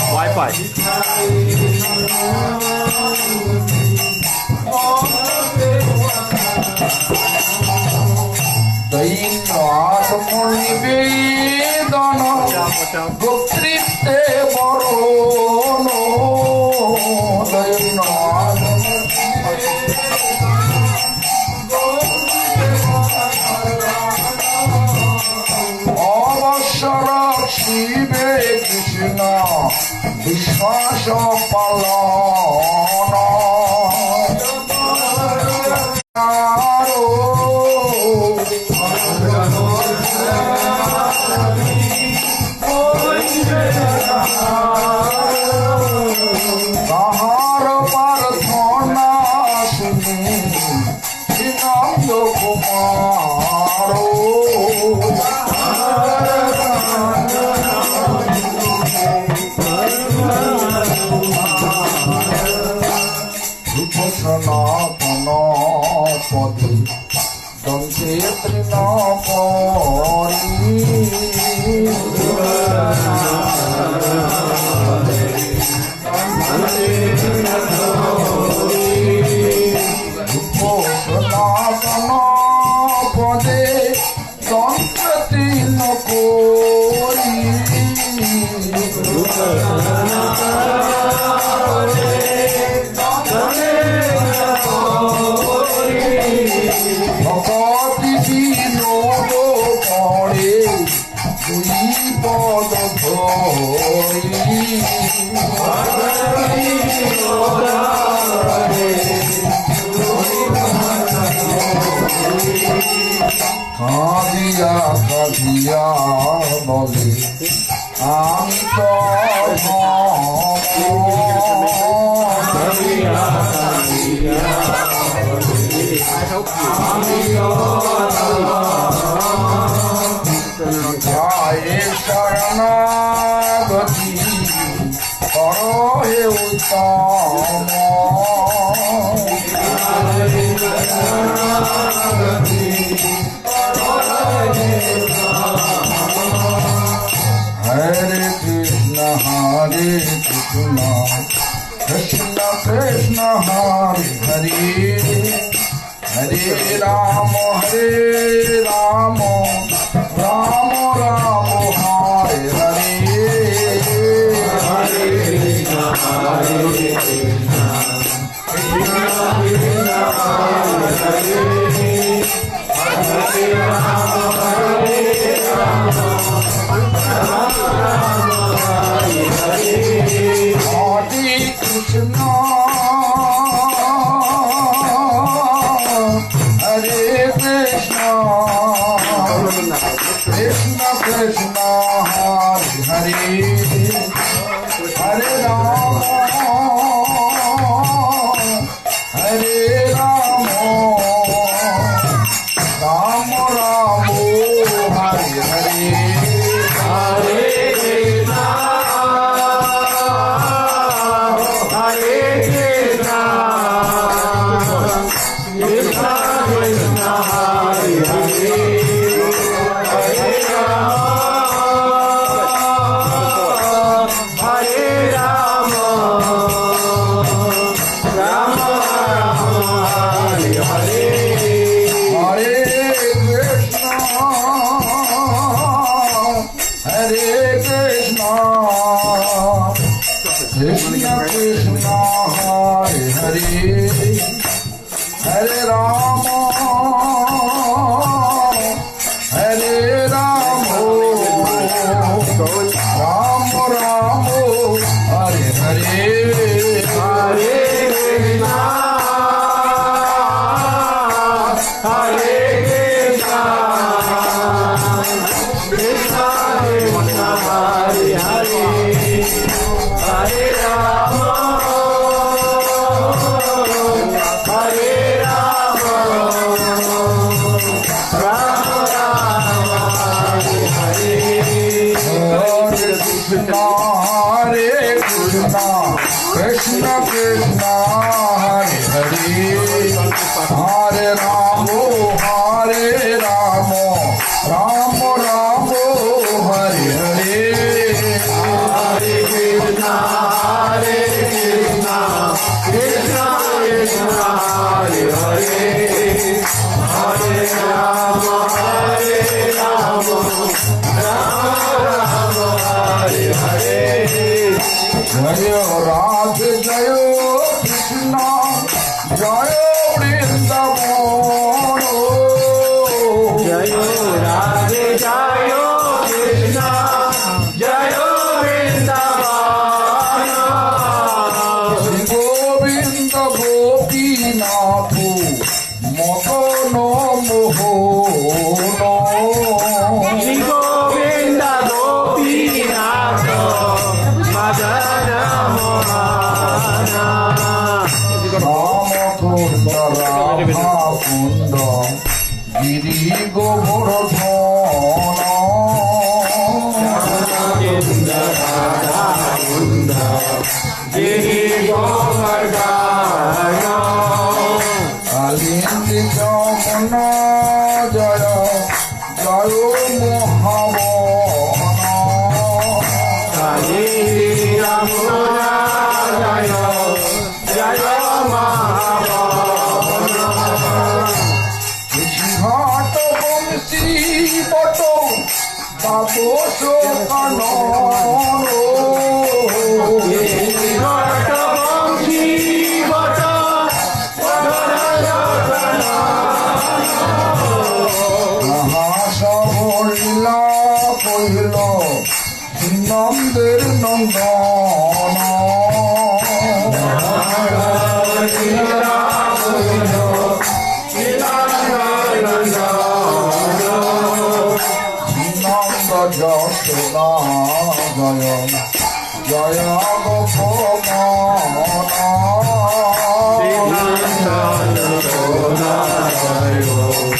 Wi-Fi. গোত্রিতে বরণ অবসর শিবে কৃষ্ণ বিশ্বাস পালন তাহার প্রার্থনা শুনি শ্রীনন্দ কুমার সনাতন পদে দন্তে তৃণ সনাতন পদে দন্তে তৃণ করি ভগতি বিনোদ পড়ে দুই পদ ধরি কাঁদিয়া কাঁদিয়া বলে আমি তো শরণাগতি করহে উত্তম হরে কৃষ্ণ কৃষ্ণ কৃষ্ণ হরে হরে হরে রাম রাম রাম হরে হরে হরে কৃষ্ণ কৃষ্ণ কৃষ্ণ হরে হরে হরে রাম হরে কৃষ্ণ হরে কৃষ্ণ কৃষ্ণ কৃষ্ণ হরে হরে হরে রাম হরে রাম রাম রাম হরে হরে হরে কৃষ্ণ হরে কৃষ্ণ কৃষ্ণ কৃষ্ণ হরে হরে হরে রাম হরে রাম রাম রাম হরে হরে হরে কৃষ্ণ জয় রাধে জয় কৃষ্ণ জয় বৃন্দাবন জয় রাধে জয় কৃষ্ণ জয় বৃন্দাবন শ্রী গোবিন্দ গোপীনাথ মদন মোহন শ্রী গোবিন্দ গোপীনাথ মদন মোহন রামকুন্দ রাধা কুন্দ গিরি গোবর্ধন গোবিন্দ রাধা কুন্দ গিরি গোবর্ধন কালিন্দী যমুনা জয় জয় মহাবন কালী যমুনা জয় জয় মহাবন ঘাট বংশী বট তাপস কানন ঘট বংশী বট লীলা কহিল নন্দের নন্দন নন্দ যশোদা জয় জয়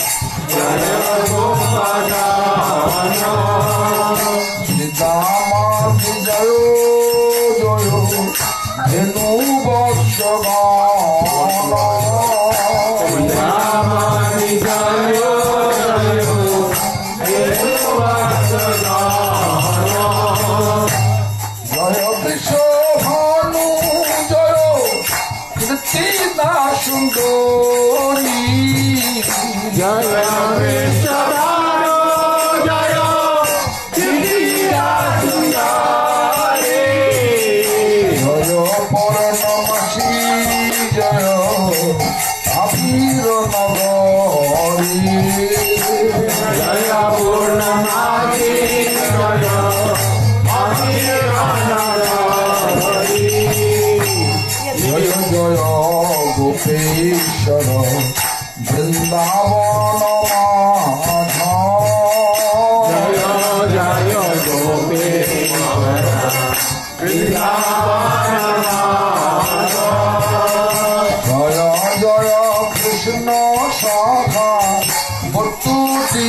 শ্রীদামাতি জয় জয় ধেনু বৎসগান জয় বিশ্বভানু জয় কীর্তিদা সুন্দরী জয় বিশ্বভানু জয় কীর্তিদা সুন্দরী জয় পূর্ণমাসী জয় আবির নগরী জয় পূর্ণমাসী জয় অধীর নগরী জয় জয় গোপেশ্বর বৃন্দাবন মাধা জয় জয় গোপীনাথ বৃন্দাবন জয় জয় কৃষ্ণ শাখা বতুতি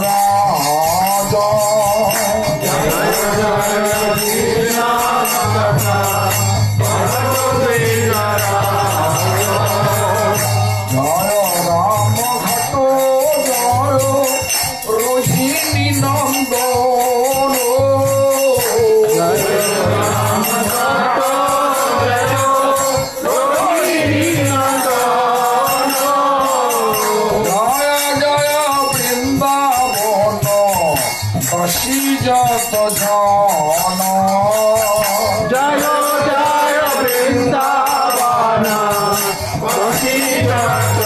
রাজ জয় জয় কৃষ্ণ কথা জয় রাম ঘট জয় রোহিণী নন্দন জয় রাম ঘট জয় রোহিণী নন্দন জয় জয় বৃন্দাবন বাসী যত জন জয় জয় বৃন্দাবন বসিরত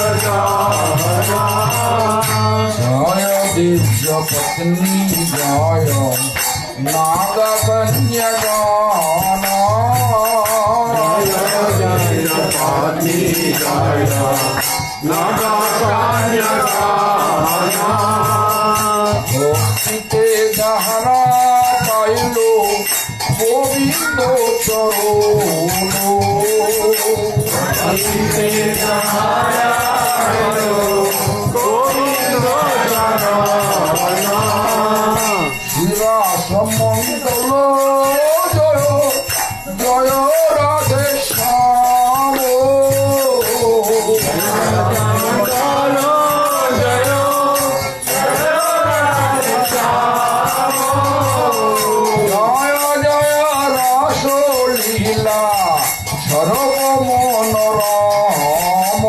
জয় দিব্য পত্নী জয় নাগ কন্যা গান জয় জয় পতি জয় নাগ ভক্তিতে যাহারা পাইল গোবিন্দ চরণ গোবিন্দ শিরা সমন্তল জয় জয় রাধে শ্যাম জয় জয় রাস লীলা সর্ব মনোরম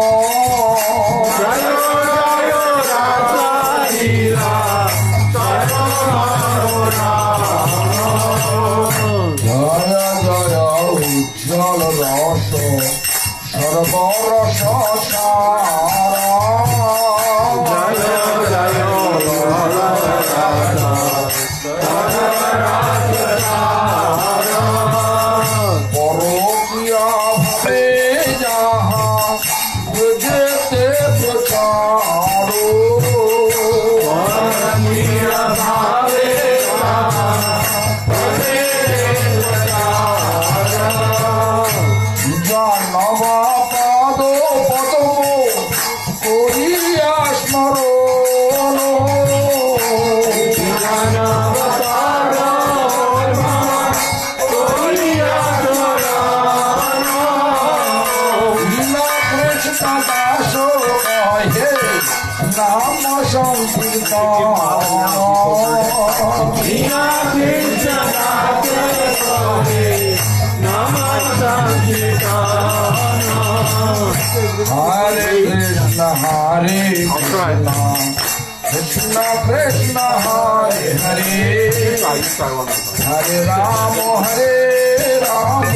Sankirtan. Krishna Krishna Radhe Radhe Nama Sankirtan. Hare Krishna, Hare Krishna, Krishna Krishna, Hare Hare, Hare Rama, Hare Rama,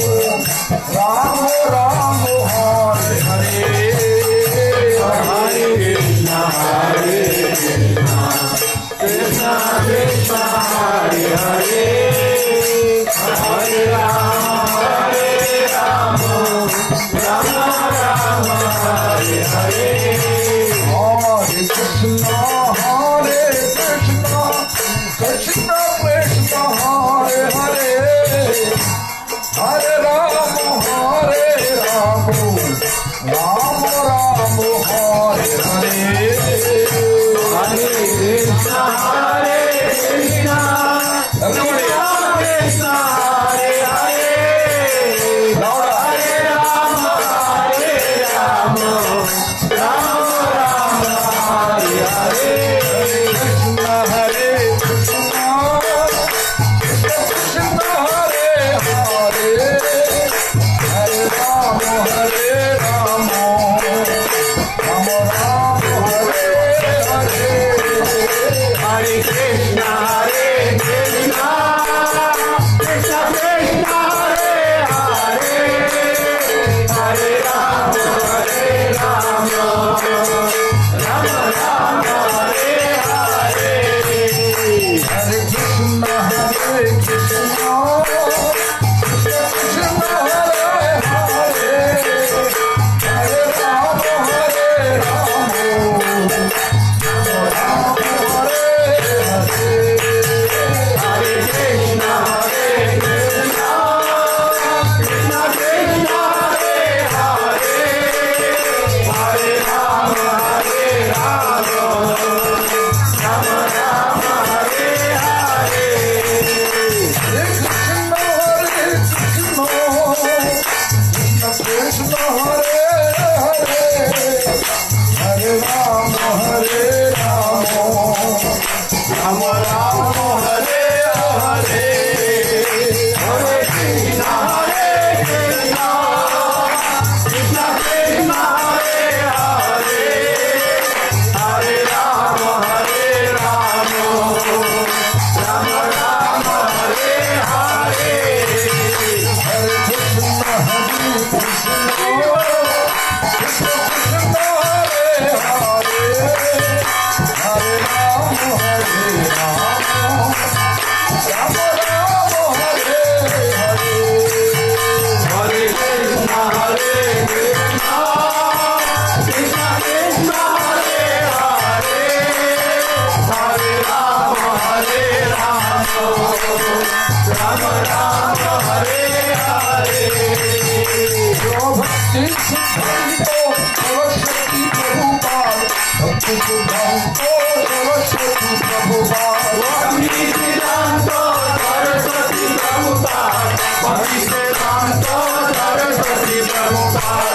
Rama Rama, Hare Hare. Hare Krishna, Hare Krishna, Krishna Krishna, Hare Hare, Hare Rama, Hare Rama, Rama Rama, Hare Hare. Hare Krishna, Hare Krishna, Krishna Krishna, Hare Hare, Hare Rama, Hare Rama, Rama Rama, Hare Hare. Hare Krishna, Hare Krishna, Krishna Krishna, Hare Hare, Hare Rama, Hare Rama, Rama Rama, Hare Hare. Krishna, Hare Krishna, Krishna Krishna, Hare Hare, Hare Rama, Hare Rama, Rama Rama, Hare Hare. Hare Krishna, Hare Krishna, Krishna Krishna, Hare Hare, Hare Rama, Hare Rama, Rama Rama, Hare Hare. Hare Krishna, Hare Krishna, Krishna Krishna, Hare Hare, Hare Rama, Hare Rama, Rama Rama, Hare Hare. Hare Krishna, Hare Krishna, Krishna Krishna, Hare Hare, Hare Rama, Hare Rama, Rama Rama, Hare Hare. Hare Krishna, Hare Krishna, Krishna Krishna, Hare Hare, Hare Rama, Hare Rama, Rama Rama, Hare Hare. Hare Krishna, Hare Krishna, Krishna Krishna, Hare Hare, Hare Rama, Hare Rama, Rama Rama, Hare Hare. Hare Krishna, Hare Krishna, Krishna Krishna, Hare Hare, Hare Rama, Hare Rama, Rama Rama, Hare Hare. Hare Krishna, Hare Krishna, Krishna Krishna, Hare Hare, Hare Rama, Hare Rama, Rama Rama, Hare Hare. Bhakti Siddhanta Saraswati Prabhupada, Bhakti Siddhanta Saraswati Prabhupada, Bhakti Siddhanta Saraswati Prabhupada, Bhakti Siddhanta Saraswati Prabhupada,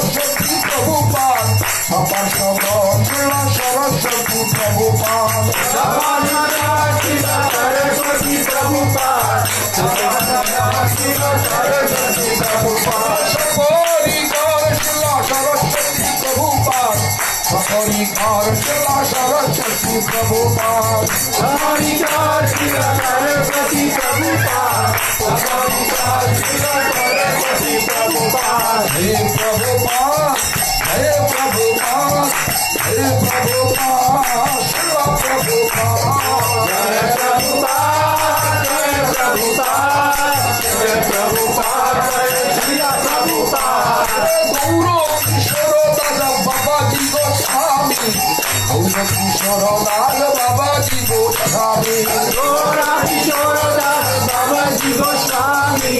Saraswati Prabhupada, Saraswati Prabhupada, Srila Saraswati Prabhupada, Srila Saraswati Prabhupada, Sakarikar Srila Saraswati Prabhupada, Sakarikar Srila Saraswati Prabhupada, Sakarikar Srila Saraswati Prabhupada. Hey Prabhupada, Hey Prabhupada, Hey Prabhupada, Srila Prabhupada, Jai Prabhupada, Jai Prabhupada, Jai Prabhupada, Jai Srila Prabhupada. Guru Kishoro Dada Babaji Goswami, Guru Kishoro Dada Babaji Goswami, Gora Kishora Das Babaji Goswami,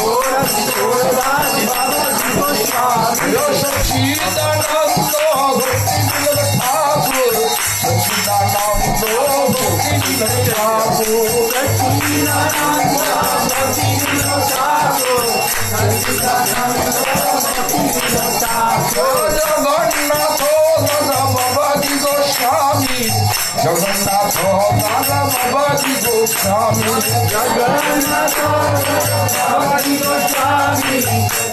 Gora Kishora Das Babaji Goswami. Yo Sachidananda Bhakti Bibudha Thakur, Sachidananda Bhakti Bibudha Thakur, Sachidananda Bhakti Bibudha Thakur, Sachidananda Bhakti Bibudha Thakur. Jagannath Dada Jagannath दादा बाबा जी गोस्वामी जगन्नाथ बाबा जी गोस्वामी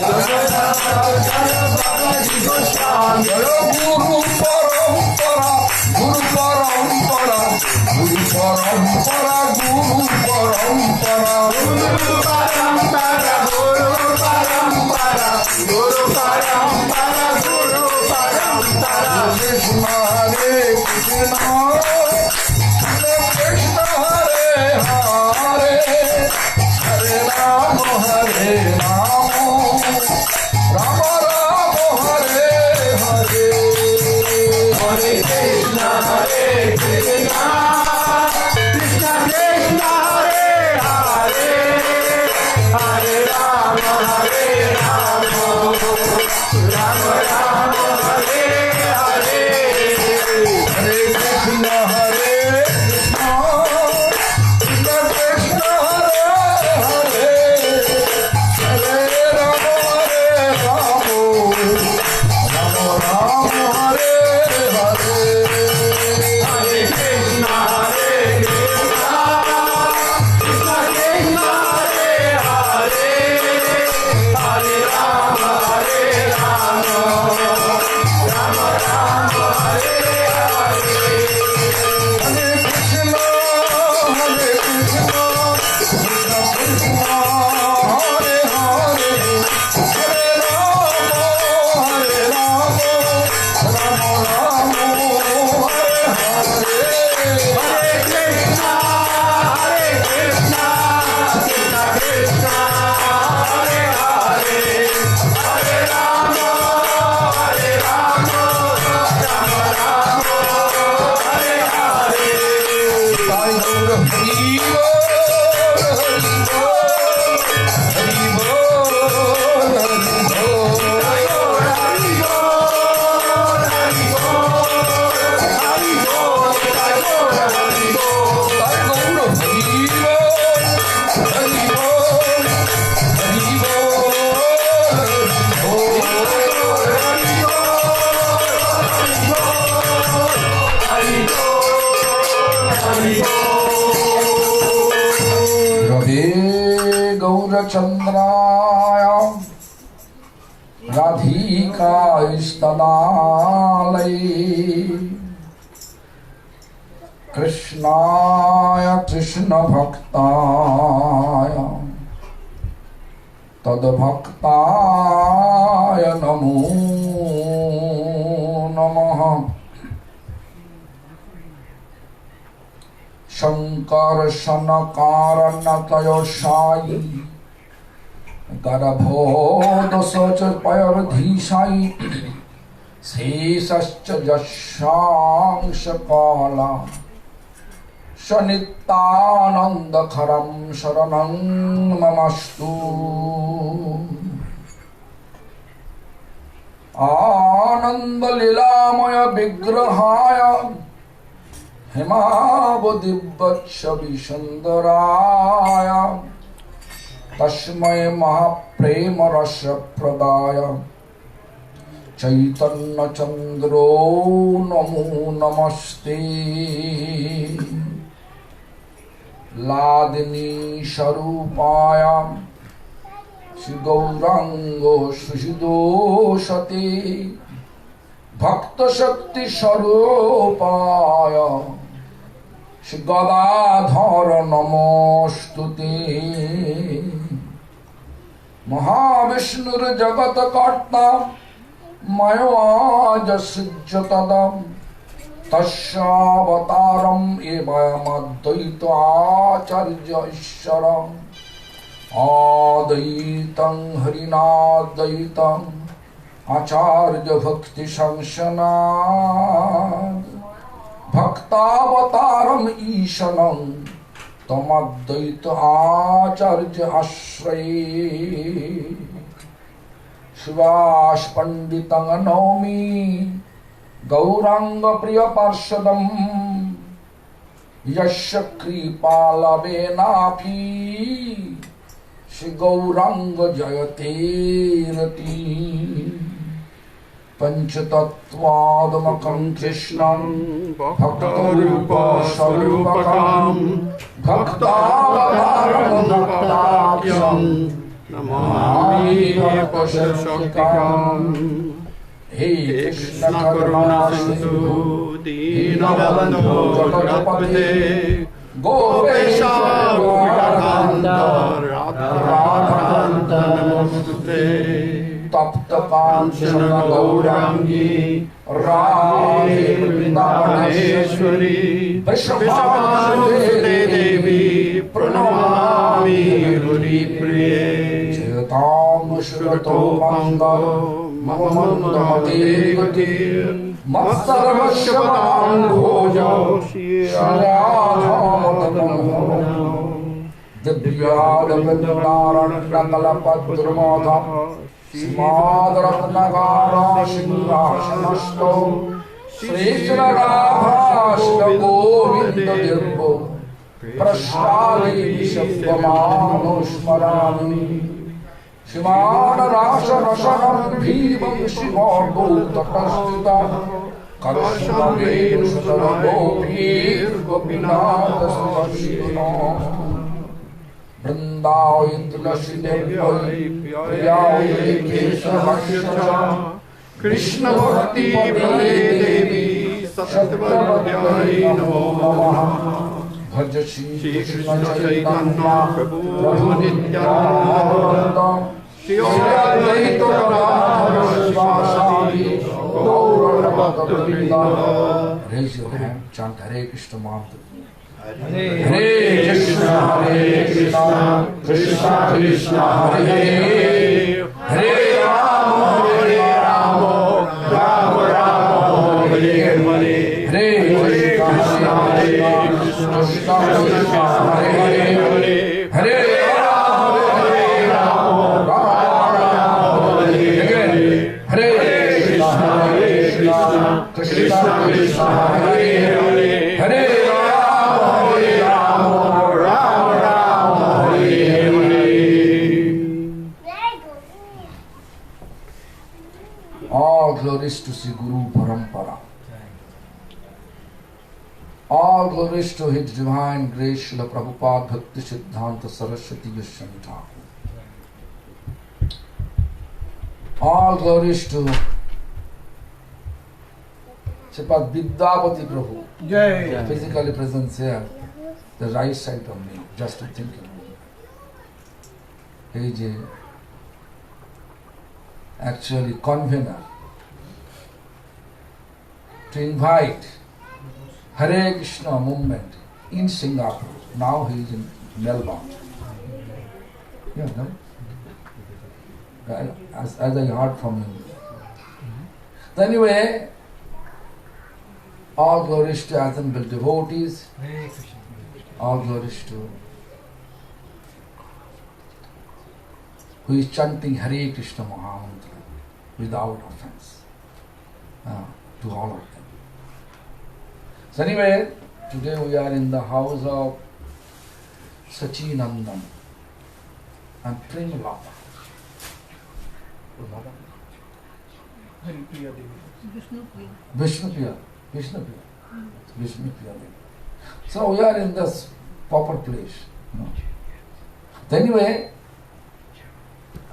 जगन्नाथ दादा बाबा जी गोस्वामी जय गुरु परंपरा गुरु परंपरा गुरु परंपरा गुरु परंपरा गुरु परंपरा गुरु परंपरा गुरु परंपरा गुरु परंपरा कृष्ण हरे कृष्ण कृष्ण हरे हरे हरे राम राम राम हरे हरे हरे कृष्ण कृष्ण कृष्ण हरे हरे हरे राम राम राम हरे हरे हरे कृष्ण कृष्ण कृष्ण हरे हरे हरे राम राम राम हरे हरे हरे कृष्ण कृष्ण कृष्ण कृष्ण हरे हरे हरे राम राम राम हरे हरे हरे कृष्ण कृष्ण कृष्ण हरे हरे हरे राम राम राम हरे हरे हरे कृष्ण कृष्ण कृष्ण हरे हरे हरे राम राम राम हरे हरे साई गौर हरि बोल हरि बोल हरि बोल हरि बोल हरि बोल हरि बोल हरि बोल साई गौर हरि बोल हरि बोल हरि बोल रवे गौरचन्द्राय राधिकास्तदालये कृष्णाय कृष्णभक्ताय तद्भक्ताय नमो नमः शङ्कर्षणकारणतयोषायि गर्भोदशोचपयर्धीशायि शेषश्च यशांशकाला सनित्यानन्दखरं शरणं ममस्तु आनन्दलीलामय विग्रहाय हिमावदिव्यच्छविसुन्दराय तस्मै महाप्रेमरसप्रदाय चैतन्यचन्द्रो नमो नमस्ते लादिनी स्वरूपाय श्रीगौराङ्गो सुषिदोषते भक्तशक्ति स्वरूपाय श्री गदाधर नमोस्तुते महाविष्णुर्जगत्कर्ता मयोऽज सृज्यतदम् तस्यावतारम् एवमद्वैत आचार्य ईश्वरम् आद्वैतं हरिनाद्वैतम् आचार्य भक्ति संसनाद भक्तावतारम् ईशनं तमद्वैत आचार्य आश्रये शिवास पंडितं नौमि गौरांग प्रिय पार्षदम् यस्य कृपालवेनापि श्री गौरांग जयते रति पंचतत्वादमकं कृष्णं भक्तरूपस्वरूपकं भक्तावतारं नमामि भक्तशक्तिकम्। हे कृष्ण करुणा सिंधु दीनबन्धो जगत्पते गोपेश गोपिकान्त राधाकान्त नमोस्तुते। तप्त कांचन गौरांगी राधे वृंदावनेश्वरी वृषभानुसुते देवी प्रणमामि हरिप्रिये। जयतां श्रुतो मंगलो मम मंगलमते गतिर् मत्सर्वस्वतां भोजो श्रीराधामतमो दिव्यादवृंदारणकल्पद्रुमोध श्रीमाद्रत्नकारा सिंहासनस्थो श्रीश्रीराधाष्टगोविन्ददिव्यो प्रसादि शब्दमानुस्मरामि। श्रीमान रासरसनं भीमं शिवभूतप्रस्थितं कर्षणवेणुसुतरगोपीर्गोपीनाथस्वशीनो वृंदावै तुलसी देव्यै प्रियायै केशवक्षसा कृष्ण भक्ति देवी सत्यवद्यायै नमो नमः। भज श्री कृष्ण चैतन्य प्रभु नित्यानंद श्री अद्वैत गदाधर शिवासादि गौर भक्तवृंद। Raise your hand, chant Hare Krishna mantra. Hare Krishna Krishna Krishna Hare Hare Rama Rama Rama Hare Hare Hare Krishna Krishna Krishna Hare Hare Hare Rama Rama Hare Hare Hare Krishna Krishna Krishna Hare Hare Hare All glories to Sri Guru Parampara. All glories to His Divine Grace Srila Prabhupada Bhakti Siddhanta Saraswati Goswami Thakur. All glories to Sripad Vidyapati Prabhu. Physically present here, the right side of me, just to think of me. He is actually convener to invite Hare Krishna movement in Singapore. Now he is in Melbourne. Yeah, no? As I heard from him. So anyway, all glories to assembled devotees. All glories to who is chanting Hare Krishna Mahamantra without offense to all of them. So anyway, today we are in the house of Sachinandan and Premalata. Vishnupriya Devi. So we are in this proper place. So anyway,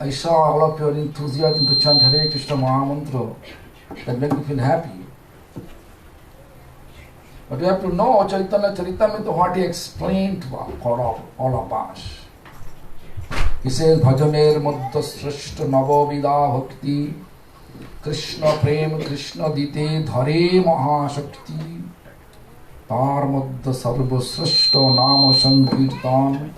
I saw all of your enthusiasm to chant Hare Krishna Mahamantra. That made me feel happy. But you have to know Chaitanya Charitamrita, what he explained to all of us. He says, Bhajaner Madhya Srishta Navavida Bhakti Krishna Prem Krishna Dite Dhare Mahashakti Tar Madhya Sarva Srishta Nama Sankirtan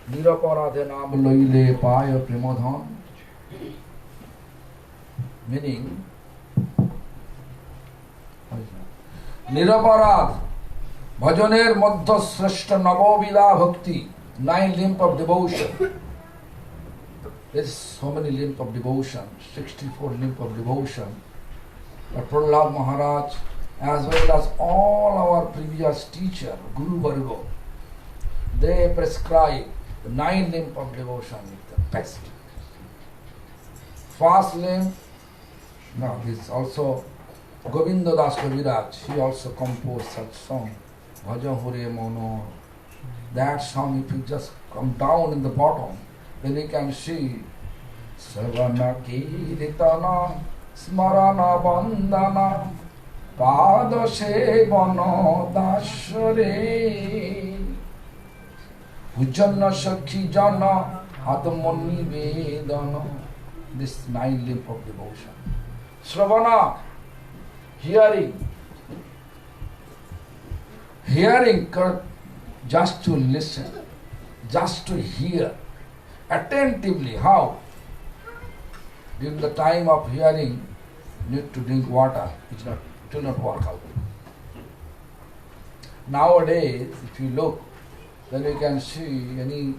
Niraparadhe Nam Laile Paya Premadhan. Meaning, Niraparad Bhajaner Madhya Srishta Navavida Bhakti, 9 limbs of devotion. There is so many limbs of devotion, 64 limbs of devotion. But Prahlad Maharaj, as well as all our previous teachers, Guru Varga, they prescribe the 9 limbs of devotion is the best. First limb, No, this also Govinda Das Kaviraj, he also composed such song, Bhaja Hore Mono. That song, if you just come down in the bottom, then you can see Savana Kiritana Smarana Bandana Pada Sevana Dashare Ujjana Sakhi Jana Atmani Vedana. This 9 limb of devotion. Sravana, hearing, just to listen, just to hear attentively. How? During the time of hearing, you need to drink water. It will not work out. Nowadays, if you look, then you can see any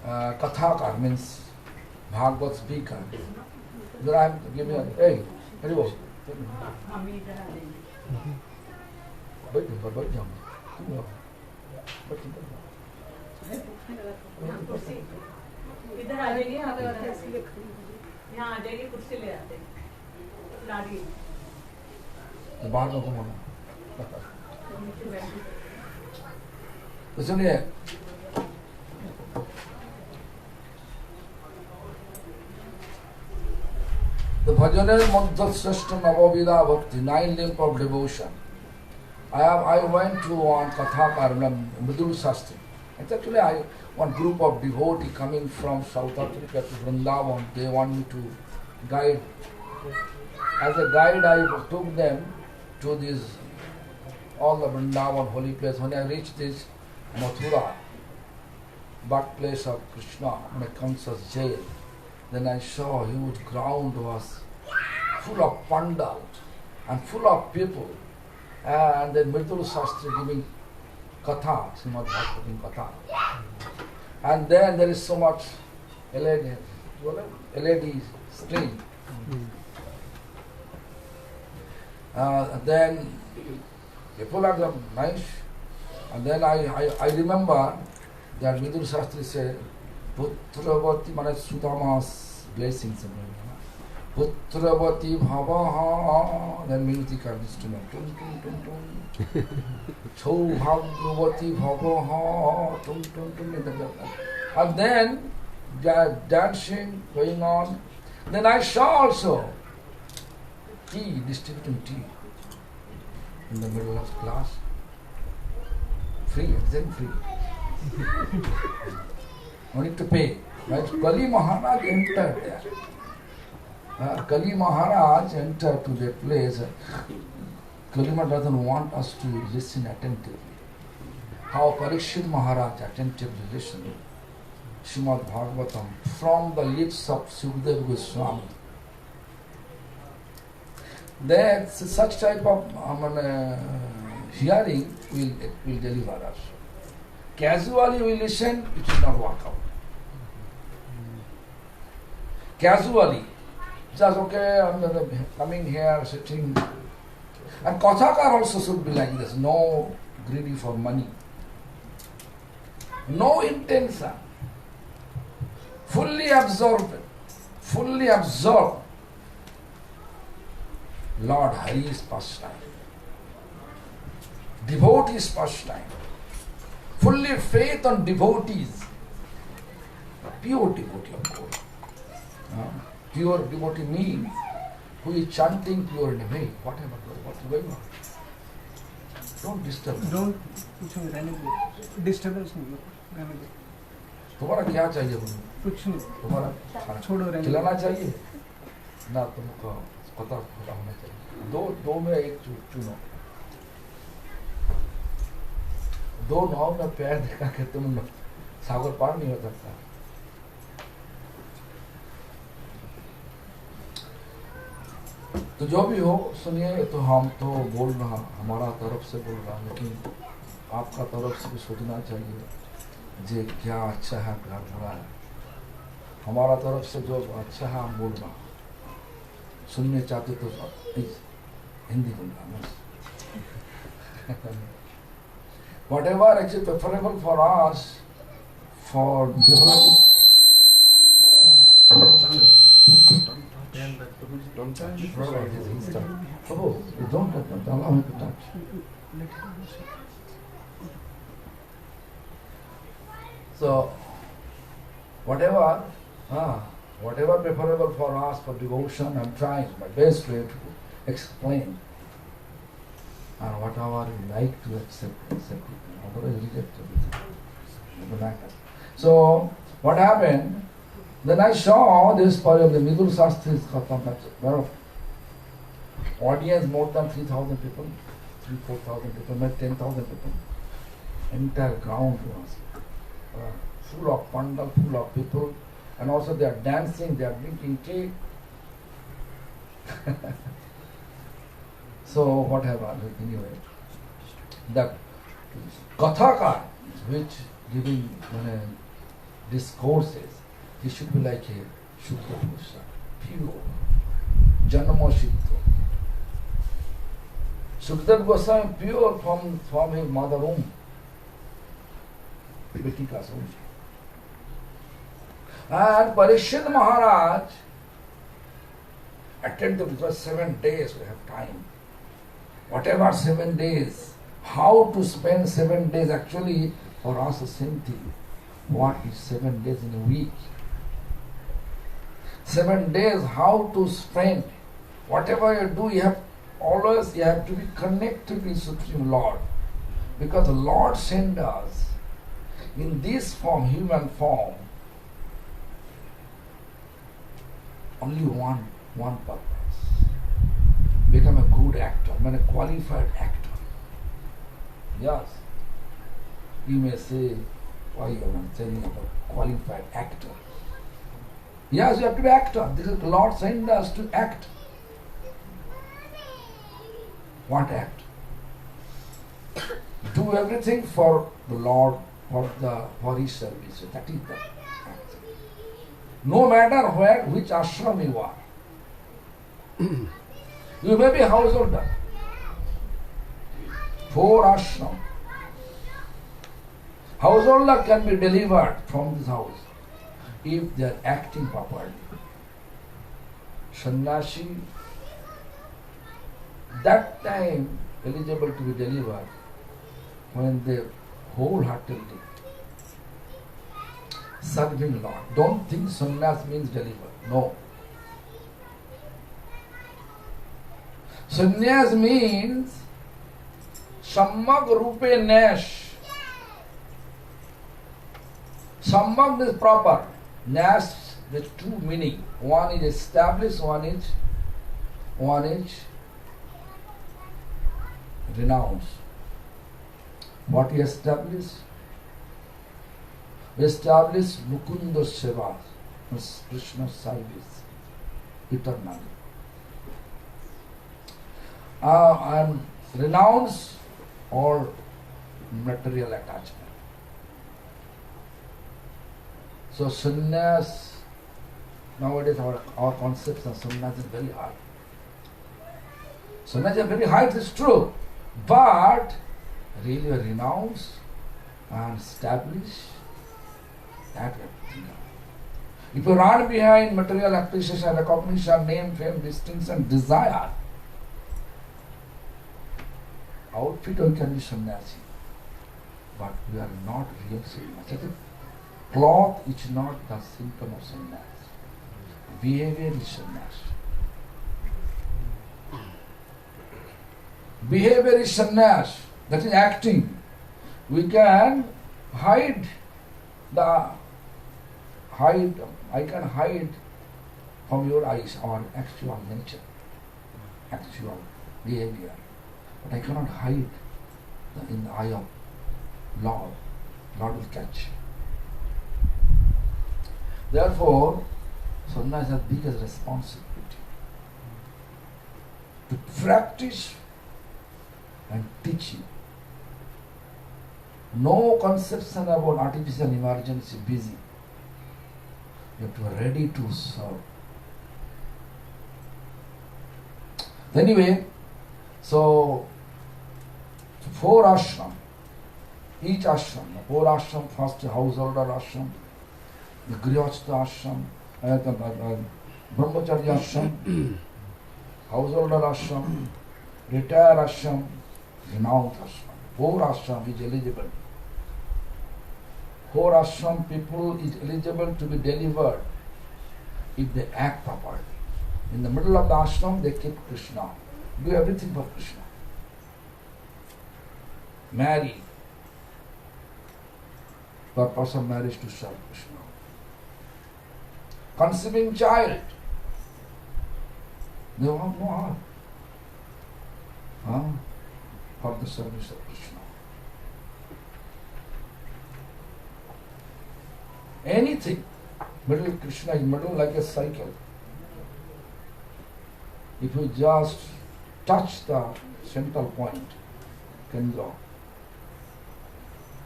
Katha means Bhagavad speaker. Then I am giving a, hey, very well. इधर आ जाइए, यहाँ आ जाइए, कुर्सी ले आते हैं, लाड़ी बाहर में घुमाना। तो सुनिए, the Bhajaner Madhya Srashta Navavida Bhakti, 9 limb of devotion. I went to one Katha Mridul Shastri. It's actually one group of devotees coming from South Africa to Vrindavan. They want me to guide. As a guide, I took them to this, all the Vrindavan holy place. When I reached this Mathura, birthplace of Krishna, Kamsa's jail, then I saw a huge ground was full of pandals and full of people. And then Mridul Shastri giving Katha, Srimad Bhagavatam Katha. And then there is so much LED screen. Then people are nice. And then I remember that Mridul Shastri said, Putravati, mane Sudama's blessings. Putravati Bhavaha, then music and instrument. Tum tum tum tum. Saubhagavati Bhavaha, tum tum tum. And then dancing going on. Then I saw also tea, distributing tea in the middle of class. Free, then free. No need to pay. Right? Kali Maharaj entered there. Kali Maharaj entered to that place. Kali Maharaj doesn't want us to listen attentively. How Parikshit Maharaj attentively listened. Srimad Bhagavatam from the lips of Sukadeva Goswami. That such type of hearing will deliver us. Casually we listen, it will not work out. Casually, just okay, I'm coming here, sitting. And Kathakar also should be like this, no greedy for money. No intention. Fully absorbed. Lord Hari's pastime. Devotees' pastime. Fully faith on devotees. Pure devotee, of course. Pure devotee means who is chanting pure in a way. Whatever, what's going on. Don't disturb me. Don't रहने दो. Disturbance नहीं हो. रहने दो. तुम्हारा क्या चाहिए बोलो? कुछ नहीं. तुम्हारा छोड़ो रहने दो. खिलाना चाहिए ना, तुमको पता होना चाहिए. दो में एक चुनो. दो नाव में पैर दिखा के तुम सागर पार नहीं हो सकता. तो जो भी हो सुनिए. तो हम तो बोल रहा, हमारा तरफ से बोल रहा, लेकिन आपका तरफ से भी सोचना चाहिए जे क्या अच्छा है, क्या बुरा है. हमारा तरफ से जो अच्छा है हम बोल रहा. सुनने चाहते तो हिंदी बोल रहा. Whatever is preferable for us, for development. Don't touch. Prabhu, you don't touch them. Allow him to touch. So, whatever preferable for us for devotion, I'm trying my best way to explain. And whatever you like to accept it. Otherwise reject everything. Doesn't matter. So, what happened? Then I saw this part of the Midur Shastri's Katha, audience more than 3,000 people, 4,000 people, maybe 10,000 people. Entire ground was full of pandal, full of people, and also they are dancing, they are drinking tea. So what happened? Anyway, the Katha which giving discourses, he should be like a Shukra Purusa, pure, Janamashitto. Sukadeva Goswami pure from his mother womb, Vitika's womb. And Parikshit Maharaj attended because 7 days we have time. Whatever 7 days, how to spend 7 days actually for us the same thing. What is 7 days in a week? 7 days, how to spend. Whatever you do, you have to be connected with Supreme Lord. Because the Lord sent us in this form, human form, only one purpose. Become a good actor, a qualified actor. Yes. You may say, why you are not telling about qualified actor? Yes, you have to be actor. This is the Lord sent us to act. What act? Do everything for the Lord, for His service. That is the act. No matter which ashram you are. You may be a householder. 4 ashram. Householder can be delivered from this house if they are acting properly. Sannyasi, that time eligible to be delivered when they wholeheartedly serving Lord. Don't think sannyas means deliver. No. Sannyas means sammag rupe nash. Sammag is proper. Nash with 2 meaning. One is established, one is renounced. What is established? Establish Mukunda Seva, Krishna's service, eternally. And renounce all material attachment. So sannyas, nowadays our concepts of sannyas is very high. Sannyas is very high, it is true. But really renounce and establish, that we have to think of. If you run behind material appreciation, recognition, name, fame, distinction, desire, outfit we can be sannyasi. But we are not real sannyasi. Cloth is not the symptom of sannyas. Behavior is sannyas. Behavior is sannyas. That is acting. We can hide I can hide from your eyes our actual nature, actual behavior. But I cannot hide in the eye of Lord. Lord will catch. Therefore, sannyas has the biggest responsibility to practice and teach you. No conception about artificial emergency, busy. You have to be ready to serve. Anyway, so 4 ashram. Each ashram, 4 ashram, first householder ashram, the grihastha ashram, brahmacharya ashram, householder ashram, retired ashram, renowned ashram. Four ashram is eligible. Four ashram people is eligible to be delivered if they act properly. In the middle of the ashram, they keep Krishna. Do everything for Krishna. Marry. Purpose of marriage to serve Krishna. Conceiving child. They want no harm. For the service of Krishna. Anything. Middle Krishna is middle like a cycle. If you just touch the central point, Kendra,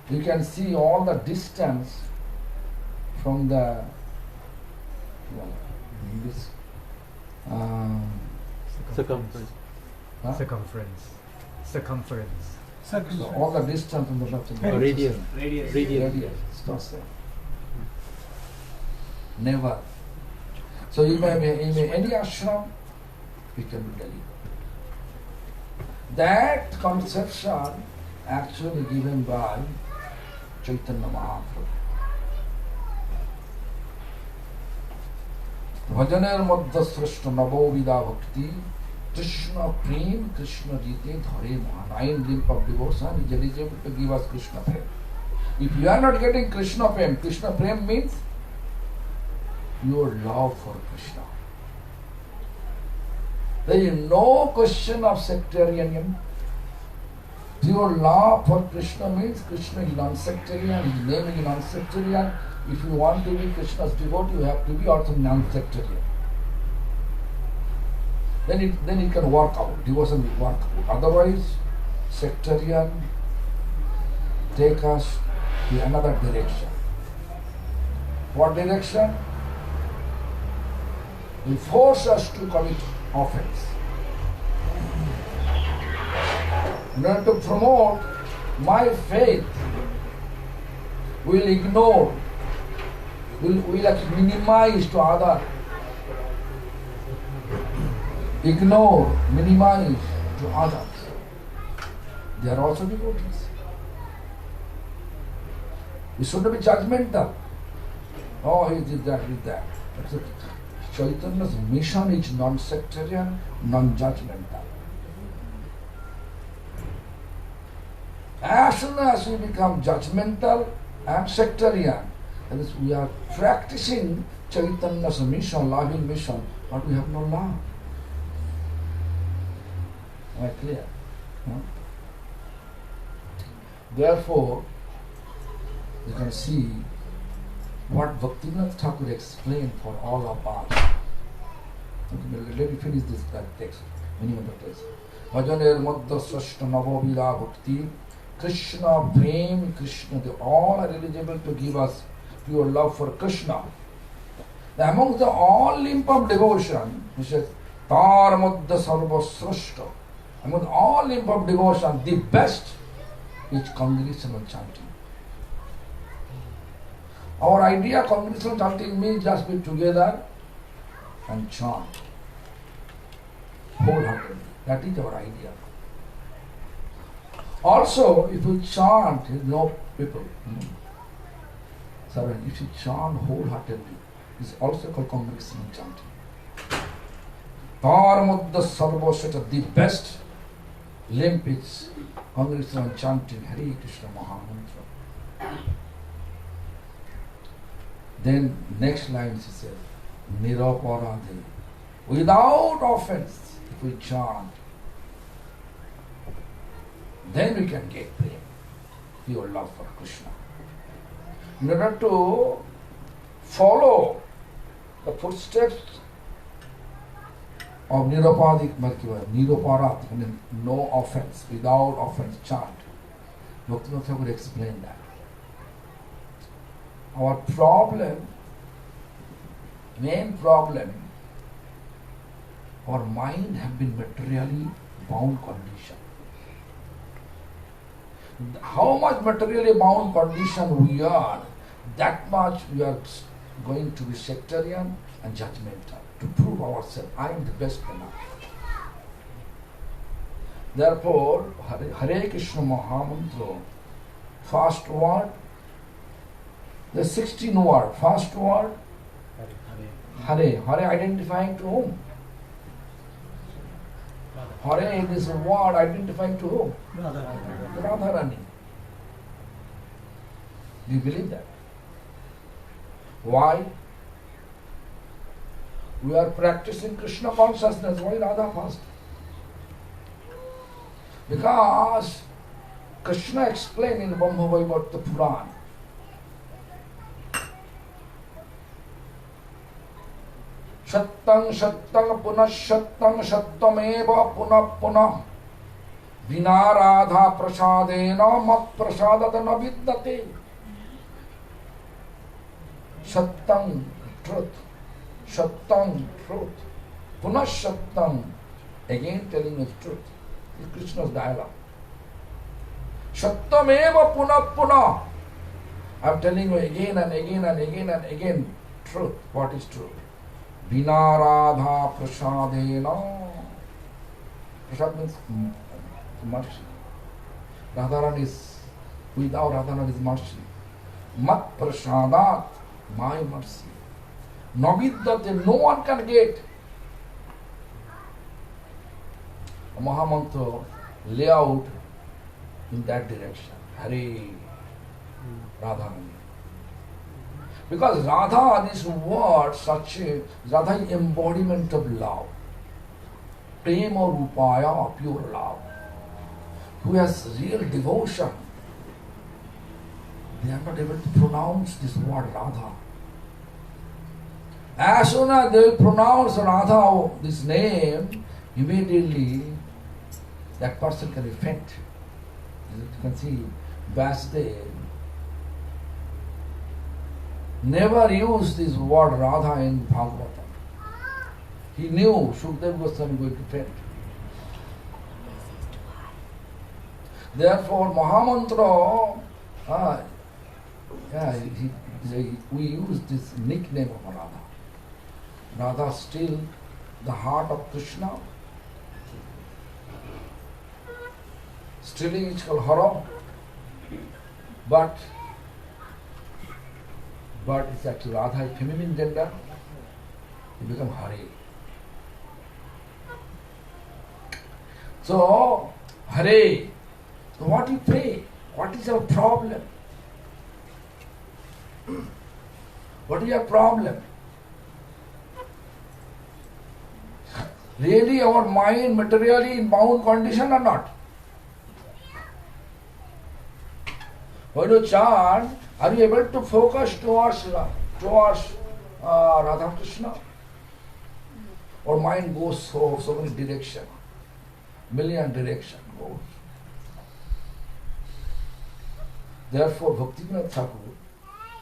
you can see all the distance from the this Circumference. huh? Circumference. So all the distance from the left and right. Radius. Radius. It's not same. Never. So you may be in any ashram, we can be delivered. That conception actually given by Chaitanya Mahaprabhu. Bhajaner madhya srishta navo vida bhakti Krishna prem Krishna jite dhare mohan. 9 limp of devotion is eligible to give us Krishna prem. If you are not getting Krishna prem means your love for Krishna. There is no question of sectarianism. Your love for Krishna means Krishna is non-sectarian, his name is non-sectarian. If you want to be Krishna's devotee, you have to be also non-sectarian. Then it can work out, devotion will work out. Otherwise, sectarian take us to another direction. What direction? Will force us to commit offense. In order to promote my faith, will ignore, will actually minimize to other. Ignore, minimize to others. They are also devotees. We shouldn't be judgmental. Oh, he did that, did that. Chaitanya's mission is non-sectarian, non-judgmental. As soon as we become judgmental and sectarian, that is, we are practicing Chaitanya's mission, loving mission, but we have no love. Am I clear? No? Therefore, you can see what Bhakti Bibudha Thakur explained for all of us. Okay, let me finish this text. Minimum text. Bhajaner madhya srishta navo vida bhakti Krishna prem Krishna. They all are eligible to give us pure love for Krishna. Among the all limp of devotion, he says, Tar madhya sarva srishta. Among all limp of devotion, the best is congregational chanting. Our idea of congregational chanting means just be together and chant wholeheartedly. That is our idea. Also, if you chant, people. So if you chant wholeheartedly, it's also called congregational chanting. Paramudda Sarvasata, the best limp is congregational chanting Hare Krishna Mahamantra. Then next line she says, Niraparade. Without offense, if we chant, then we can get prem, pure love for Krishna. In order to follow the footsteps of Nirapadik Niraparat, no offense, without offense, chant. Bhakti Bibudha Thakur explained that. Our problem, main problem, our mind have been materially bound condition. How much materially bound condition we are, that much we are going to be sectarian and judgmental to prove ourselves. I am the best enough. Therefore, Hare Krishna Mahamantra, first word, the 16 word, first word, Hare. Hare identifying to whom? Hare is a word identifying to whom? Radharani. Do you believe that? Why? We are practicing Krishna consciousness. Why Radha first? Because Krishna explained in Brahma Vaivarta Purana, Shattang Shattang Punah Shattang Shattameva Punah Punah Vina Radha Prasadena Mat Prasadadana Vidyate. Shattang, truth. Shattang, truth. Punah Shattang, again telling us truth. This is Krishna's dialogue. Shattameva Punah Punah. I am telling you again and again and again and again truth. What is truth? Vina Radha Prasadena. Prasad means mercy. Radharani is, without Radharani is mercy. Mat Prasadat, my mercy. Navidyate, no one can get. A Mahamantra layout in that direction. Hare Radharani. Because Radha, this word, such a Radha is embodiment of love. Prema Rupaya, pure love. Who has real devotion. They are not able to pronounce this word Radha. As soon as they will pronounce Radha, this name, immediately that person can repent. You can see Vasudev never used this word Radha in Bhagavatam. He knew Shukdev Goswami going to repent. Therefore, Mahamantra, we use this nickname of Radha. Radha still the heart of Krishna. Still is called Hara, but it's actually Radha is feminine gender. It becomes Hare. So Hare. So what you pray? What is your problem? What is your problem? Really our mind materially in bound condition or not? When you chant, are you able to focus towards Radha Krishna? Or mind goes so many directions, million directions goes. Therefore, Bhakti Bibudha Thakur,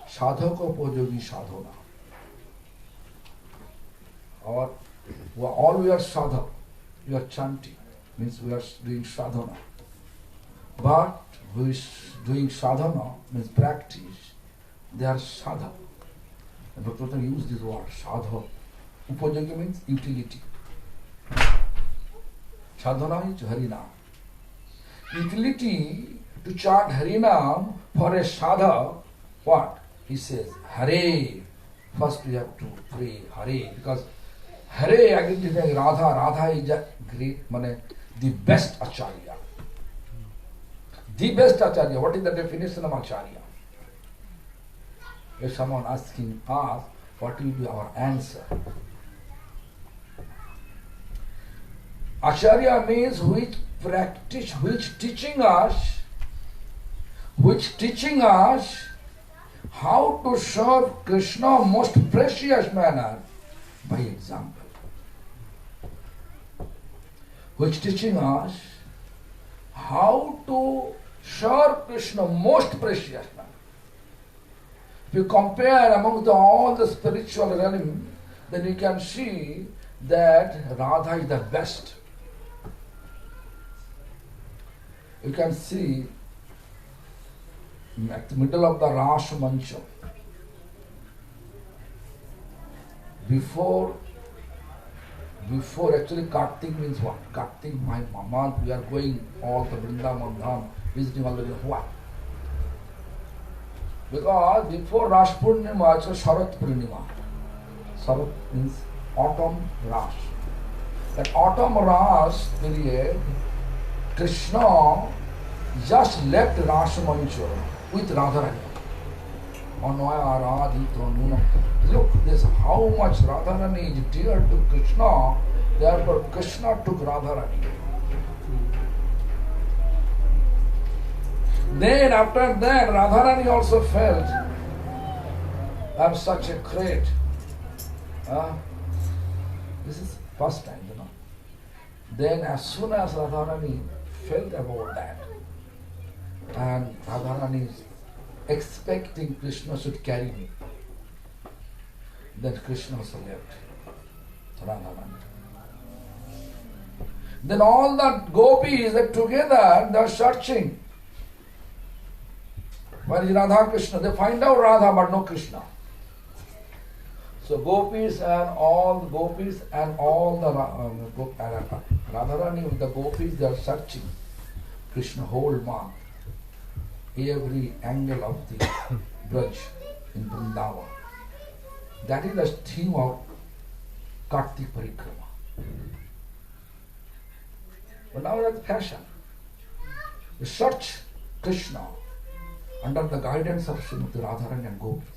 sadhaka upayogi sadhana. All we are sadhak, we are chanting, means we are doing sadhana. But who is doing sadhana, means practice, they are sadhak. And Bhakti Bibudha used this word, sadhak. Upayogi means utility. Sadhana is Harinam. Utility to chant Harinam for a sadhak, what? He says, Hare. First we have to pray Hare, because Hare identifying Radha. Radha is a great, the best Acharya. The best Acharya. What is the definition of Acharya? If someone asking us, what will be our answer? Acharya means which teaching us how to serve Krishna most precious manner by example. Which teaching us how to serve Krishna most precious manner. If you compare among all the spiritual realm, then you can see that Radha is the best. You can see at the middle of the Rasa Mancha, Before, actually Kartik means what? Kartik, my month, we are going all the Vrindavan Dham, visiting all the why? Because before Rash Purnima, it's a Sharat Purnima. Sharat means autumn Rash. That autumn Rash period, Krishna just left Rash Mancha with Radharani. Look, this how much Radharani is dear to Krishna, therefore Krishna took Radharani. Then after that, Radharani also felt, I'm such a great. This is first time, you know. Then as soon as Radharani felt about that, and Radharani is expecting Krishna should carry me, then Krishna also left Radharani. Then all the gopis are together, they are searching. Where is Radha Krishna? They find out Radha but no Krishna. So gopis and all the Radharani with the gopis, they are searching Krishna whole month, every angle of the Braj in Vrindavan. That is the theme of Kartik Parikrama. But now that's fashion. You search Krishna under the guidance of Srimati Radharani and gopis.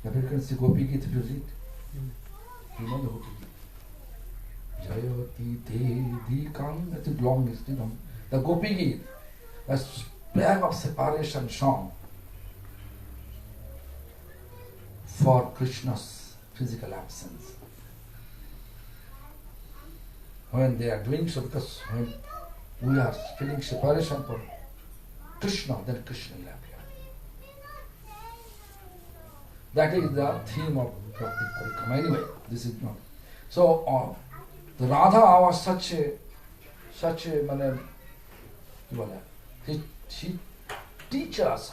If you can see Gopi Gita, if you read, you know the Gopi Gita. Jayati te dikam, that is long history. The Gopi Gita, the bag of separation song for Krishna's physical absence. When they are doing so, because when we are feeling separation for Krishna, then Krishna will appear. That is the theme of Bhakti Parikrama. Anyway, this is not. So, the Radha was such a she teaches us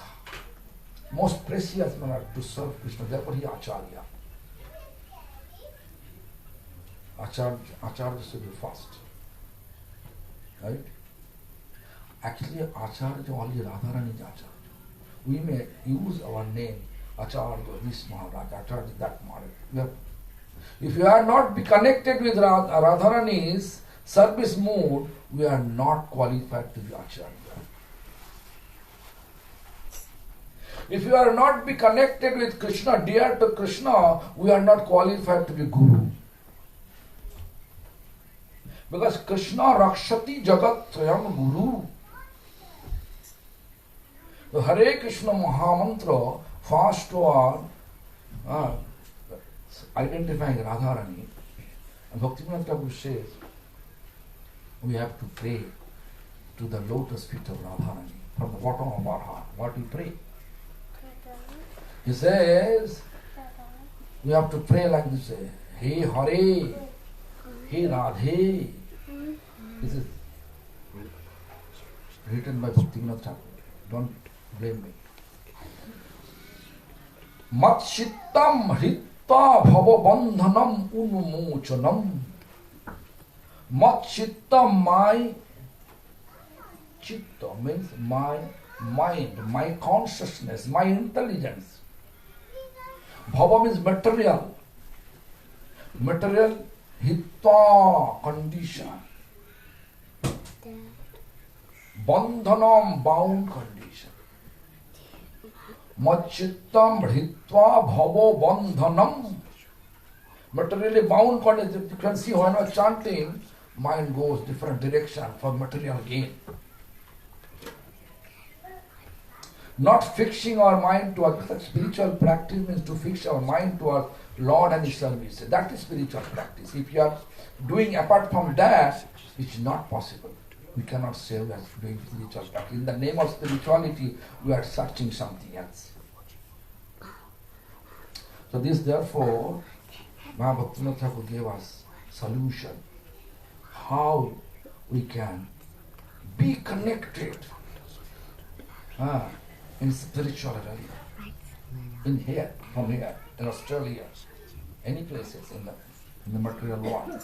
most precious manner to serve Krishna. Therefore, he Acharya. Acharya should be fast. Right? Actually, Acharya is only Radharani Acharya. We may use our name, Acharya, this Maharaj, Acharya, that Maharaj. If you are not be connected with Radharani's service mood, we are not qualified to be Acharya. If you are not be connected with Krishna, dear to Krishna, we are not qualified to be Guru. Because Krishna Rakshati Jagat Swayam Guru. The Hare Krishna Mahamantra fast toward identifying Radharani. And Bhakti Bibudha Thakur says, we have to pray to the lotus feet of Radharani from the bottom of our heart. What we pray? He says, we have to pray like this, Hey Hare, Hey Radhe. This is written by Bhakti Bibudha Thakur. Don't blame me. Matchittam hritta bhavabandhanam unmochanam. Matchittam, my chitta means my mind, my consciousness, my intelligence. Bhava means material. Material, hitta, condition. Bandhanam, bound condition. Machittam bhritva bhavo bandhanam. Materially bound condition. You can see when we are chanting, mind goes different direction for material gain. Not fixing our mind towards spiritual practice means to fix our mind towards Lord and His service. That is spiritual practice. If you are doing apart from that, it's not possible. We cannot say we are doing spiritual practice. In the name of spirituality, we are searching something else. So this, therefore, Bhakti Bibudha Thakur gave us solution how we can be connected in spiritual area. In here, from here, in Australia, any places in the in the material world.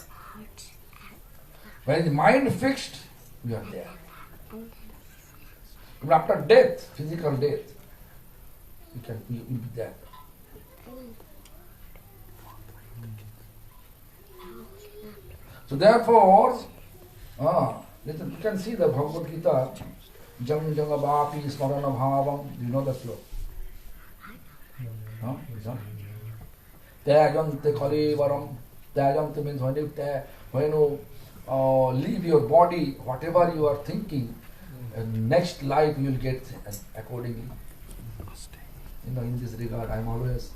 When the mind fixed, we are there. Even after death, physical death, you will be there. So therefore, you can see the Bhagavad Gita, Jam Jangavapi Smarana Bhavam. Do you know the sloka? No? Tyajante Kalivaram. Tyajante means when you leave your body, whatever you are thinking, next life you will get accordingly. In this regard, I am always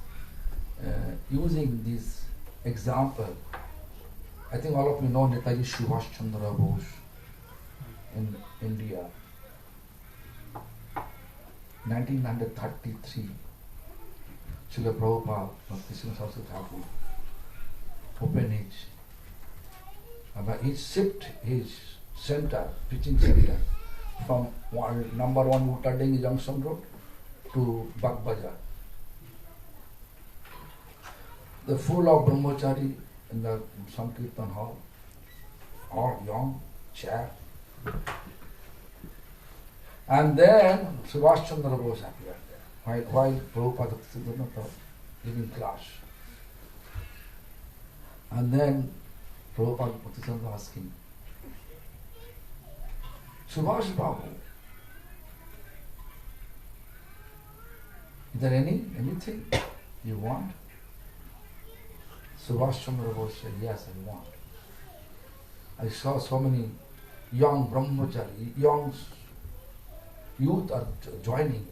using this example. I think all of you know Netaji Subhash Chandra Bose in India. 1933, Srila Prabhupada, Bhakti Bibudha Thakur, opened he shipped his center, preaching center, from number 1 Uttardingi Junction Road to Bag Bazaar. The full of brahmachari in the Sankirtan hall, all young, chair. And then Subhash Chandra Bose appeared there, while Prabhupada was giving class. And then Prabhupada was asking, Subhash Babu, is there anything you want? Subhash Chandra Bose said, yes, I want. I saw so many young brahmachari, young youth are joining.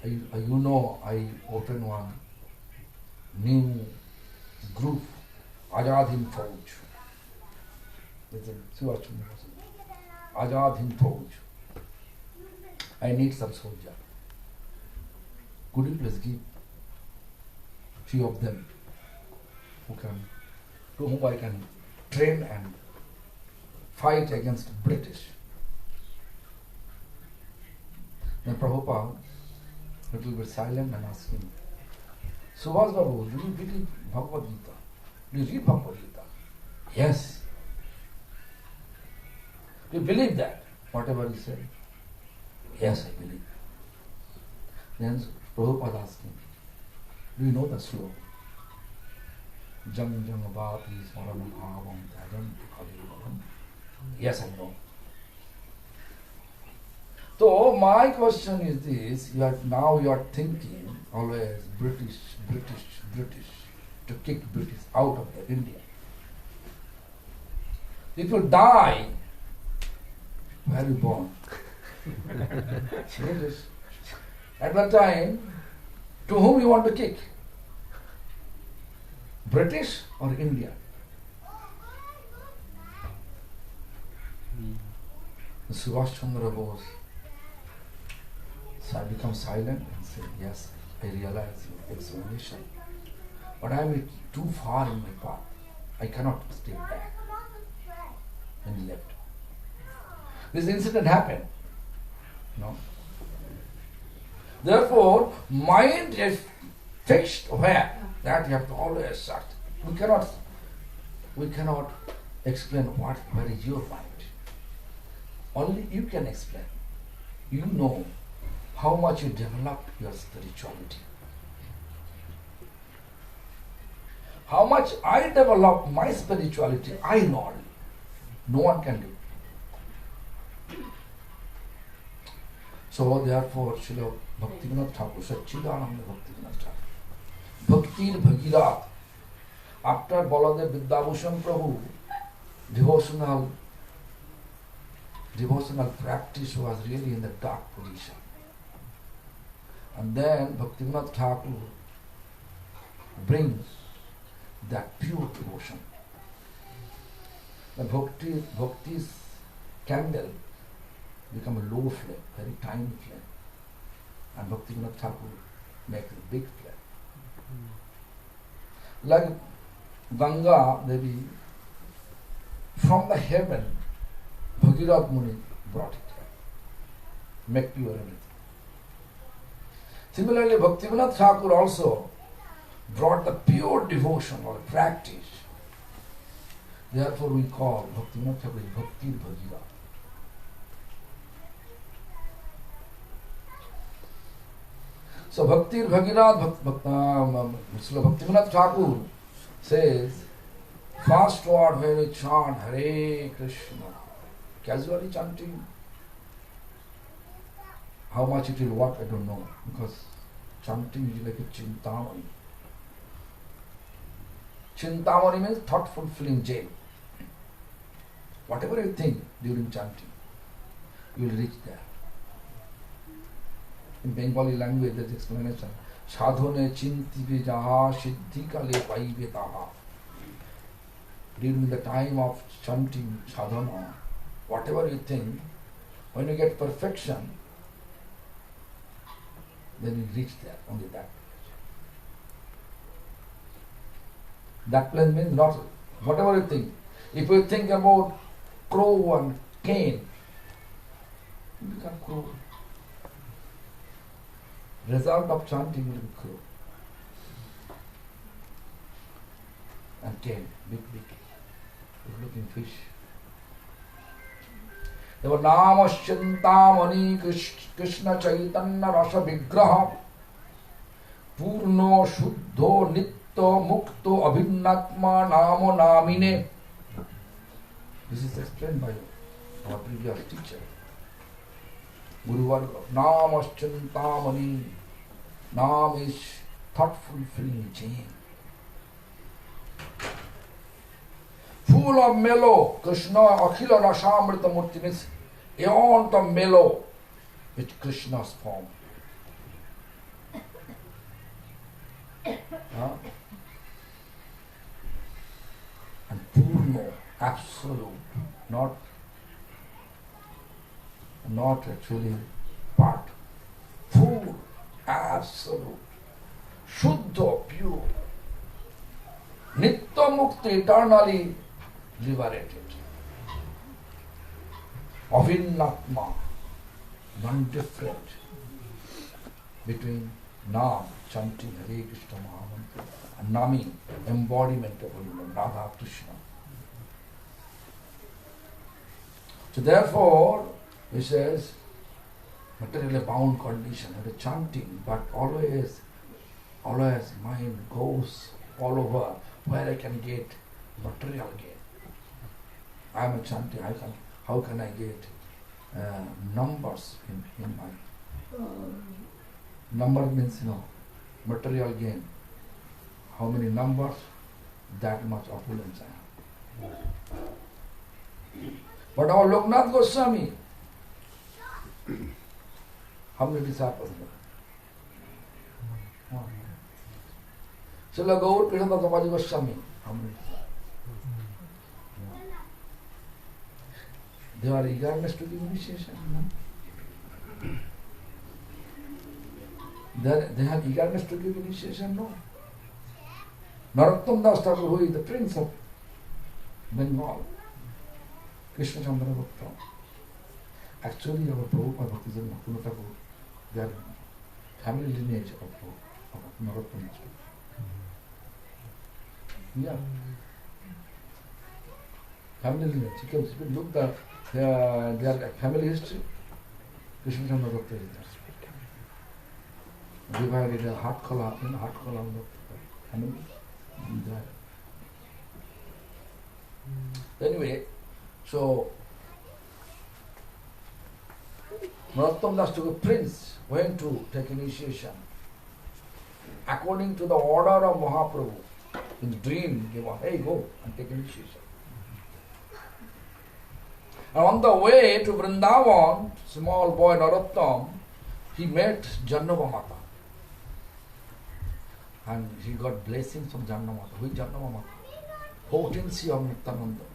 I opened one new group, Azad Hind Fauj. Subhash Chandra Bose. Azad Hind Fauj. I need some soldier. Could you please give few of them to whom I can train and fight against British? Then Prabhupada, little bit silent and asking, Subhash Babu, do you believe Bhagavad Gita? Do you read Bhagavad Gita? Yes. Do you believe that? Whatever he said? Yes, I believe. Then Prabhupada asked him, do you know the sloka? Jam jam abhapi smaranam bhavam tajam kalivaram. Yes, I know. So my question is this: you are thinking always British, to kick British out of the India. If you die, where are you born? Serious. At that time, to whom you want to kick? British or India? Subhash Chandra Bose become silent and said, yes, I realize your explanation, but I am too far in my path. I cannot stay back. And he left. This incident happened. No. Therefore, mind is fixed where? That you have to always search. We cannot explain where is your mind. Only you can explain. You know how much you developed your spirituality. How much I developed my spirituality, I know only. No one can do. So therefore, Srila Bhakti Bibudha Thakur, Satchidananda Bhakti Bibudha Thakur, Bhakti Bhagirath, after Baladev Vidyabhushan Prabhu, devotional practice was really in the dark position. And then Bhakti Bibudha Thakur brings that pure devotion. The Bhakti's candle become a low flame, very tiny flame. And Bhakti Bibudha Thakur makes a big flame. Like Ganga Devi, from the heaven, Bhagirath Muni brought it here, make pure everything. Similarly, Bhakti Bibudha Thakur also brought the pure devotion or practice. Therefore we call Bhakti Bibudha Bodhayan Bhakti Bibudha. So Bhakti Bibudha Srila Bhaktivinoda Thakur says, first word when we chant Hare Krishna, casually chanting, how much it will work I don't know, because chanting is like a chintamani. Chintamani means thoughtful feeling jail. Whatever you think during chanting, you will reach there. In Bengali language there is explanation. Sadhone chintibe jaha siddhi kale paibe taha. During the time of chanting sadhana, whatever you think, when you get perfection, then you reach there, only that place. That place means not whatever you think. If you think about crow and cane, you become crow. Result of chanting will be crow. And cane, big, looking fish. There were Namasyantamani Krishna Chaitanya Rasa Vigraha Purno Shuddho Nitto Mukto Abhinnatma Namo Namine. This is explained by our previous teacher. Guru Varga. Namasyantamani. Nam is thoughtful feeling chain. Full of mellow, Krishna, Akhila Rasamrita Murti means beyond the mellow with Krishna's form. And Purno, absolute, not actually part. Full, absolute, Shuddha, pure. Nitya Mukta, eternally liberated. Avinnatma, non-different between Nam, chanting Hare Krishna Mahamantra, and Nami, embodiment of Radha Krishna. So therefore, he says, materially bound condition, and the chanting, but always mind goes all over where I can get material gain. I am a chanting, how can I get numbers in my... Number means, material gain. How many numbers, that much opulence I have. But our Loknath Goswami, how many disciples there? Srila Gopinath Goswami, how many disciples? They are eagerness to give initiation. No? They have eagerness to give initiation? No. Narottam Das Thakur, who is the prince of Bengal, Krishna Chandra Bhakta. Actually, our Prabhupada Bhakti Bibudha Thakur, they are family lineage of Narottam Das Thakur. Yeah. Family lineage. You can look at their family history. Krishna Chandra Bhakta is there. Divided a heart column of family. Anyway, so Narottam Das Thakur, prince, went to take initiation. According to the order of Mahaprabhu, in the dream, he was, hey, go and take initiation. And on the way to Vrindavan, small boy Narottam, he met Jannava Mata. And he got blessings from Jannava Mata. Who is Jannava Mata? Potency of Nityananda,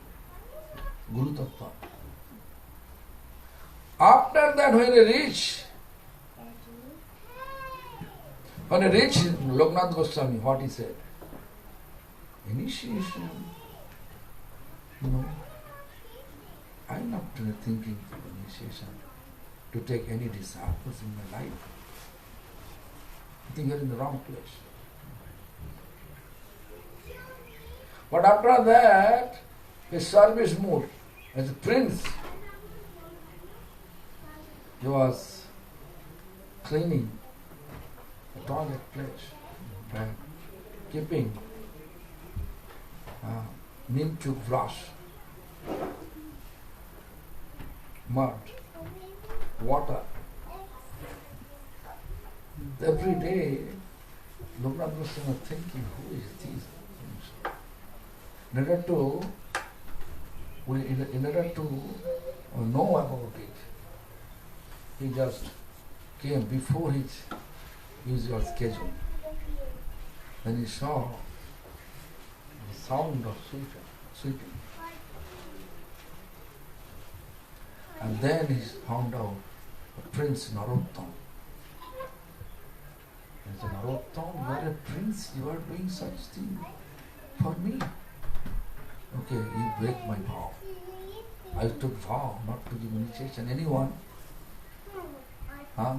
Guru Tattva. After that, when he reached Loknath Goswami, what he said? Initiation. I'm not thinking of initiation to take any disciples in my life. I think you're in the wrong place. But after that, his service moved as a prince. He was cleaning the toilet place, and keeping minchuk brush, mud, water. Every day, Gopinath Goswami was thinking, who is this? In order to know about it, he just came before his usual schedule. Then he saw the sound of sweeping. And then he found out Prince Narottam. He said, Narottam, you are a prince, you are doing such thing for me. Okay, you break my vow. I took vow not to give initiation anyone. Huh?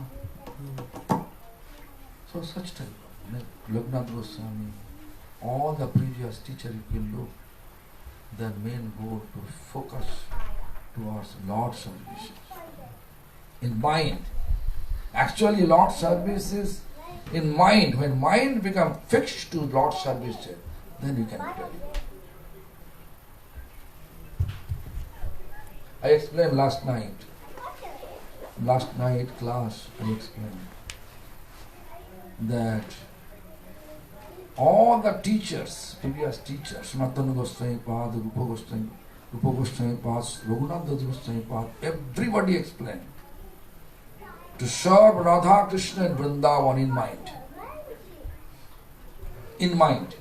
So such type of Gopinath Goswami, all the previous teachers, if you look, their main goal to focus towards Lord services. In mind. Actually Lord service is in mind. When mind becomes fixed to Lord service, then you can be delivered. I explained last night class, I explained that all the teachers, previous teachers, Sanatana Goswami Pad, Rupa Goswami Pad, Raghunath Goswami Pad, everybody explained to serve Radha Krishna and Vrindavan in mind. In mind.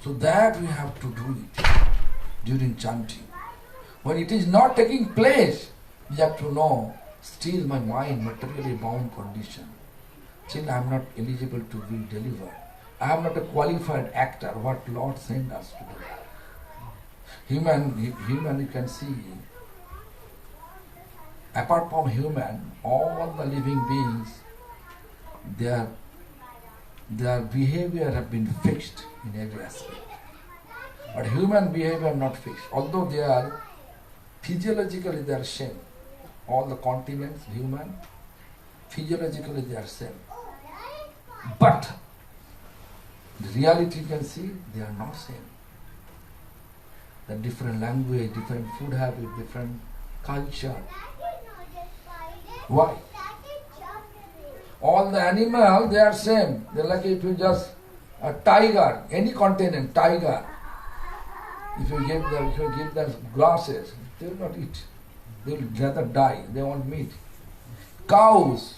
So that we have to do it during chanting. When it is not taking place, we have to know, still my mind materially bound condition. Still I am not eligible to be delivered. I am not a qualified actor, what Lord sent us to do. Human you can see, apart from human, all the living beings, their behavior have been fixed in every aspect. But human behavior not fixed. Although they are physiologically they are same. All the continents, human, physiologically they are same. But the reality you can see, they are not same. The different language, different food habit, different culture. Why? All the animals, they are same. They are like if you just, a tiger, any continent, tiger, if you give them glasses, they will not eat. They will rather die. They want meat. Cows,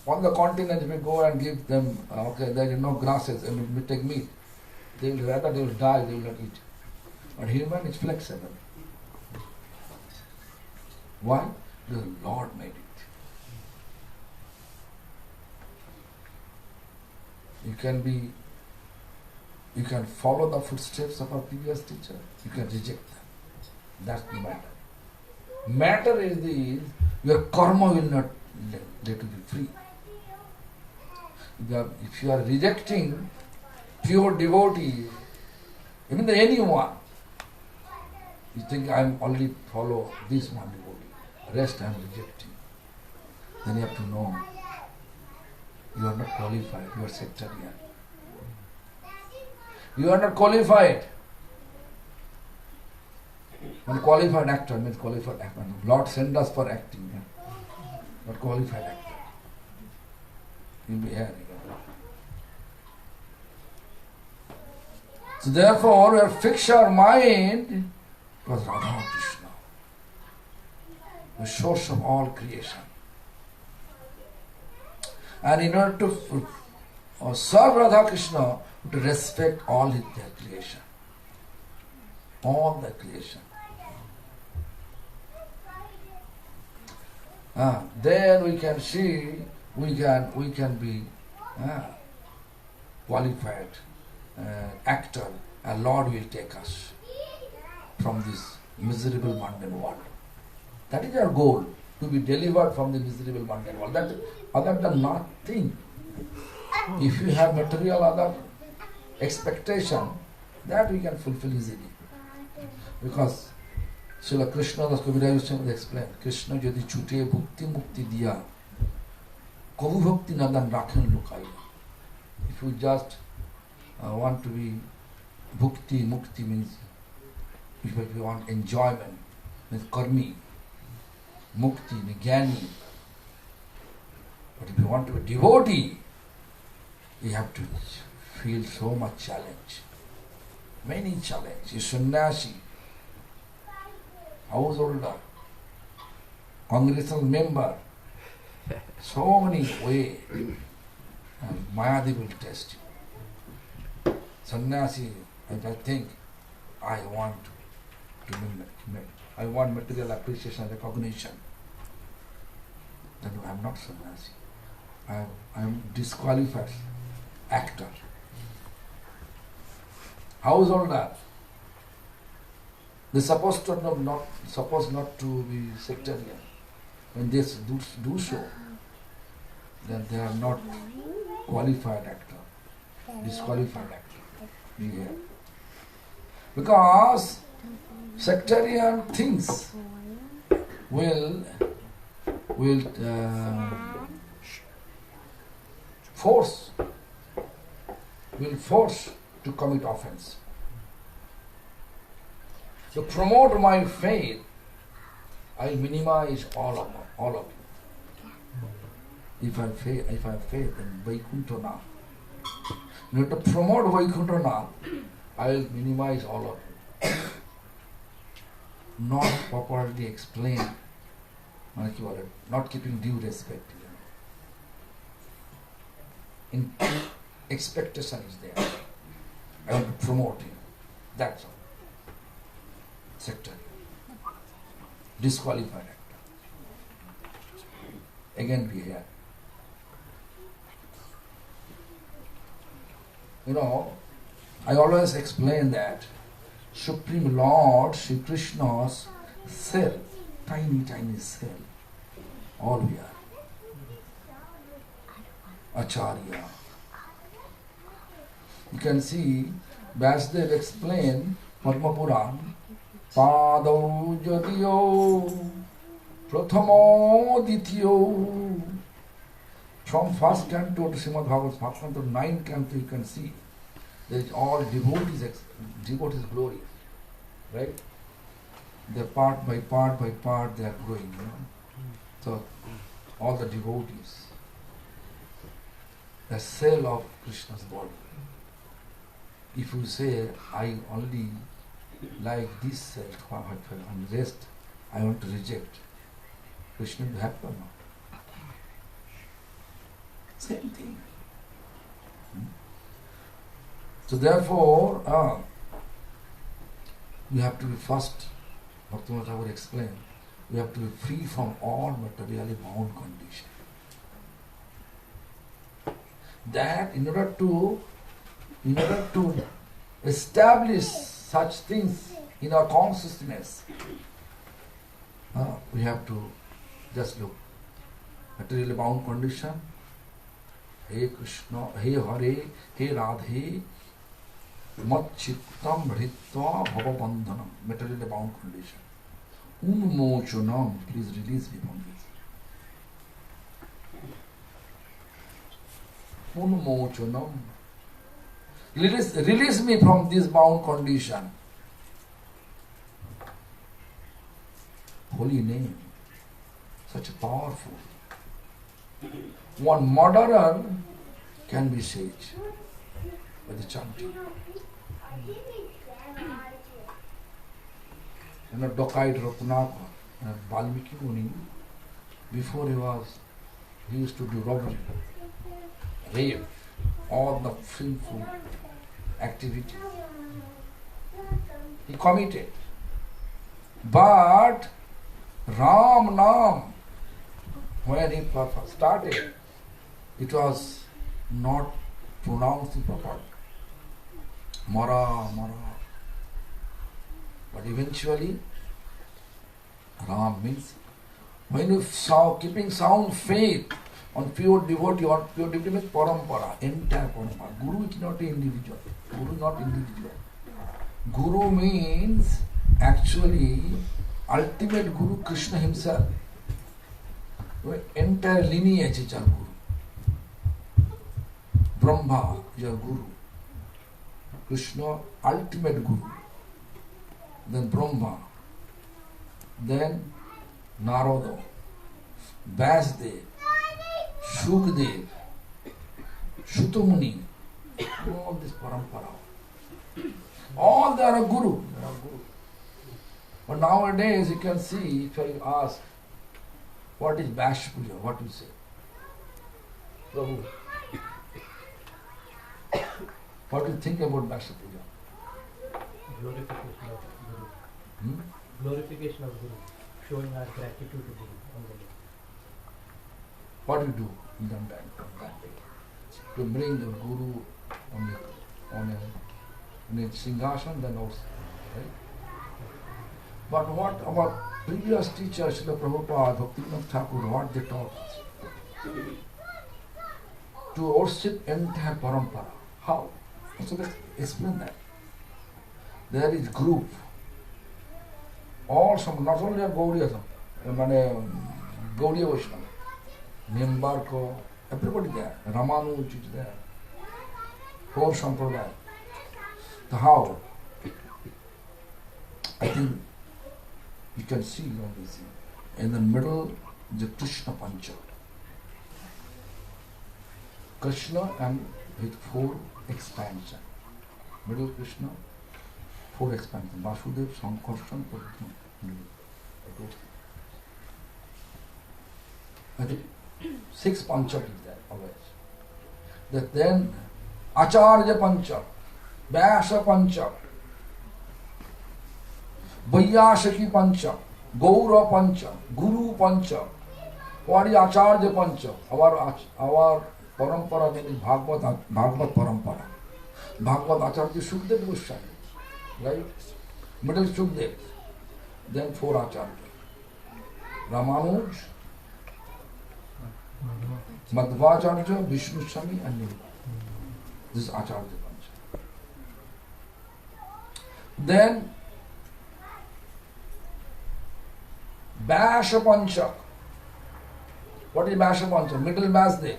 on the continent, if you go and give them, there is no grasses, and we take meat, they will die, they will not eat. But human is flexible. Why? The Lord made it. You can follow the footsteps of a previous teacher. You can reject them. That's the matter. Matter is your karma will not let you be free. If you are rejecting pure devotees, even anyone, you think I am only follow this one devotee, rest I am rejecting. Then you have to know you are not qualified, you are sectarian. You are not qualified. One qualified actor means qualified actor. Lord send us for acting, not qualified actor. You'll be here. So therefore, we have fixed our mind towards Radha Krishna, the source of all creation. And in order to serve Radha Krishna, to respect all their creation. All the creation. Then we can see, we can be qualified actor, and Lord will take us from this miserable mundane world. That is our goal, to be delivered from the miserable mundane world. That other than nothing. If you have material other expectation, that we can fulfill easily. Because Srila Krishna Das Kaviraj Goswami explained, Krishna যদি ছুটে ভক্তি মুক্তি দিয়া কবু ভক্তি নাদান রাখেন লুকাই. If you just want to be bhukti, mukti means if you want enjoyment, means karmi, mukti means jnani. But if you want to be devotee, you have to feel so much challenge. Many challenge. You sannyasi, householder, congregational member, so many ways. And Mayadi will test you. Sannyasi, if I think I want material appreciation, recognition, then I am not sannyasi. I am disqualified actor. Householder, they supposed not to be sectarian. When they do so, then they are not qualified actor, disqualified actor. Yeah. Because sectarian things will force to commit offense. To promote my faith, I minimize all of you. If I have faith in Vaikuntha Nam, to promote Vaikuntha Nam, I will minimize all of you. Not properly explain, not keeping due respect. In expectation is there. I want to promote him. That's all. Sector. Disqualified actor. Again we hear. I always explain that Supreme Lord Sri Krishna's cell, tiny cell, all we are. Acharya. You can see Vasudev explain Padma Puran, Padau Jatiyo, Prathamo Dityo. From first canto to Srimad Bhagavad Bhakti, 9 canto you can see there is all devotees glory, right? They're part by part they are growing, So all the devotees, the cell of Krishna's body. If you say, I only like this cell and rest I want to reject, Krishna will happy or not? Same thing. So therefore, we have to be first, Bhakti Thakur explained, we have to be free from all materially bound condition. That in order to establish such things in our consciousness, we have to just look materially bound condition. He Krishna, He Hare, He Radhe, Mat Chittam Hritva Bhava Bandhanam, materially bound condition. Unmochonam, please release me from this. Unmochonam. Release me from this bound condition. Holy name, such a powerful. One murderer can be saved by the chanting. Dokaid Rapunaka, Valmiki Muni, before he used to do robbery, rape, all the sinful activity. He committed. But Ram Nam, when he started, it was not pronounced properly. Mara. But eventually, Ram means when you keeping sound faith, On pure devotee or pure devotee means parampara, entire parampara. Guru is not an individual. Guru is not individual. Guru means actually ultimate Guru, Krishna himself. Entire lineage is our Guru. Brahma is our Guru. Krishna, ultimate Guru. Then Brahma. Then Narada, Vyasdev, Shukdev, Shutamuni, all this parampara. All they are a guru. They are guru. But nowadays you can see, if I ask, what is Vash Puja? What do you say? Prabhu. What do you think about Vash Puja? Glorification of Guru. Glorification of Guru. Showing our gratitude to Guru on the day. What do you do in that day? To bring the Guru on a singhasan, then also, right? But what our previous teachers, Srila Prabhupada, Bhakti Bibudha Thakur, what they taught us? To worship entire parampara. How? So let's explain that. There is group. All some, not only a Gaudiya, Gaudiya Vaishnava, Nimbarko, everybody there, Ramanuj is there, whole Sampradaya. So how? I think you can see all these things. In the middle is the Krishna Pancha. Krishna and with 4 expansion. Middle Krishna, 4 expansion. Vasudev, Sankarshan, Purushottama. I think 6 Pancha is there always. That then Acharya Pancha, Vyasa Pancha, Vaiyasaki Pancha, Gaura Pancha, Guru Pancha. What is Acharya Pancha? Our parampara name is Bhagavad parampara. Bhagavad Acharya Shukdev Goswami, right? Middle Shukdev, then 4 Acharya. Ramanuj, Madhvacharya, Vishnu Swami and Nilva. This is Acharya Pancha. Then Vyasa Pancha. What is Vyasa Pancha? Middle Vyasdev.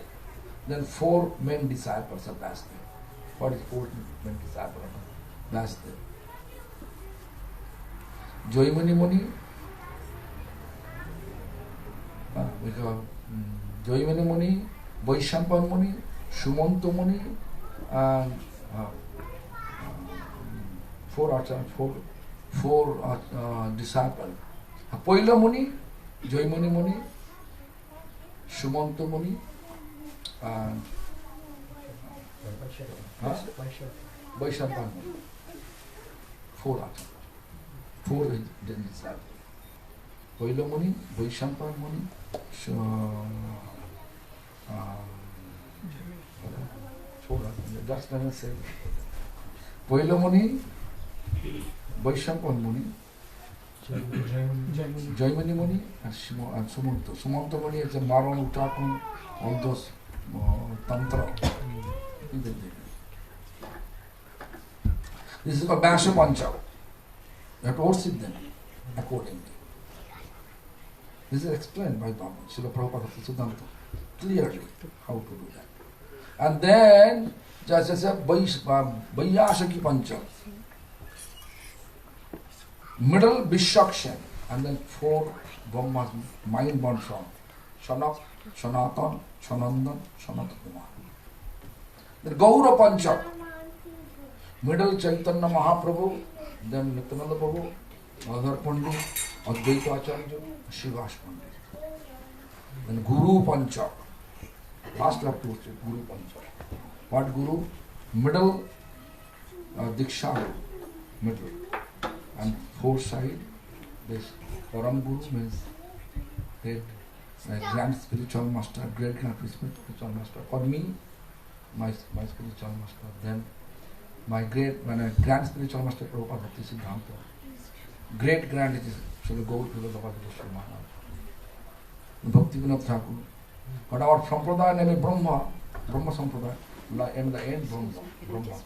Then 4 main disciples of Vyasdev. What is 4 main disciples of Vyasdev? Jaimuni Muni. We have Jaimuni Muni, Vaishnapan Muni, Sumanta Muni, and 4 disciples. Poila Muni, Jaimuni Muni, Sumanta Muni, and Vaishnapan Muni. 4 acharyas. 4 disciples. Poila Muni, Vaishnapan Muni, just let me say. Poila Muni, Vaishnapan Muni, Jaimuni Muni, and Sumanta. Sumanta Muni is a Maran Utakun, all those Tantra. This is a Vyasa Pancha. You have to worship them accordingly. This is explained by Dhamma, Srila Prabhupada Siddhanta, clearly how to do that. And then, just as a Vaiyasaki Pancha, middle Vishakshan, and then 4 Brahmas, mind born from Shanak, Sanatan, Sanandan, Sanatakumar. Then Gaura Pancha, middle Chaitanya Mahaprabhu, then Nityananda Prabhu, Madhar Pandit, Advaita Acharya, Shivas Pandit. Then Guru Pancha. Last we have to say Guru Pancha. What Guru? Middle Diksha, middle. And 4 side, this Param Guru means great, grand spiritual master, great grand spiritual master. For me, my spiritual master. Then my grand spiritual master Prabhupada Bhakti Siddhanta. Great grand is Srila Gopinath Bhakti Maharaj. Bhakti Bibudha Thakur, But our Sampradaya name is Brahma Sampradaya, in the end Brahma.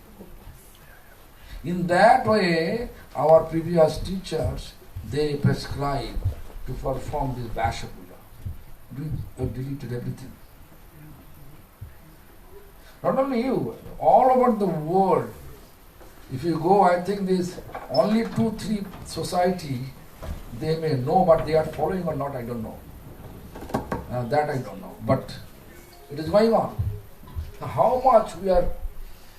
In that way, our previous teachers, they prescribe to perform this Vasha Puja. You deleted everything. Not only you, all over the world. If you go, I think this only 2-3 society they may know, but they are following or not, I don't know. That I don't know. But it is going on. How much we are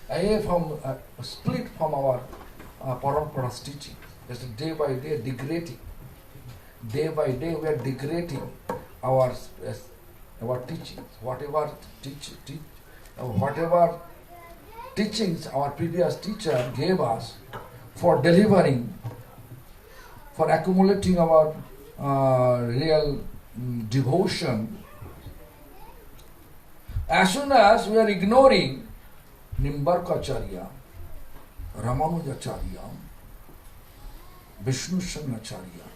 away from, split from our Parampara's teaching. Just day by day degrading. Day by day we are degrading our teachings. Whatever teachings our previous teacher gave us for delivering, for accumulating our real devotion, as soon as we are ignoring Nimbarkacharya, Ramanujacharya, Vishnu Acharya.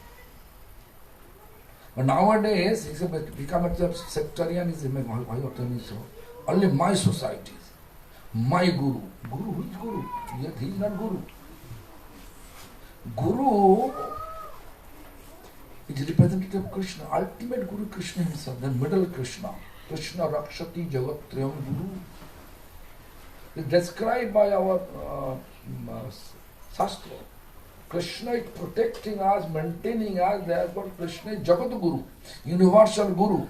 But nowadays, it's become a sectarianism, only my societies, my Guru. Guru, who is Guru? Yet he is not Guru. Guru is representative of Krishna, ultimate Guru Krishna himself, the middle Krishna. Krishna Rakshati Jagat Triyam Guru. It's described by our Shastra. Krishna is protecting us, maintaining us, therefore Krishna is Jagat Guru, universal Guru.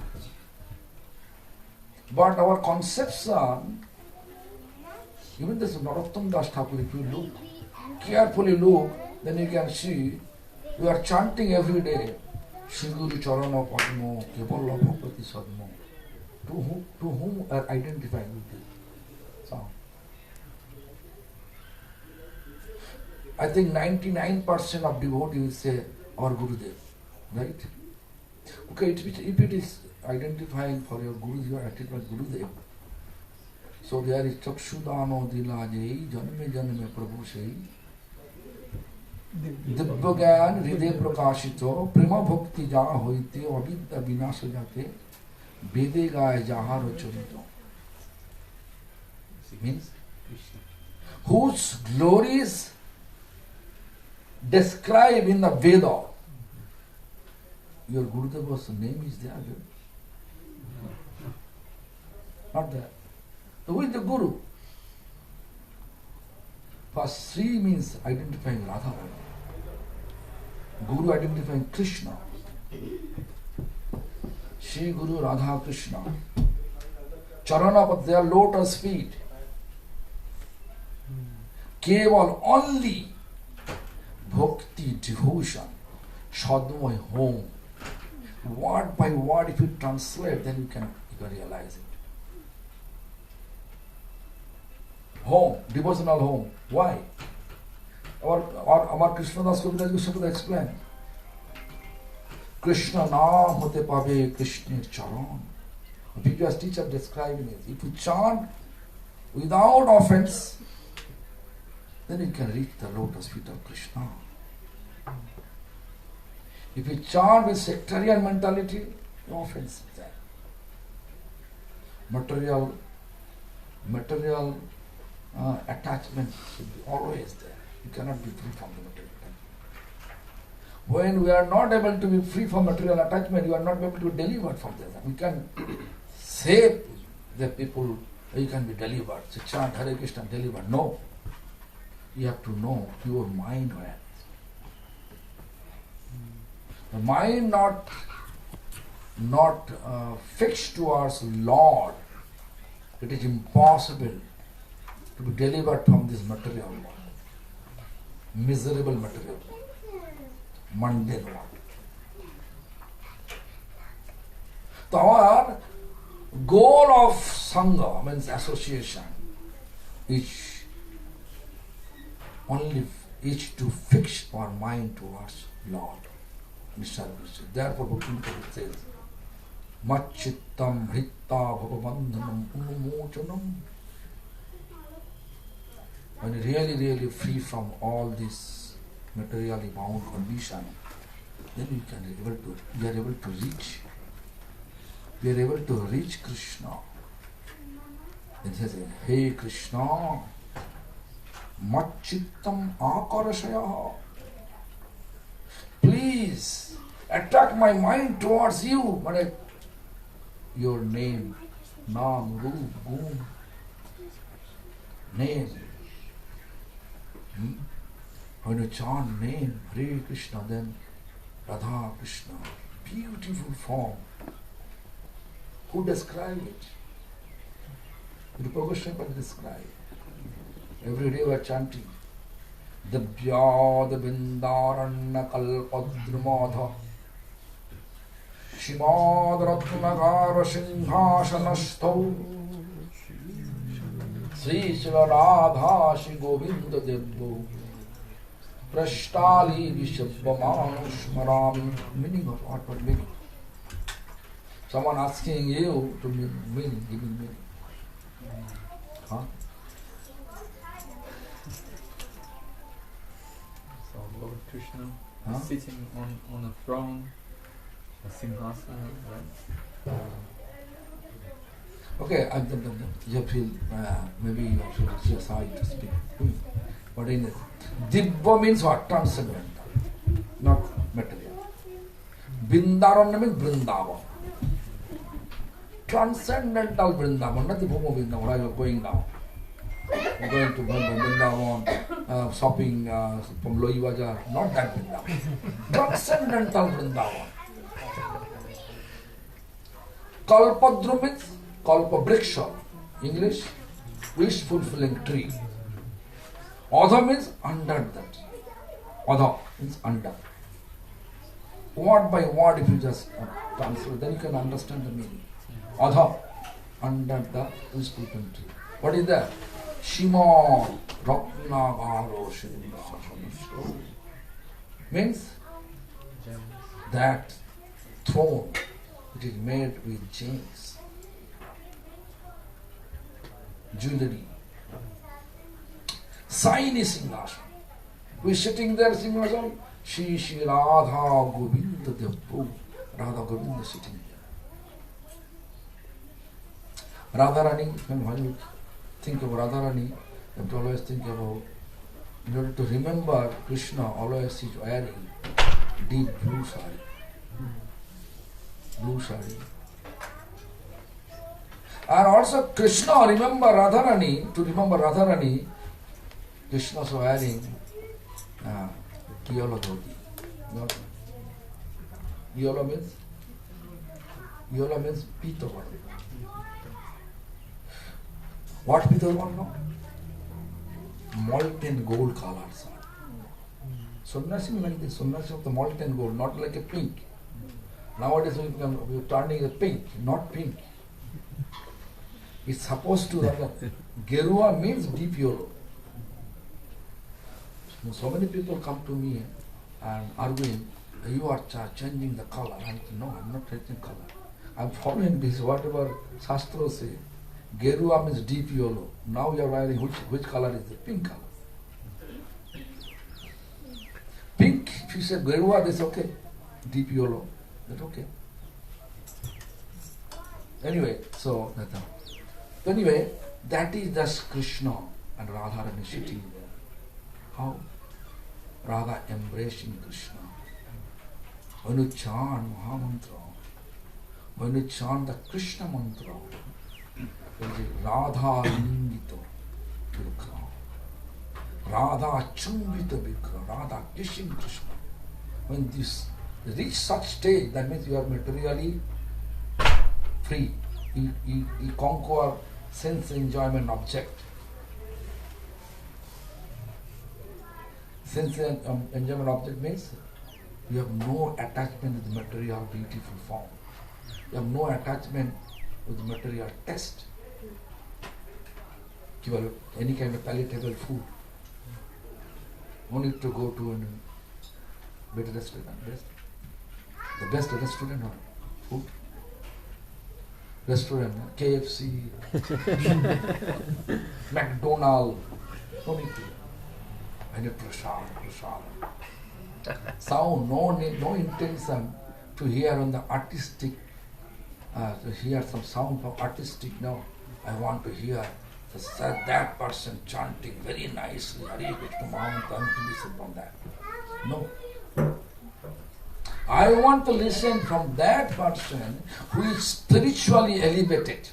But our conception, even this Narottam Das Thakur, if you look, carefully look, then you can see, we are chanting every day, Shri Guru Charana Padmo, Kevala Bhakti Sadmo. To whom are identified with this song? I think 99% of devotees say our Gurudev, right? Okay, if it is identifying for your Guru, you are identified with Gurudev. So there is Chakshudano Dilajai, Janme Janme Prabhu Shai, Dibbagyan Hriday Prakashito, Prema Bhakti Jaha Hoite, Avidya Vinasa Jate, Vede Gaya Jahar Charito. Means whose glories describe in the Veda. Your Gurudeva's name is there. Not there. So who is the Guru? First, Sri means identifying Radha. Guru identifying Krishna. Shri Guru Radha Krishna. Charana, but they are lotus feet. Keval only bhakti, devotion, sadmoy home. Word by word, if you translate, then you can realize it. Home, devotional home. Why? Our Krishnadas Gopinath Goswami explain. Krishna naam hote pabe Krishna charan. The previous teacher describing it. If you chant without offense, then you can reach the lotus feet of Krishna. If you chant with sectarian mentality, no offense is there. Material attachment should be always there. You cannot be free from the material attachment. When we are not able to be free from material attachment, you are not able to be delivered from this. We can save the people, you can be delivered. So chant Hare Krishna, delivered. No. You have to know pure mind awareness. The mind not fixed towards Lord, it is impossible to be delivered from this material world, miserable material world, mundane world. So our goal of Sangha means association is only to fix our mind towards Lord. Therefore, Bhakti Bibudha says, Machittam Hritta Bhavabandhanam Unmochanam. When you really free from all this materially bound condition, then you are able to reach we are able to reach Krishna. Then he says, Hey Krishna, Machittam Akarashaya. Please attract my mind towards you. But your name, Nam, Roop, Gun, name. When you chant name, Hare Krishna, then Radha Krishna, beautiful form. Who describe it? Rupa Goswami describe. Every day we are chanting. Dabhyad Bindaranna Kalpadrumadha Shimad Ratnagara Singhasanastav Sri Srila Radha Shri Govinda Devdo Prashtali Vishabhamanushmarami. Meaning of what? What meaning? Someone asking you to meaning, giving meaning. Huh? So Lord Krishna Huh? is sitting on a throne, a simhasana, right? Okay, you feel maybe you should just how to speak. But in Dibba means what? Transcendental, not material. Bindarana means Vrindavan. Transcendental Vrindavan, not the Bhuma Vrindavan, where you are going now. You are going to Vrindavan, shopping from Loi Bazaar, not that Vrindavan. Transcendental Vrindavan. Kalpadru means Kalpa Briksha, English, wish fulfilling tree. Adha means under that. Adha means under. Word by word, if you just translate, then you can understand the meaning. Adha, under the wish fulfilling tree. What is that? Shima Ratnagaro Shinda. Means that throne which is made with gems, jewelry, shiny Singhasana. We are sitting there, Singhasana, Shri Shri Radha Govinda Devbu, Radha Govinda sitting there. Radharani, when you think of Radharani, you have to always think about, in order to remember Krishna, always is wearing deep blue sari. Blue sari. And also Krishna, remember Radharani, to remember Radharani, Krishna is wearing yellow dhoti. Yellow means pita. What pita no? Molten gold colors. Sannyasi like this, sannyasi of the molten gold, not like a pink. Nowadays we are turning a pink, not pink. It's supposed to have a Gerua means deep yellow. So many people come to me and arguing, you are changing the color. I say, no, I'm not changing color. I'm following this, whatever Shastra say. Gerua means deep yellow. Now you are wearing which color is the pink color. Pink, if you say Gerua, that's okay. Deep yellow, that's okay. Anyway, so that is just Krishna and Radharani sitting there. How? Radha embracing Krishna. When you chant Mahamantra, when you chant the Krishna mantra, there is Radha Lingito Vikra, Radha Chumbita Vikra, Radha kissing Krishna. When this reach such stage, that means you are materially free. You conquer sense enjoyment object. Sense enjoyment object means you have no attachment with the material beautiful form. You have no attachment with the material taste. Any kind of palatable food. No need to go to a better restaurant. The best restaurant or food. Restaurant, KFC, McDonald's, no need to. And a prasad. Sound, no intention to hear on the artistic to hear some sound from artistic. No, I want to hear that person chanting very nicely Hare Krishna Mahamantra and to listen from that. No. I want to listen from that person who is spiritually elevated.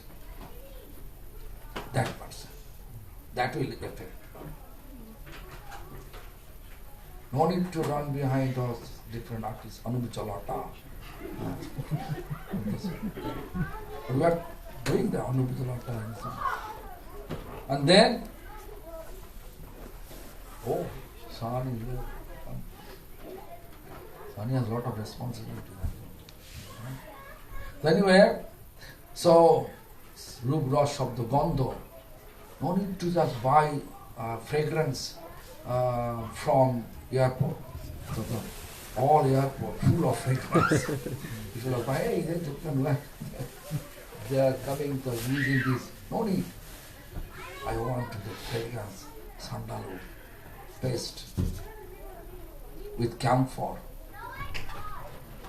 That person. That will affect. No need to run behind those different artists. Anubhuchalata. We are doing the Anubhuchalata. And then, oh, Sani here. Sani has a lot of responsibility. So anyway, so Rup Ras Shabda Gandha. No need to just buy fragrance from airport. So all airport full of fragrance. People are buying, they are coming to using this. No need. I want to get fragrance, sandalu, paste, with camphor,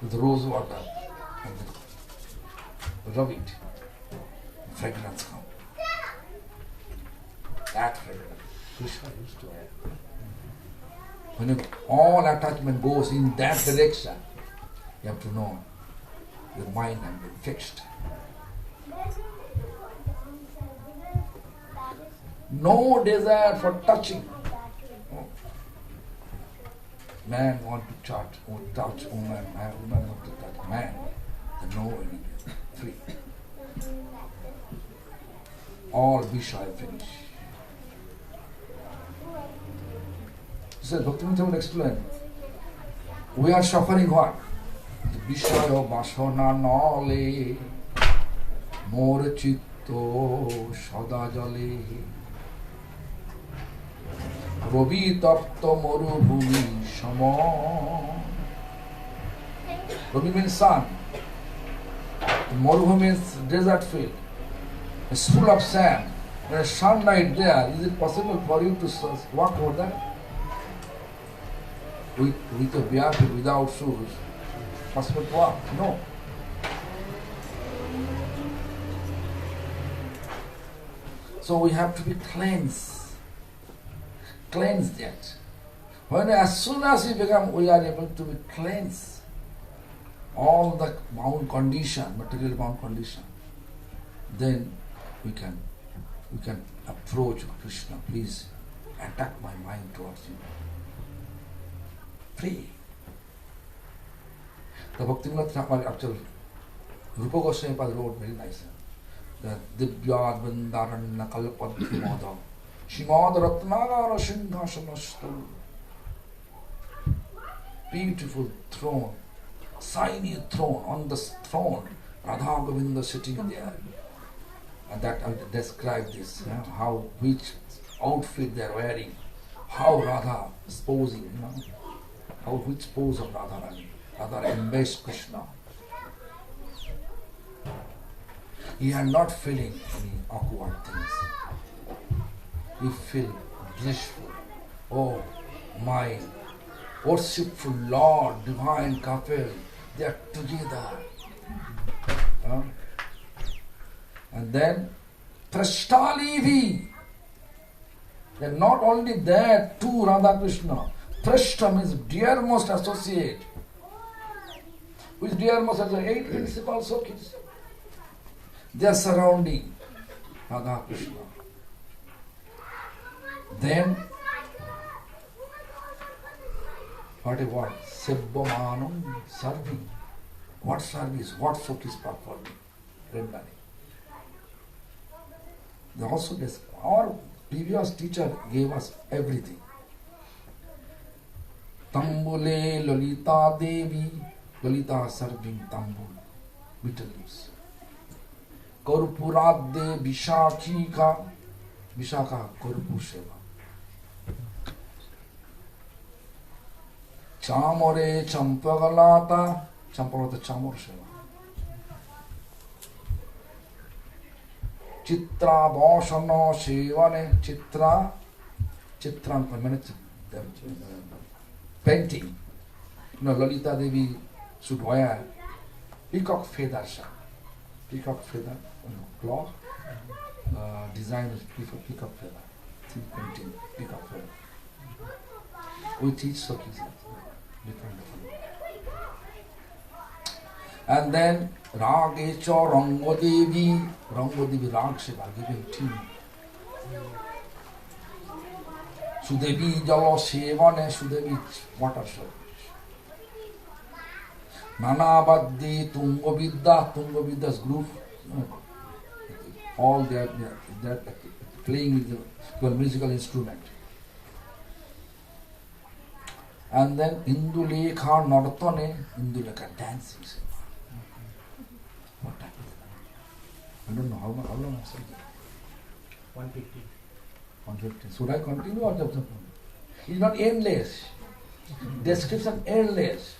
with rose water, and then rub it. Fragrance come. That fragrance, Krishna used to have. When all attachment goes in that direction, you have to know your mind has been fixed. No desire for touching. No. Man want to touch woman, woman want to touch man. No anyway. Free. All Vishaya finish. So Bhakti Bibudha will explain. We are suffering what? Vishaya Vasana Nale Mor Chitto Sada Jale Rabi Tapta Marubhumi Shama. Rabi means sun. Marubhumi means desert field. It's full of sand. There's sunlight there. Is it possible for you to walk over there? With a barefoot, without shoes? Possible to walk? No. So we have to be cleansed. Cleansed yet. As soon as we are able to be cleansed, all the bound condition, material bound condition, then we can approach Krishna. Please attack my mind towards you. Free. The Bhakti Bibudha Thakur actually, Rupa Goswami wrote very nice. The Divyad Vrindaranna Kalpadhi Moda Shimad Ratnagara Shinghasanastu. Beautiful throne, shiny throne. On the throne, Radha Govinda sitting there. And that I describe this, how which outfit they are wearing, how Radha is posing, how which pose of Radharani. Radha embraced Krishna. He had not feeling any awkward things. He feel blissful. Oh, my worshipful Lord, divine couple, they are together. And then Prashtalivi. Then not only that, to Radha Krishna. Prashta means dearmost associate. With dearmost as the 8 principal Sakhis. They are surrounding Radha Krishna. Then what is what? Sebbamanam serving. What service? What Sakhis performing? Rendering. They also, our previous teacher gave us everything. Tambule Lalita Devi, Lalita serving tambul, bitter leaves. Korpuradde Vishakika, Vishaka Korpu Seva. Chamore Champagalata, Champagalata Chamor Seva. Chitra Bhashana Shevane, Chitran means painting. Lalita Devi should wear peacock feathers. peacock feather, cloth, design is peacock feather, painting, peacock feather. We teach Sakis different. And then Ragecha Rangodevi Rag Seva, giving tea. Sudevi Jalo Sevane, Sudevi water service. Nanabaddi Tungovidda's group, all they are playing with the musical instrument. And then Indulekha Nartane, Indulekha dancing. What type of that? I don't know how long I'm saying. 150. 150. Should I continue or just? It's not endless. Description endless.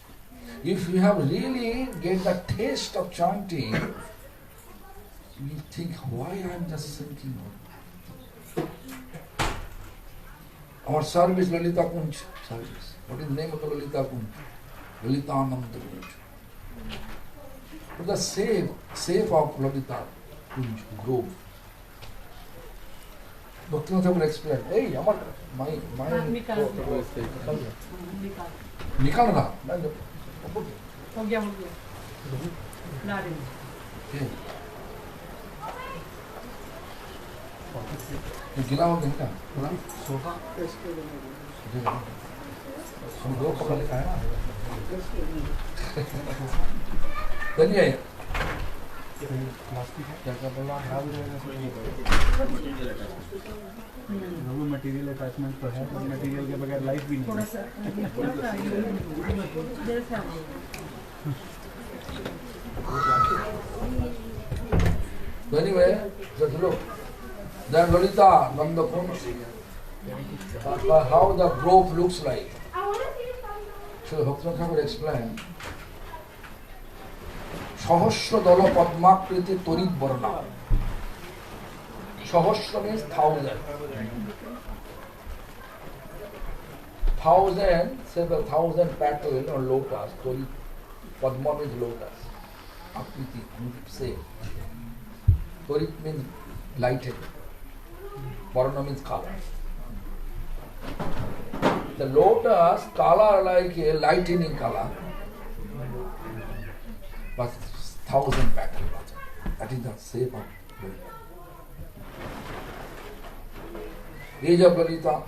If you have really get the taste of chanting, you will think, why I'm just thinking. Our service, Lalita Kunj service. What is the name of the Lalita Kunj? Lalita Ananda Kunj. The save of Lalita Kunj Grove. Bhakti Thakur explained, hey, my निकाल रहा हो गया ला रही हूँ गिला हो गया क्या पूरा सोफा दो पकड़ लिखा है ना बनिए प्लास्टिक है क्या बोला खराब हो जाएगा वो मटेरियल अटैचमेंट तो है मटेरियल के बगैर लाइफ भी नहीं थोड़ा सा anyway just look then Lalita Nandakun how the grove looks like. So Bhakti Thakur explained Sahasra Dala Padmakriti Torit Varna. Sahasra means 1,000. 1,000, say the 1,000 petals or lotus, Torit, Padma means lotus. Akriti, say. Torit means lighted. Varna means color. The lotus color like a lightning color. But 1,000 petals. That is the shape of Lalita. Age of Lalita,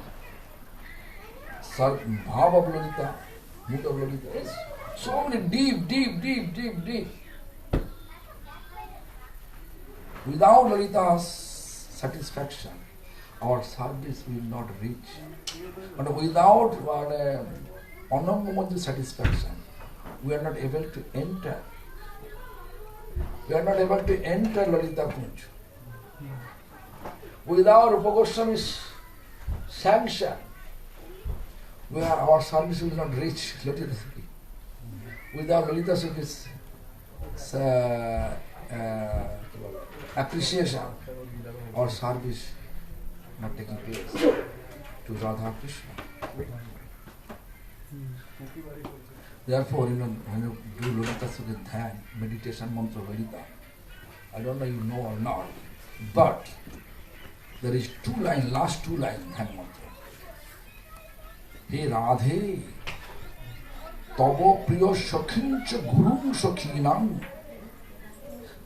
bhav of Lalita, mood of Lalita. Yes. So many deep. Without Lalita's satisfaction, our service will not reach. And without Anamamadi satisfaction, we are not able to enter. We are not able to enter Lalita Kunj. Without Rupa Goswami's sanction, our service will not reach Lalita Sukhi. Without Lalita Sukhi's appreciation, our service not taking place to Radha Krishna. Therefore, when you do Lalita Sukhi Dhyan, meditation mantra Lalita, I don't know you know or not, but there is last two lines Dhyan mantra. Hey Radhe, Tavo Priyo Shakhincha Gurum Shakhinam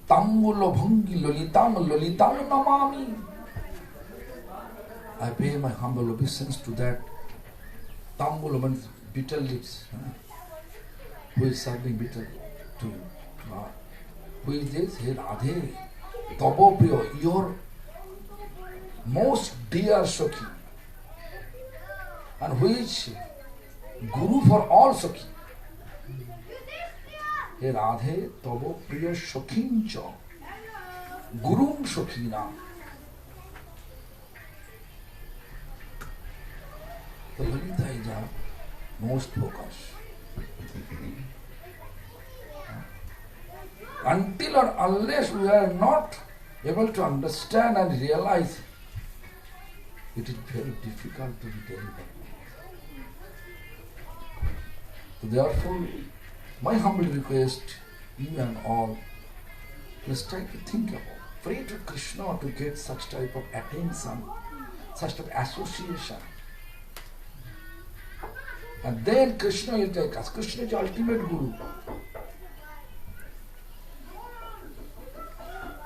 Tambulo Bhangi Lolitam Namami. I pay my humble obeisance to that Tambulo means bitter lips. Who is serving bitter to God? Who is this? Hey Radhe, Tavo Priyo, your most dear Sakhi. And who is Guru for all Sakhi? Hey Radhe, Tavo Priya Sakhincha Gurum Sakhina. The Lalita is our most focus. Until or unless we are not able to understand and realize, it is very difficult to be delivered. So therefore, my humble request, you and all, Just try to think about. Pray to Krishna to get such type of attention, such type of association. And then Krishna will take us. Krishna is the ultimate Guru.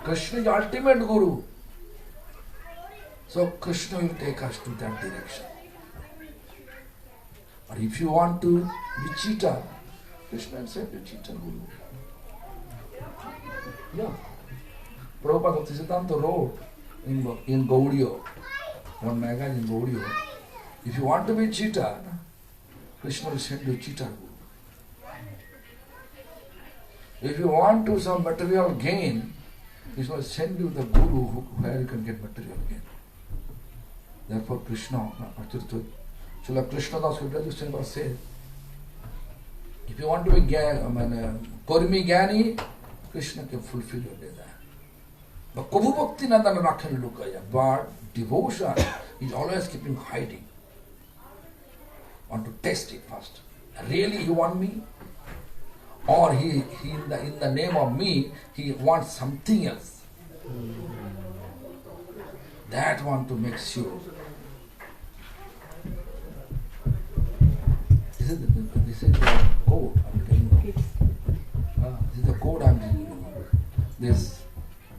Krishna is the ultimate Guru. So Krishna will take us to that direction. Or if you want to be cheater, Krishna will say, be cheater Guru. Yeah. Prabhupada Bhakti Siddhanta wrote in Gaudiya, one magazine Gaudiya, if you want to be cheater, Krishna will send you cheater Guru. If you want to some material gain, Krishna will send you the Guru where you can get material gain. Therefore Krishna, Srila Krishna Das Goswami said, if you want to be Kormi Gyani, Krishna can fulfill your desire. But Kabhu Bhakti Nadana Rakhan Lukaya. But devotion is always keeping hiding. Want to test it first. Really you want me? Or he in the name of me, he wants something else. That want to make sure. This is the code I'm telling you. This is the code I'm telling you. This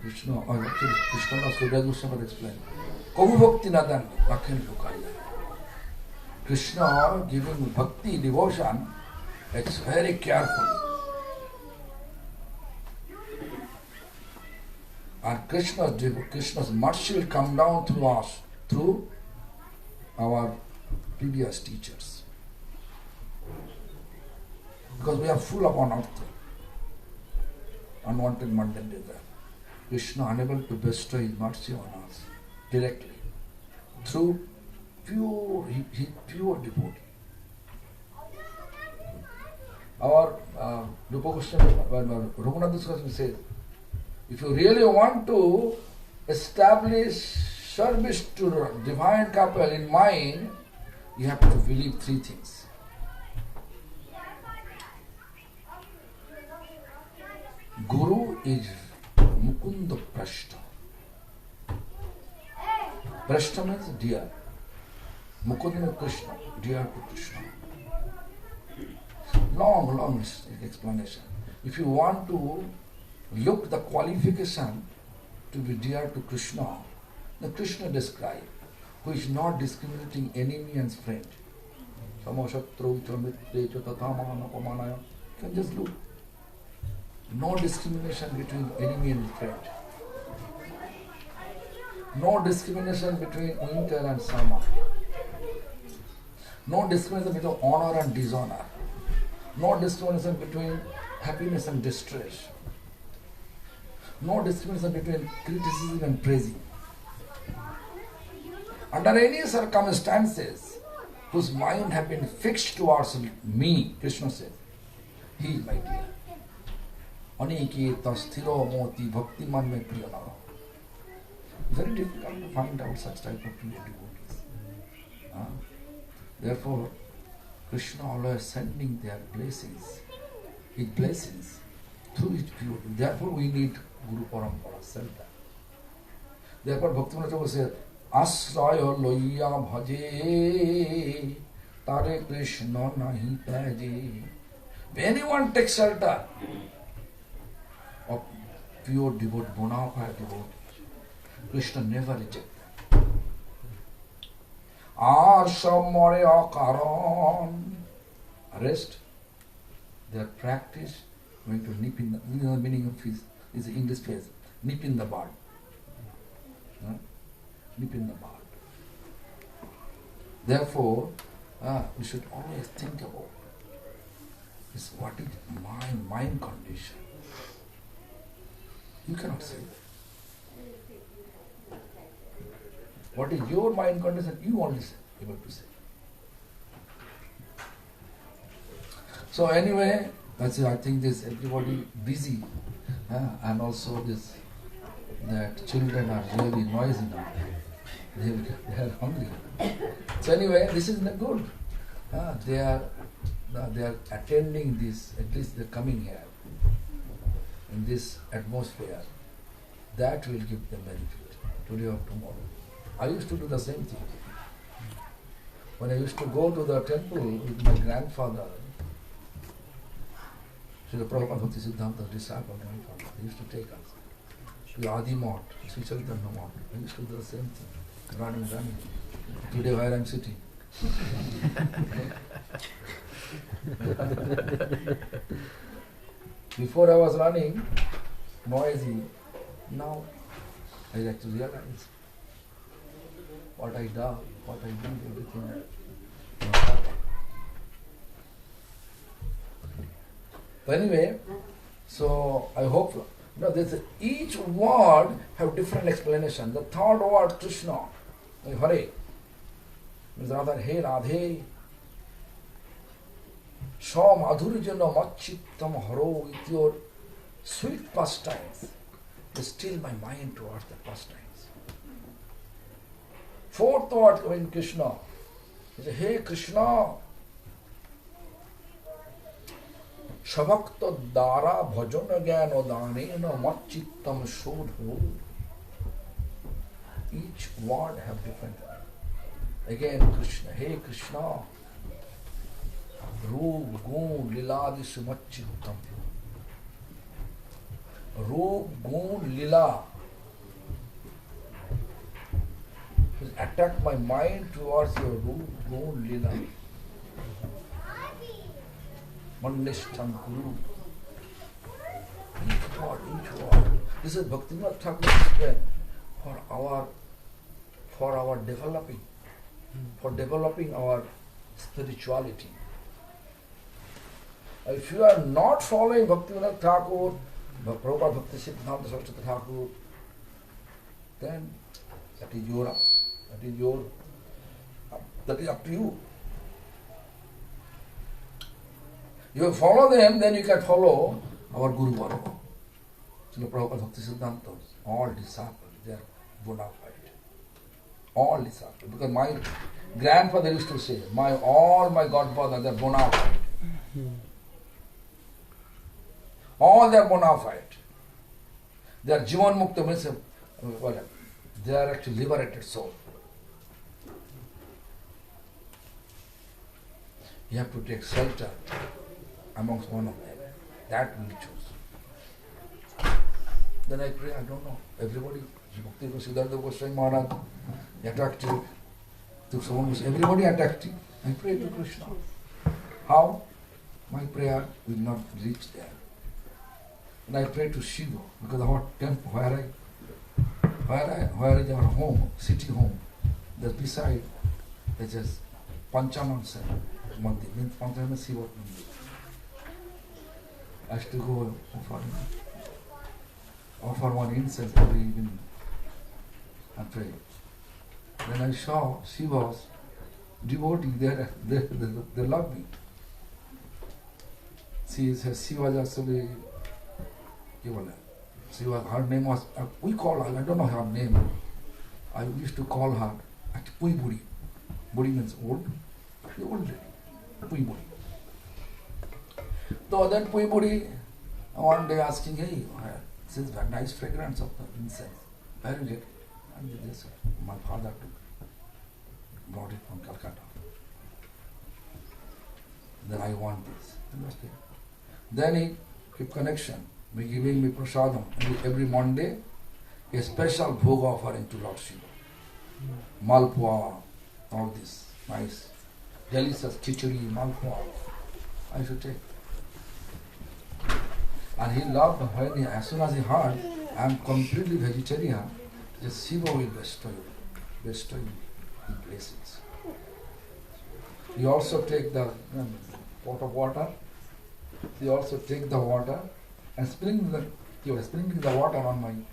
Krishna, or actually Krishna Das Goswami explained. Kabhu Bhakti Nadan Rakhen Lukaya. Krishna giving bhakti, devotion, it's very carefully. And Krishna's mercy will come down through us, through our previous teachers. Because we are full of unwanted mundane desire. Krishna unable to bestow his mercy on us directly through pure devotee. Our Rupa Goswami, Raghunath Goswami says, if you really want to establish service to divine couple in mind, you have to believe three things. Guru is Mukunda Prashta. Prashta means dear. Mukunda means Krishna, dear to Krishna. Long explanation. If you want to look the qualification to be dear to Krishna, the Krishna described, who is not discriminating enemy and friend. You can just look. No discrimination between enemy and friend. No discrimination between winter and summer. No discrimination between honor and dishonor. No discrimination between happiness and distress. No discrimination between criticism and praising. Under any circumstances whose mind have been fixed towards me, Krishna said, he is my dear. Aniketa sthiro moti bhakti man me priyanara. Very difficult to find out such type of pure devotees. Therefore, Krishna always sending their blessings, his blessings through his pure. Therefore, we need Guru Parampara, shelter. Therefore, Bhakti Bibudha says, Asraya loya bhaje, tare Krishna nahi taje. When anyone takes shelter of pure devotee, bona fide devotee, Krishna never rejects them. Arsamare akaran. Rest, their practice, going to nip in the, you know the meaning of his is the English phrase, nip in the bud. Nip in the bud. Therefore, we should always think about is what is my mind condition. You cannot say that. What is your mind condition? You only able to say. So anyway, that's it. I think this everybody busy, and also this that children are really noisy now. They are hungry. So anyway, this is not good. They are attending this. At least they are coming here. in this atmosphere, that will give them benefit today or tomorrow. I used to do the same thing. When I used to go to the temple with my grandfather, Srila Prabhupada Bhakti Siddhanta, disciple grandfather, he used to take us to Adi Mott, Sri Chaitanya Mott. I used to do the same thing, running. Today where I am sitting. Before I was running, noisy. Now I like to realize what I do, everything. But anyway, so I hope, each word have different explanation. The third word, Krishna, Hare, means rather, Hey Radhe, Sha Madhurijana Machittam Haro, with your sweet pastimes, they still my mind towards the pastimes. Fourth word in Krishna is, Hey Krishna, Shabhakta Dara Bhajana Gyano Danena Machittam Shodho. Each word have different. Again, Krishna, Hey Krishna, Roop Gun Liladis Machittam. Roop Gun Lila. Attack my mind towards your Roop Gun Lila. Manishtam Guru. Each word. This is Bhaktivinoda Thakur's strength for our developing our spirituality. If you are not following Bhaktivinoda Thakur, Prabhupada Bhakti Siddhanta Saraswati Thakur, then that is up to you. You follow them, then you can follow our Guru Varava. Srila Prabhupada Bhakti Siddhanta, all disciples, they are bona fide. All disciples. Because my grandfather used to say, all my godfather, they are bona fide. All they are bona fide. They are Jivan Mukta means, they are actually liberated soul. You have to take shelter amongst one of them. That will choose. Then I pray, I don't know, everybody, Bhakti Siddhartha Goswami Maharaj, attractive. Everybody attractive. I pray to Krishna. How? My prayer will not reach there. And I pray to Shiva, because our temple, where is our home, city home, there's beside, there's just Panchamansa Mandir, means Panchamansa Shiva Mandir. I used to go offer one incense every evening and pray. Then I saw Shiva's devotee, they love me. Shiva actually, her name was, we call her, I don't know her name. I used to call her Pui Budi. Budi means old. The old lady. Pui Budi. So that Pui Budi, one day asking, hey, this is a nice fragrance of the incense. Where is it? And they said, my father brought it from Calcutta. Then I want this. Then he keep connection. By giving me prasadam every Monday, a special bhoga offering to Lord Shiva. Malpua, all this nice, delicious khichdi, malpua. I should take. And he loved when as soon as he heard, I am completely vegetarian, just Shiva will bestow you in blessings. You also take the pot of water. You also take the water and sprinkling the water on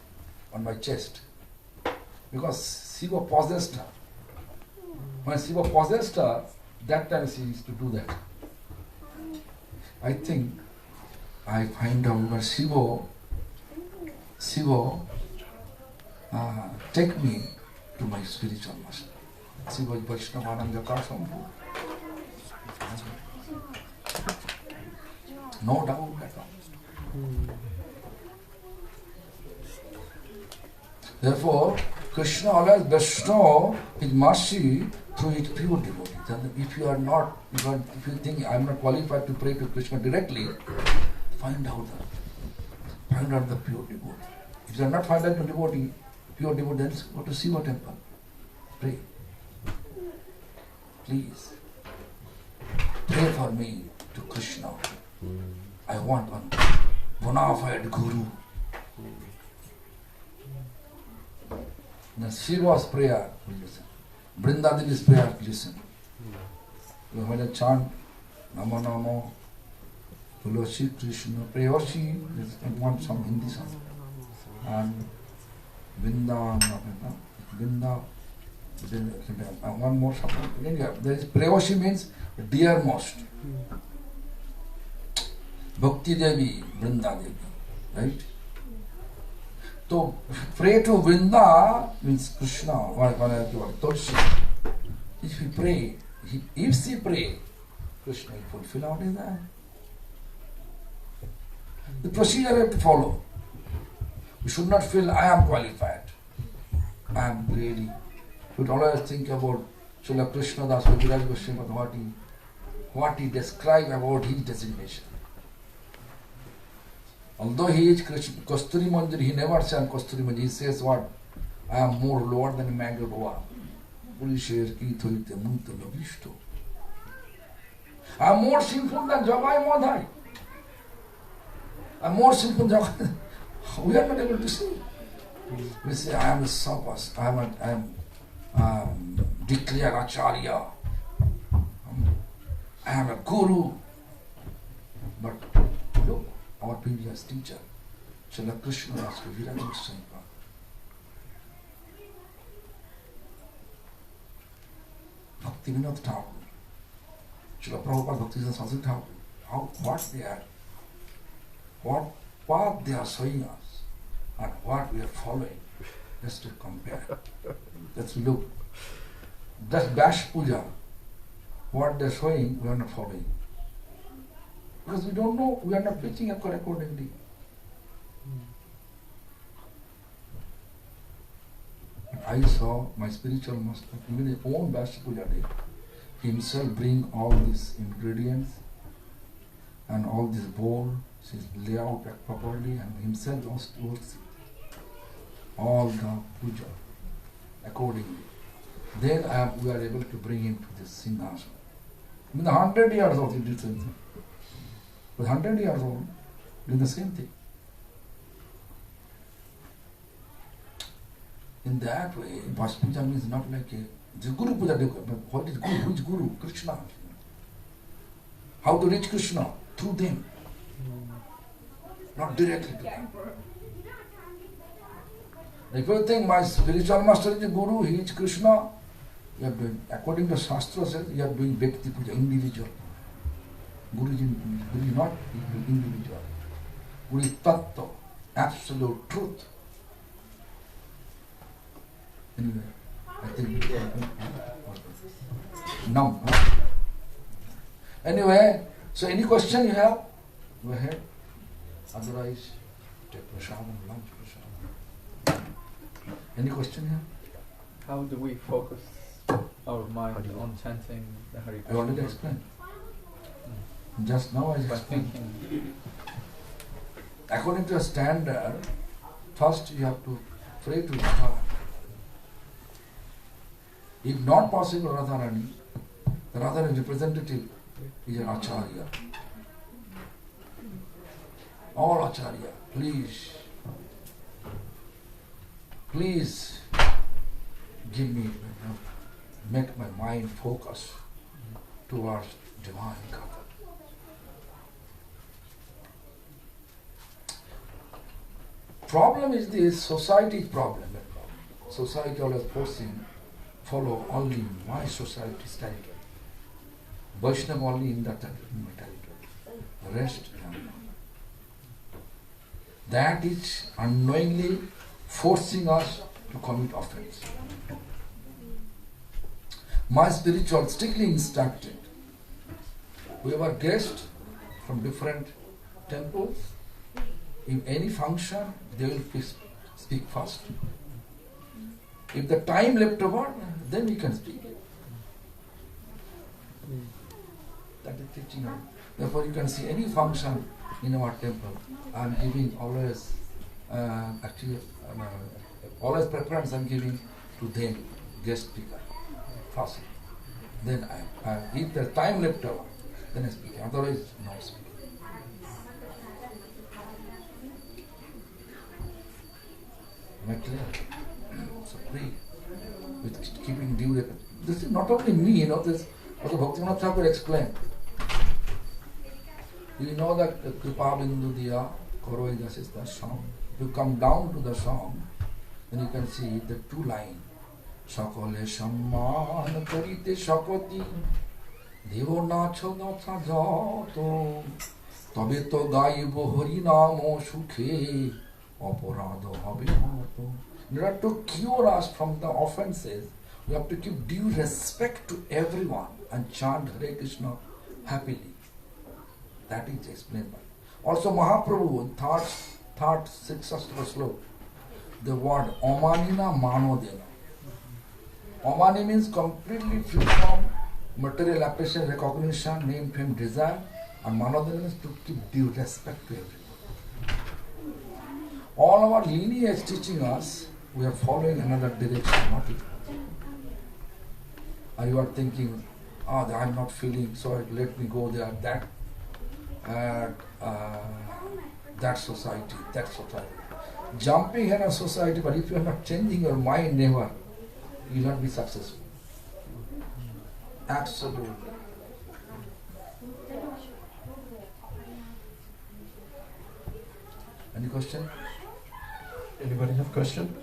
my chest, because Shiva possessed her. When Shiva possessed her, that time she used to do that. I think I find out that Shiva take me to my spiritual master. Shiva is Vaishnavananda Kasambhu. No doubt at all. Therefore, Krishna always bestows his mercy through his pure devotees. And if you are not, if you think I am not qualified to pray to Krishna directly, find out the pure devotee. If you are not find out the devotee, pure devotee, then go to Shiva temple. Pray. Please. Pray for me to Krishna. I want one bona fide guru. Now Shiva's prayer, listen. Vrindadevi's prayer, listen. When I chant Namo Namo, Tulasi Krishna, Preyoshi, I want some Hindi song. And Vrinda, one more song. There is Preyoshi means dearmost. Bhakti Devi, Vrinda Devi, right? So pray to Vrinda means Krishna, Tulsi. If you pray, if she pray, Krishna will fulfill our desire. The procedure we have to follow. We should not feel I am qualified. I am ready. We should always think about Srila Krishna Das Kaviraj Goswami, what he described about his designation. Although he is Krishna, Kasturi Manjari, he never said Kasturi Manjari. He says what? I am more lower than a maggot. I am more sinful than Jagai Madhai. I am more sinful than Jagai. We are not able to see. We say, I am a sapas, I am declared acharya, I am a guru. But look, our previous teacher, Srila Krishna Das Kaviraj Goswami, Bhakti Bibudha Thakur, Srila Prabhupada Bhakti Bibudha Thakur, what they are showing us and what we are following, just to compare. Let's look. Just Bash Puja, what they are showing, we are not following. Because we don't know, we are not preaching accordingly. I saw my spiritual master, even his own Bash Puja day, himself bring all these ingredients and all this bowl, his layout properly, and himself works all the puja accordingly. Then we are able to bring him to this Singhasan. In the 100 years old, he did the same thing. With 100 years old, doing the same thing. In that way, Bas Puja means not like the Guru Puja. But what is Guru? Who is Guru? Krishna. How to reach Krishna? Through them. Not directly to them. If you think my spiritual master is the Guru, he is Krishna, you are doing, according to Shastra says, you are doing Bhakti Puja, individual. Guru is not individual. Guru is Tattva, absolute truth. Anyway, I think numb. Huh? Anyway, so any question you have, go ahead. Otherwise, take prasadam, lunch prasadam. Any question here? How do we focus our mind on chanting the Hare Krishna? I already explained. Just now I explained. According to a standard, first you have to pray to Radha. If not possible Radharani, the Radharani representative is an Acharya. All Acharya, please give me, make my mind focus towards divine Katha. Problem is this, society problem. Society always forcing, follow only my society's territory. Vaishnava only in that territory. The rest, that is unknowingly forcing us to commit offense. My spiritual strictly instructed, whoever guest from different temples, in any function, they will speak first. If the time left over, then we can speak. That is teaching us. Therefore, you can see any function in our temple. I am giving always, always preference I am giving to them, guest speaker, first. Then if the time left over, then I speak. Otherwise, no speaking. Am I clear? So pray with keeping due respect. This is not only me, this also Bhakti Bibudha Thakur explained. You know that Kripa Bindu Diya Koroi is the song. You come down to the song, then you can see the two lines. Sakole Samman Karite Sakoti Devo Nacho Nacha Jato Tabe to Gaibo Harinamo Sukhe Aparado Habihato. In order to cure us from the offenses, we have to give due respect to everyone and chant Hare Krishna happily. That is explained by. Also Mahaprabhu in third sixth sloka, the word Omanina Manodena. Omani means completely free from material appreciation, recognition, name, fame, desire, and Manodena means to keep due respect to everyone. All our lineage teaching us, we are following another direction, not it. And you are thinking, I am not feeling, so let me go there, that society. Jumping in a society, but if you are not changing your mind, never, you will not be successful. Absolutely. Any question? Anybody have question?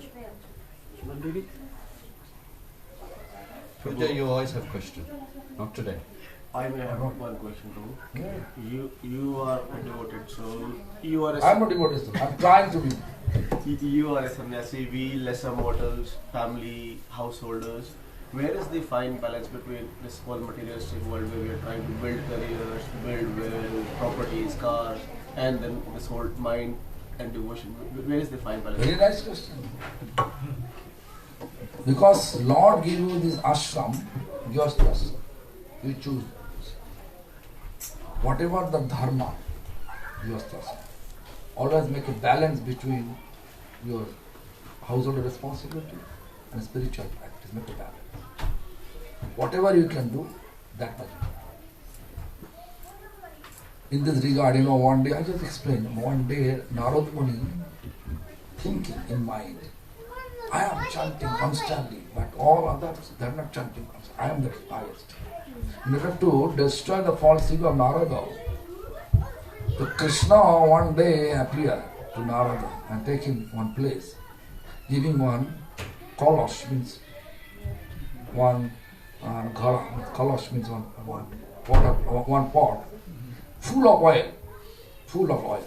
Today you always have question, not today. I may have one question too. Yeah. You are a devoted, so you are I am not devoted, I am trying to be. You are a sannyasi, we lesser mortals, family, householders. Where is the fine balance between this whole materialistic world where we are trying to build careers, build wealth, properties, cars, and then this whole mind and devotion? Where is the fine balance? Very nice question. Because Lord gave you this ashram, yours ashram. You choose. Whatever the dharma, yours ashram. Always make a balance between your household responsibility and spiritual practice. Make a balance. Whatever you can do, that much. In this regard, one day, I just explained, one day Narad Muni thinking in mind, I am chanting constantly, but all others, they are not chanting constantly. I am the highest. In order to destroy the false ego of Narada, the Krishna one day appeared to Narada and take him one place, giving one kalash, means one kalash means one pot, full of oil,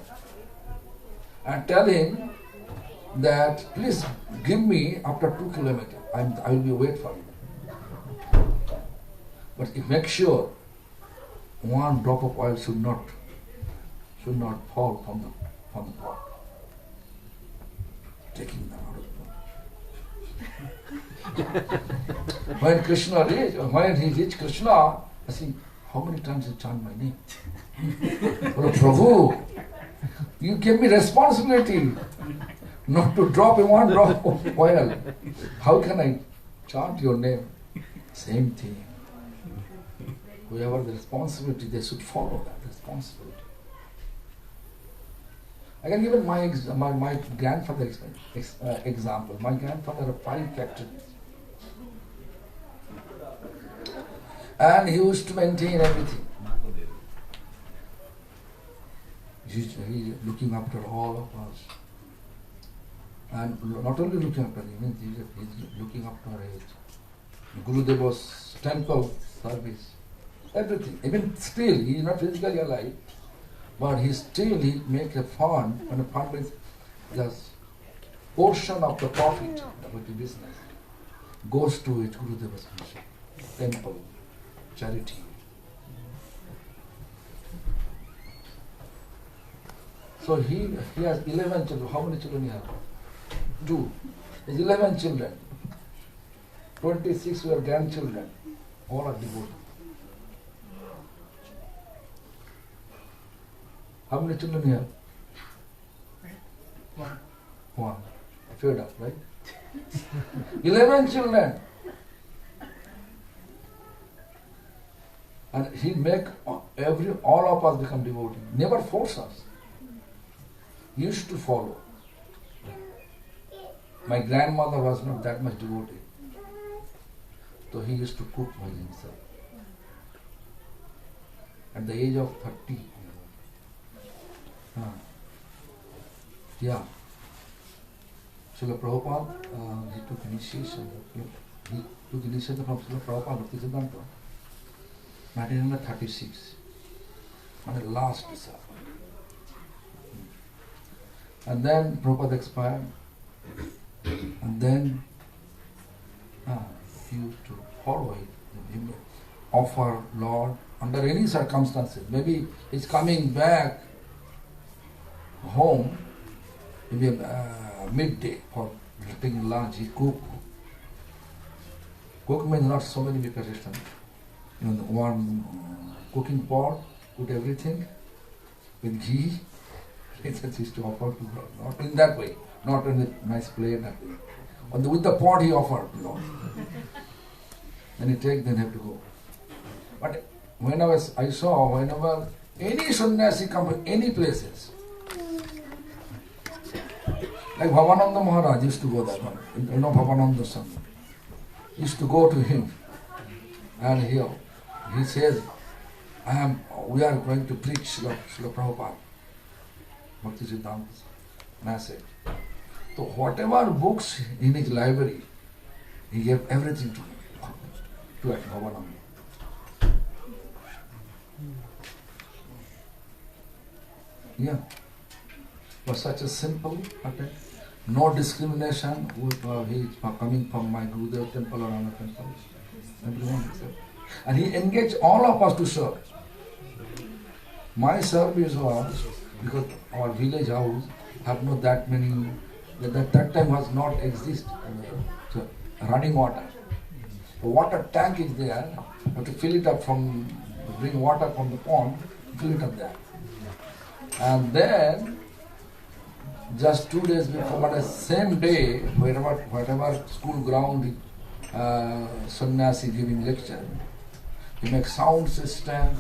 and tell him that please give me after 2 kilometers. I will be wait for you. But make sure one drop of oil should not fall from the pot. Taking them out of the pot. When he reached Krishna, I see how many times he chant my name. Oh, Prabhu, you gave me responsibility not to drop one drop of oil. How can I chant your name? Same thing. Whoever the responsibility, they should follow that responsibility. I can give my grandfather example. My grandfather had 5 factories. And he used to maintain everything. He's looking after all of us. And not only looking after him, he's looking after Gurudeva's temple service. Everything. Even still, he is not physically alive, but he make a fund, and a fund means just portion of the profit of the business goes to it, Gurudeva's mission, temple, charity. So he has 11 children. How many children he has? 2. He has 11 children. 26 were grandchildren. All are devotees. How many children you have? One. Fed up, right? 11 children. And he make all of us become devotees. Never force us. He used to follow. My grandmother was not that much devotee. So he used to cook by himself. At the age of 30. Yeah. Srila Prabhupada, he took initiation. He took initiation from Srila Prabhupada Bhakti Siddhanta. 1936. And the last disciple. And then Prabhupada expired. And then he used to follow it. He would offer Lord under any circumstances. Maybe he's coming back home, maybe midday for taking lunch. He cook. Cook means not so many preparation. One cooking pot, put everything with ghee. He used to offer to God. Not in that way, not in a nice plate, that way. With the pot he offered, Then he take, then have to go. But I saw whenever any sannyasi come from any places, like Bhavananda Maharaj used to go there, Bhavananda son, used to go to him, and he says, we are going to preach Srila Prabhupada, Bhakti Siddhanta's message. So whatever books in his library, he gave everything to Bhavananda. Yeah. It was such a simple, okay? No discrimination. He is coming from my Gurudev temple or another temple. Everyone except. And he engaged all of us to serve. My service was, because our village house have not that many, that time was not exist. So, running water. The water tank is there. You have to fill it up bring water from the pond, fill it up there. And then, just 2 days before, but the same day, whatever school ground, sannyasi giving lecture, he makes sound system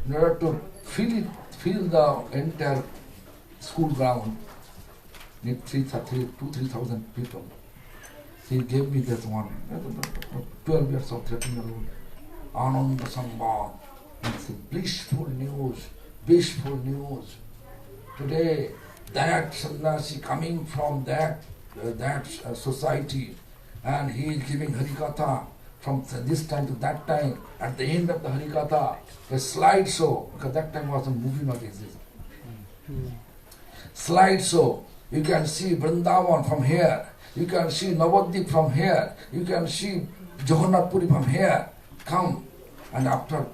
in order to fill the entire school ground. Need 2,000-3,000 people. He gave me that one, 12 years old, 13 years old, Ananda Sambad. It's a blissful news. Today, that sannyasi coming from that society, and he is giving Harikatha from this time to that time. At the end of the Harikatha, a slideshow, because that time was a movie not exist. Slideshow. You can see Vrindavan from here. You can see Navadvip from here. You can see Jagannath Puri from here. Come. And after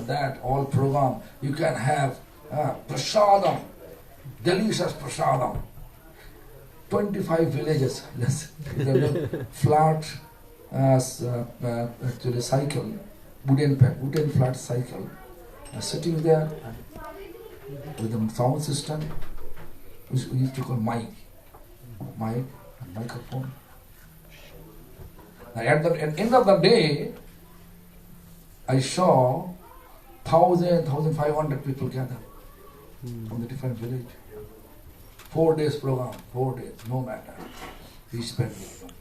that, all program, you can have prasadam, delicious prasadam. 25 villages, flat actually cycle, wooden flat cycle, sitting there with a sound system, which we used to call mic and microphone. At the end of the day, I saw 1,500 people gather from the different village. 4 days program, 4 days, no matter. We spent it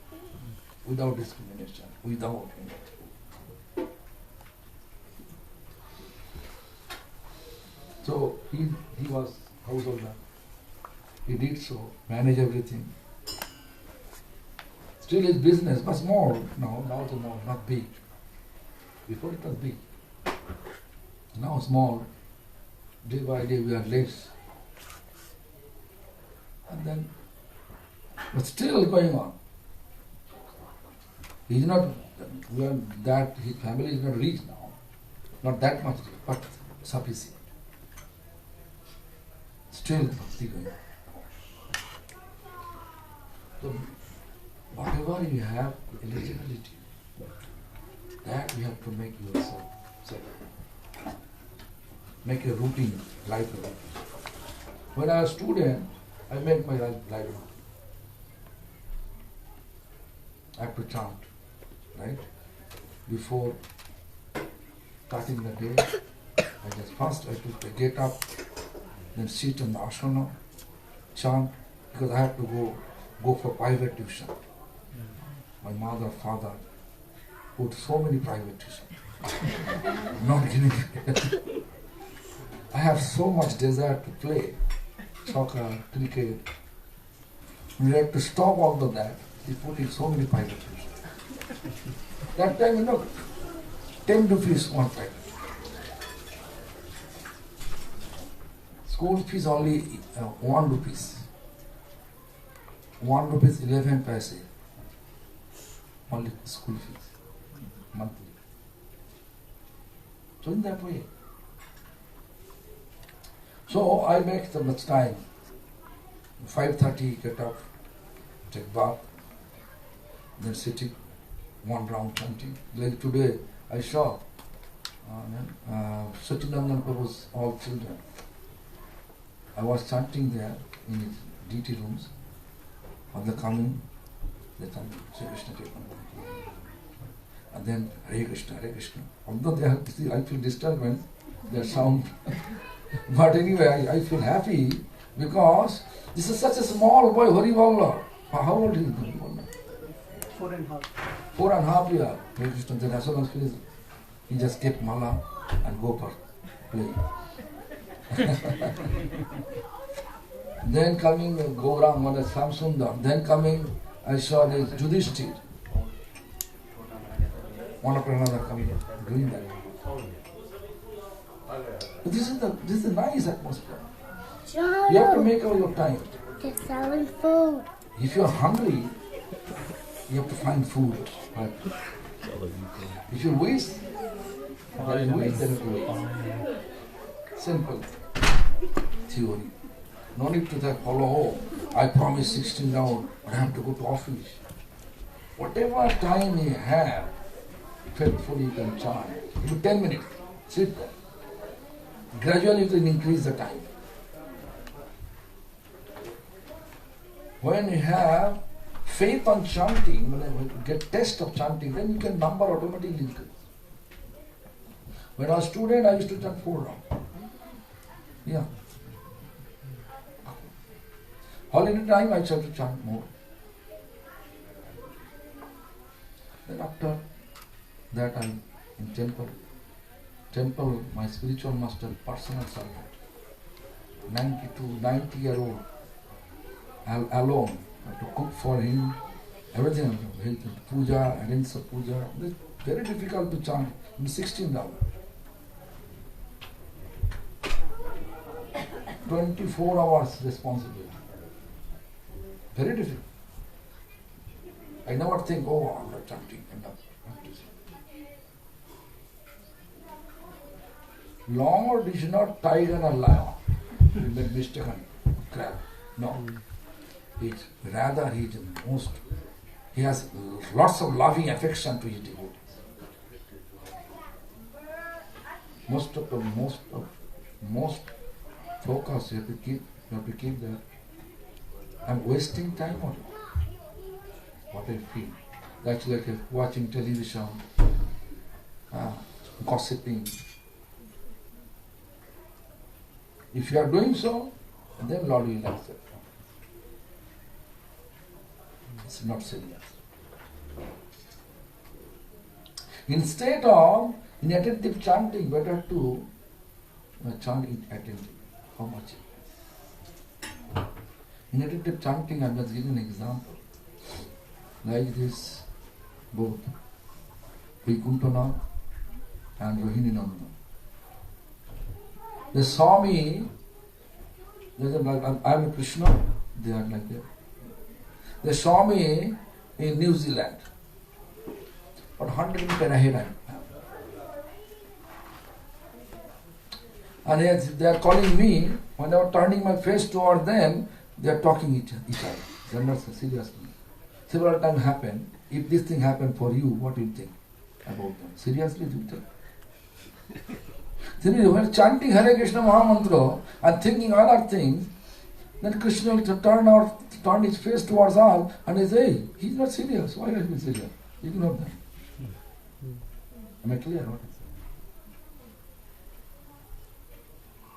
without discrimination, without anything. So he was householder. He did so, manage everything. Still his business, but small now it's small, not big. Before it was big. Now small. Day by day we are less. And then, but still going on. He is not, his family is not rich now. Not that much rich, but sufficient. Still bhakti going on. So, whatever you have, eligibility, That you have to make yourself separate. Make a routine, life routine. When I was a student, I make my life routine. I have to chant, right? Before starting the day, I have to get up, then sit in the asana, chant, because I have to go for private tuition. My mother, father put so many private tuition. Not giving it. I have so much desire to play soccer, cricket. We have to stop all of that. They put in so many private tuition. That time, 10 rupees one private. School fees only 1 rupees. 1 rupees 11 paise. Only school fees. Monthly. So in that way. So I make the much time. 5:30 get up, take bath, then sitting, one round chanting. Like today, I saw Satyanandan Prabhu's all children. I was chanting there in his DT rooms. When they coming, they chant Shri Krishna Chaitanya. And then Hare Krishna, Hare Krishna. Although they have, see, I feel disturbance, their sound. But anyway, I feel happy because this is such a small boy, Hariballa. How old is he? 4.5. 4.5 years. Hare Krishna, then as soon as finished, he just kept mala and go for play. Then coming Gaurang, one is Samsundar. Then coming, I saw this Yudhishthir. One after another coming, doing that. But this is a nice atmosphere. You have to make out your time. They're selling food. If you are hungry, you have to find food. But if you waste, then you waste, then you waste. Simple theory. No need to follow, I promise 16 hours, but I have to go to office. Whatever time you have, faithfully you can chant. Give 10 minutes, sit there. Gradually you can increase the time. When you have faith on chanting, when you get test of chanting, then you can number automatically increase. When I was a student, I used to chant 4 rounds. Yeah. Holiday time, I try to chant more. Then after that, I'm in temple. Temple, my spiritual master, personal servant, 90-year-old, alone. I have to cook for him, everything. Puja, arrange the puja. It's very difficult to chant in 16 hours. 24 hours responsibility. Very difficult. I never think, oh, I'm not chanting. Lord is not tiger and a lion. You make mistaken crab. No. Rather he is the most. He has lots of loving affection to his devotees. Most focus you have to keep that. I'm wasting time on it. What I feel. That's like watching television, gossiping. If you are doing so, then Lord will accept. It's not serious. Instead of inattentive chanting, better to chant attentively. How much? Inattentive chanting, I'm just giving an example. Like this, both Vaikuntanath and Rohini Nanda. They saw me, they said, I'm a Krishna, they are like that. They saw me in New Zealand, but 100 meters ahead I am. And they are calling me, when I was turning my face toward them, they are talking each other. They are not so seriously. Several times happened. If this thing happened for you, what do you think? about them. Seriously, Jupiter. Seriously, when chanting Hare Krishna Mahamantra and thinking other things, then Krishna will turn his face towards us and he say, hey, he's not serious. Why are you serious? Ignore them. Am I clear? What?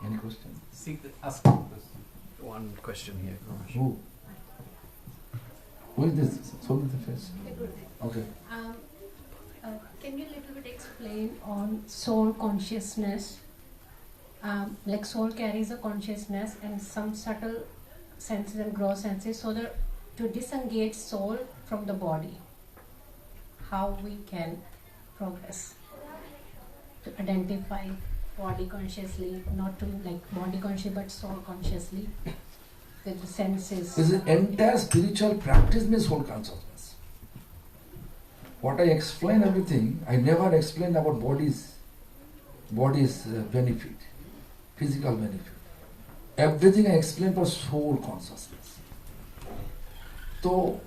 Any questions? Ask one question here. Who? Who is this? Show me the face. Okay. Can you little bit explain on soul consciousness? Like soul carries a consciousness and some subtle senses and gross senses, so that to disengage soul from the body, how we can progress to identify body consciously, not to like body conscious but soul consciously with the senses. This is entire spiritual practice means soul consciousness. What I explain everything, I never explain about body's benefit, physical benefit. Everything I explain for soul consciousness. So,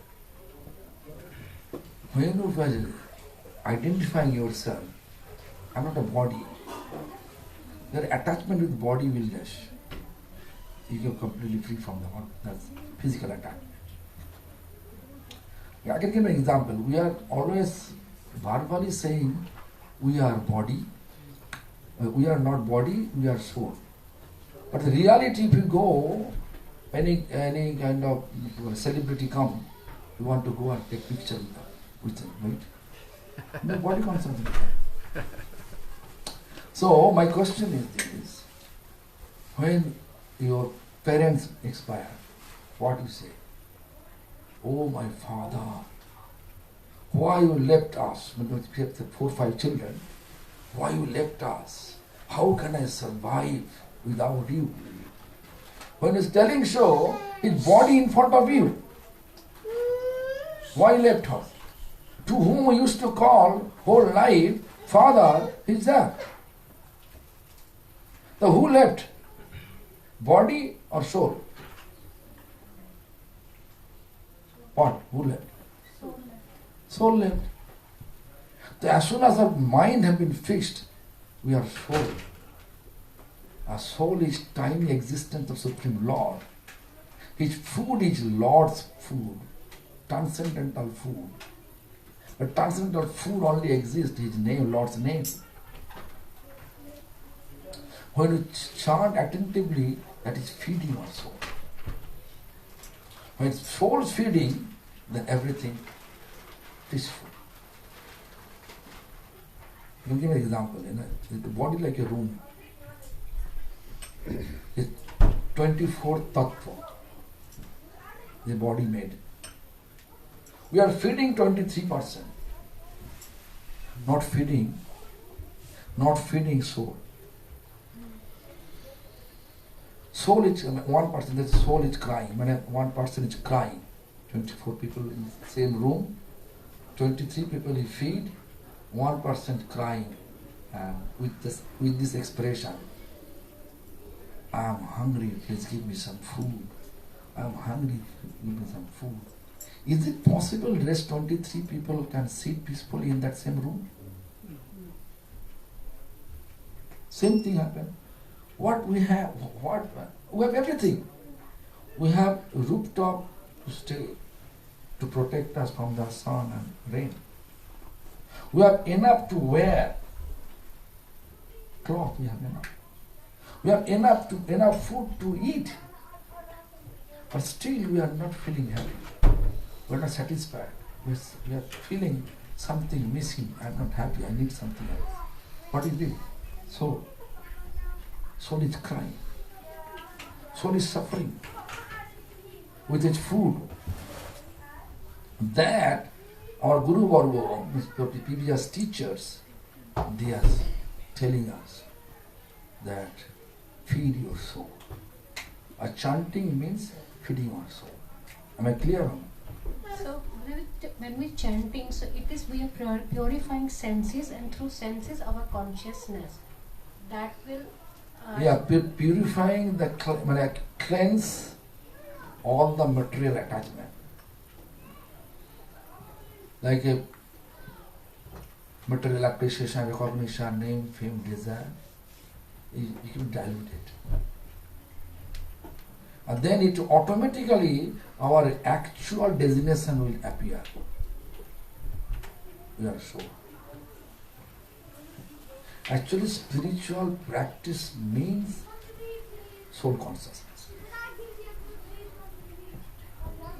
when you are identifying yourself, I'm not a body. Your attachment with body will dash. You get completely free from the physical attachment. I can give an example. We are always verbally saying we are body, we are not body, we are soul. But the reality, if you go, any kind of celebrity come, you want to go and take picture with them, right? No body concept. So my question is this: when your parents expire, what you say? Oh my father, why you left us? Because we have 4 or 5 children. Why you left us? How can I survive without you? When he's telling so, his body in front of you. Why left us? To whom we used to call whole life father, is there. So who left? Body or soul? What? Who left? Soul left. So as soon as our mind has been fixed, we are soul. Our soul is tiny existence of Supreme Lord. His food is Lord's food, transcendental food. But transcendental food only exists, His name, Lord's name. When you chant attentively, that is feeding our soul. When soul is feeding, then everything peaceful. I can give an example. The body like a room. It's 24 tattva. The body made. We are feeding 23%. Not feeding soul. Soul is 1%, that soul is crying. When one person is crying, 24 people in the same room, 23 people you feed, 1% crying with this expression. I am hungry, please give me some food. I am hungry, give me some food. Is it possible rest 23 people can sit peacefully in that same room? Same thing happened. What we have? We have everything. We have rooftop to stay, to protect us from the sun and rain. We have enough to wear. Cloth we have enough. We have enough food to eat. But still we are not feeling happy. We are not satisfied. We are feeling something missing. I am not happy. I need something else. What is it? Soul. Soul is crying. Soul is suffering with its food. That our Guru Varga, previous teachers, they are telling us that feed your soul. A chanting means feeding our soul. Am I clear? So when we chanting, so it is we are purifying senses, and through senses our consciousness. That will purifying cleanse all the material attachment. Like material appreciation, recognition, name, fame, desire, you can dilute it. And then it automatically, our actual designation will appear. We are sure. Actually, spiritual practice means soul consciousness.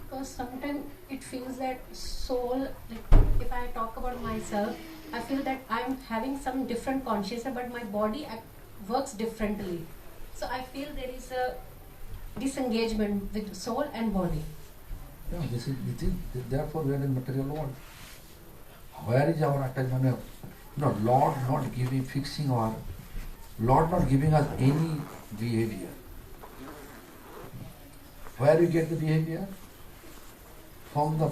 Because sometimes it feels that soul, like if I talk about myself, I feel that I'm having some different consciousness, but my body works differently. So I feel there is a disengagement with soul and body. Yeah, this is therefore we are in material world. Where is our attachment? No, Lord not giving, fixing our, Lord not giving us any behavior. Where we get the behavior? From the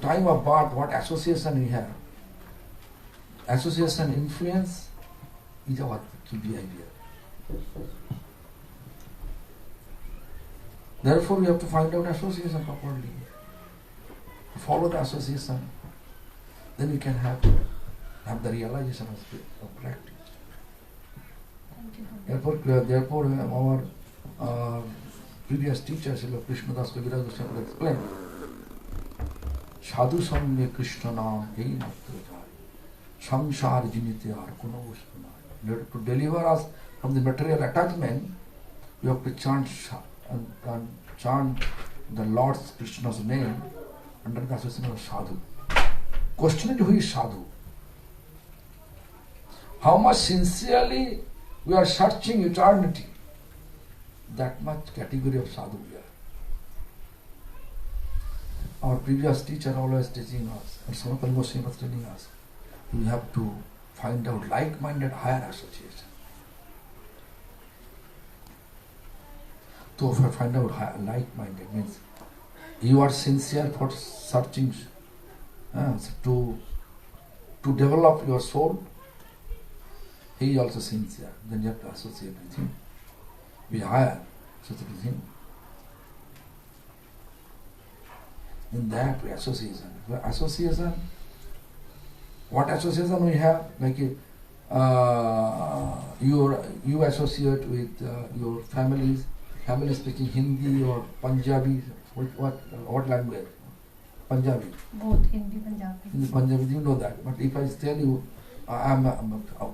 time of birth, what association we have. Association influence is our behavior. Therefore, we have to find out association properly. Follow the association, then we can have the realization of practice. Therefore, our previous teacher, Srila Krishnadas Kaviraj Goswami explained, Sadhu Samye Krishna Naam Ei Matra Jai, Samsar Jinite Ar Kuno Uspana. To deliver us from the material attachment, we have to chant the Lord Krishna's name under the association of sadhu. Question is, who is sadhu? How much sincerely we are searching eternity, that much category of sadhu we are. Our previous teacher always teaching us, and Sanatana Goswami was telling us, we have to find out like-minded higher association. So if I find out like-minded means you are sincere for searching to develop your soul. He is also sincere. Then you have to associate with him. Be higher, associate with him. In that way, association. What association we have? Like you associate with your families. Family speaking Hindi or Punjabi, what language? Punjabi. Both Hindi, Punjabi. In Punjabi, you know that. But if I tell you,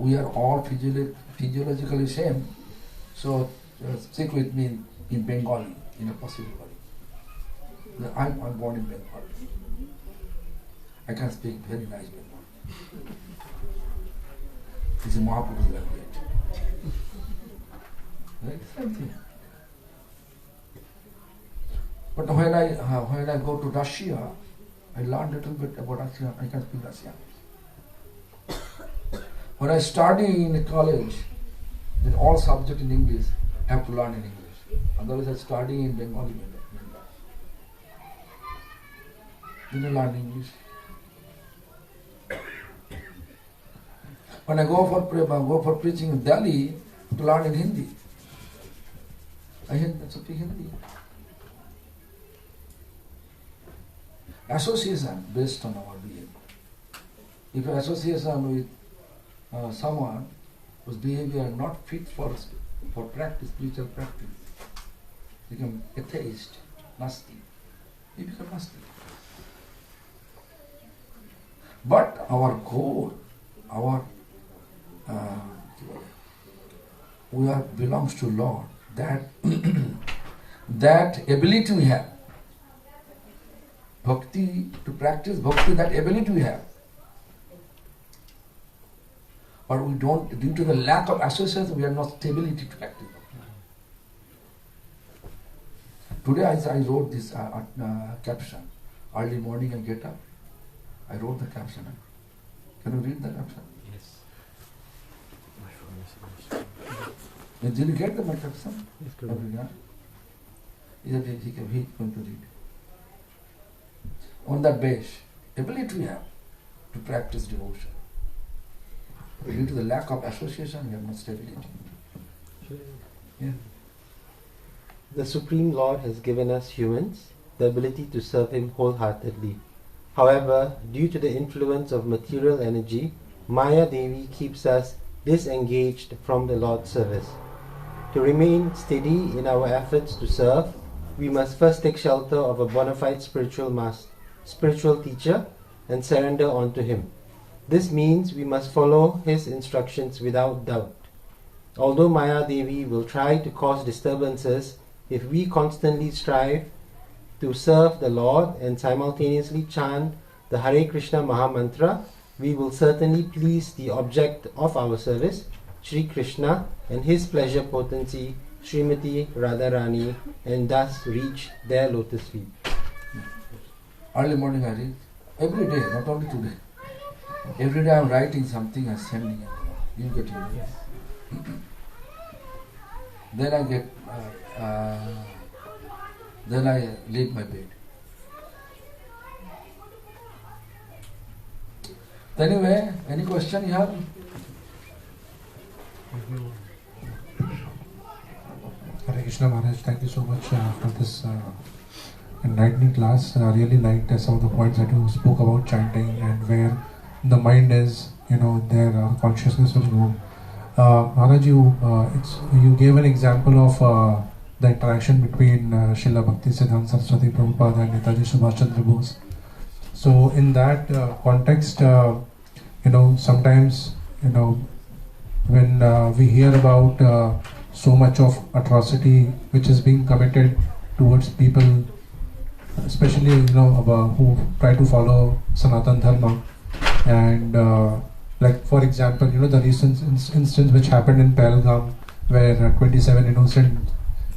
we are all physiologically same, so stick with me in Bengali, in a possible way. I'm born in Bengal. I can speak very nice Bengali. It's a Mahaprabhu's language. Right? Something. But when I go to Russia, I learn a little bit about Russian. I can speak Russian. When I study in college, then all subjects in English I have to learn in English. Otherwise, I study in Bengali. Then I learn English. When I go for preaching in Delhi, to learn in Hindi. I speak Hindi. Association based on our behavior. If an association with someone whose behavior is not fit for practice, spiritual practice, become atheist, nasty, he becomes nasty. But our goal, belongs to Lord. That ability we have. Bhakti, to practice bhakti, that ability we have. But we don't, due to the lack of association, we have not stability to practice bhakti. Today I wrote this caption. Early morning I get up, I wrote the caption. Can you read the caption? Yes. Did you get the caption? Yes, correct. He's going to read. On that base, ability we have to practice devotion. Due to the lack of association, we have no stability. Yeah. The Supreme Lord has given us humans the ability to serve Him wholeheartedly. However, due to the influence of material energy, Maya Devi keeps us disengaged from the Lord's service. To remain steady in our efforts to serve, we must first take shelter of a bona fide spiritual teacher and surrender unto him. This means we must follow his instructions without doubt. Although Maya Devi will try to cause disturbances, if we constantly strive to serve the Lord and simultaneously chant the Hare Krishna Maha Mantra, we will certainly please the object of our service, Sri Krishna, and his pleasure potency, Srimati Radharani, and thus reach their lotus feet. Early morning I read, every day, not only today. Every day I am writing something and sending it. You get it. Yes. Then I get, then I leave my bed. Anyway, any question you have? Hare Krishna Maharaj, thank you so much for this enlightening class. I really liked some of the points that you spoke about chanting and where the mind is, there consciousness will go. Maharaj, you gave an example of the interaction between Srila Bhakti Siddhanta Saraswati Prabhupada and Netaji Subhash Chandra Bose. So in that context, sometimes, when we hear about so much of atrocity which is being committed towards people, especially who try to follow Sanatan Dharma, and like for example, the recent instance which happened in Pahalgam, where 27 innocent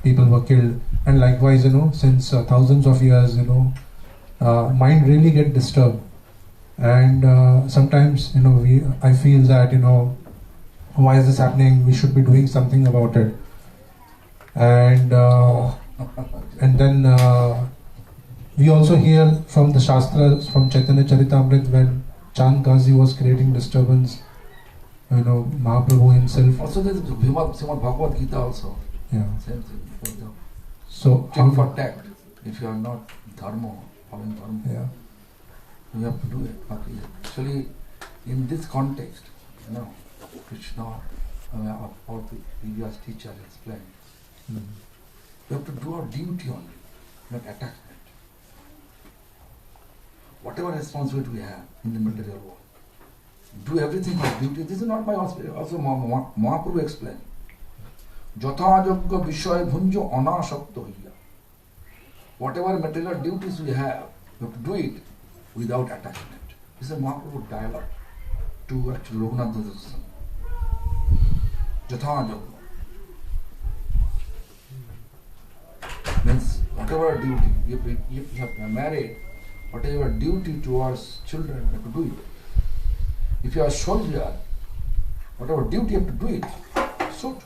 people were killed, and likewise, since thousands of years, mind really get disturbed, and sometimes, I feel that, why is this happening? We should be doing something about it, and then we also hear from the Shastras, from Chaitanya Charitamrita, when Chand Kazi was creating disturbance, Mahaprabhu himself. Also there is Srimad Bhagavad Gita also. Yeah. Same thing. So check for tact. If you are not dharma, following dharma, yeah, you have to do it. Actually, in this context, Krishna, our previous teacher explained, we have to do our duty only, not attachment. Whatever responsibility we have in the material world, do everything by duty. This is not my also Mahaprabhu explained. Jatha yogya vishay bhunjo anasakta hoya. Whatever material duties we have to do it without attachment. This is a Mahaprabhu dialogue to actually Raghunath Dasam. Jatha yogya means whatever duty, if you have married, whatever duty towards children, you have to do it. If you are a soldier, whatever duty you have to do it. So,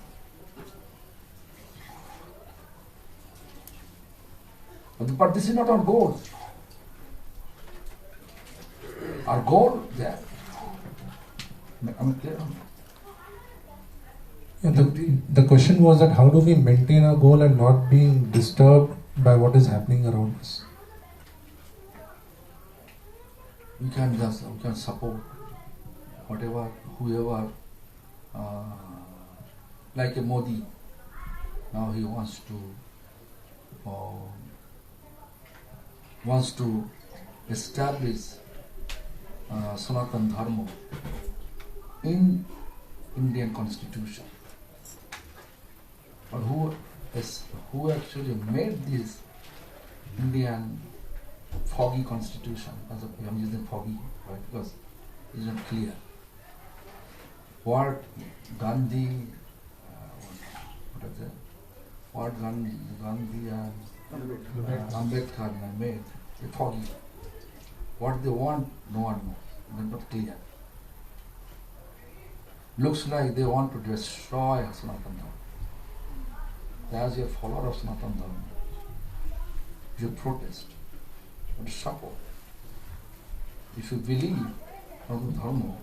but this is not our goal. Our goal there. Am I clear? Yeah, the question was that how do we maintain our goal and not being disturbed by what is happening around us? We can support whatever, whoever, like a Modi. Now he wants to establish Sanatan Dharma in Indian Constitution. But who actually made this Indian foggy constitution? I'm using foggy, right? Because it's not clear. What Gandhi, what Gandhi and Ambedkar made, it's foggy. What they want, no one knows. They're not clear. Looks like they want to destroy Sanatan Dharma. As a follower of Sanatan Dharma, you protest, you support. If you believe Sanatan Dharma,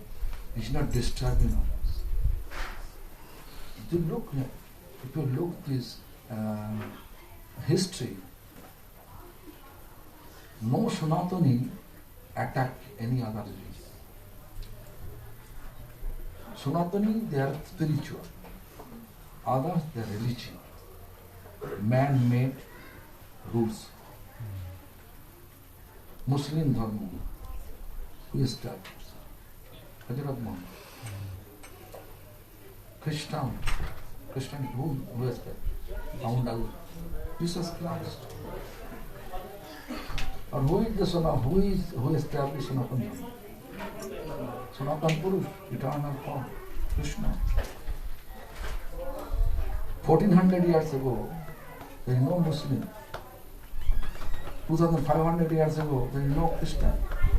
it's not disturbing others. If you look this history, no Sanatani attack any other religion. Sanatani, they are spiritual. Others, they are religion. Man-made rules. Muslim Dharma, who established? Hazrat Muhammad. Christian, who established? Founder, Jesus Christ. Or who is the son of, who established Sanatana Dharma? Sanatana Purush, eternal form, Krishna. 1400 years ago, there is no Muslim. 2500 years ago, there is no Christian.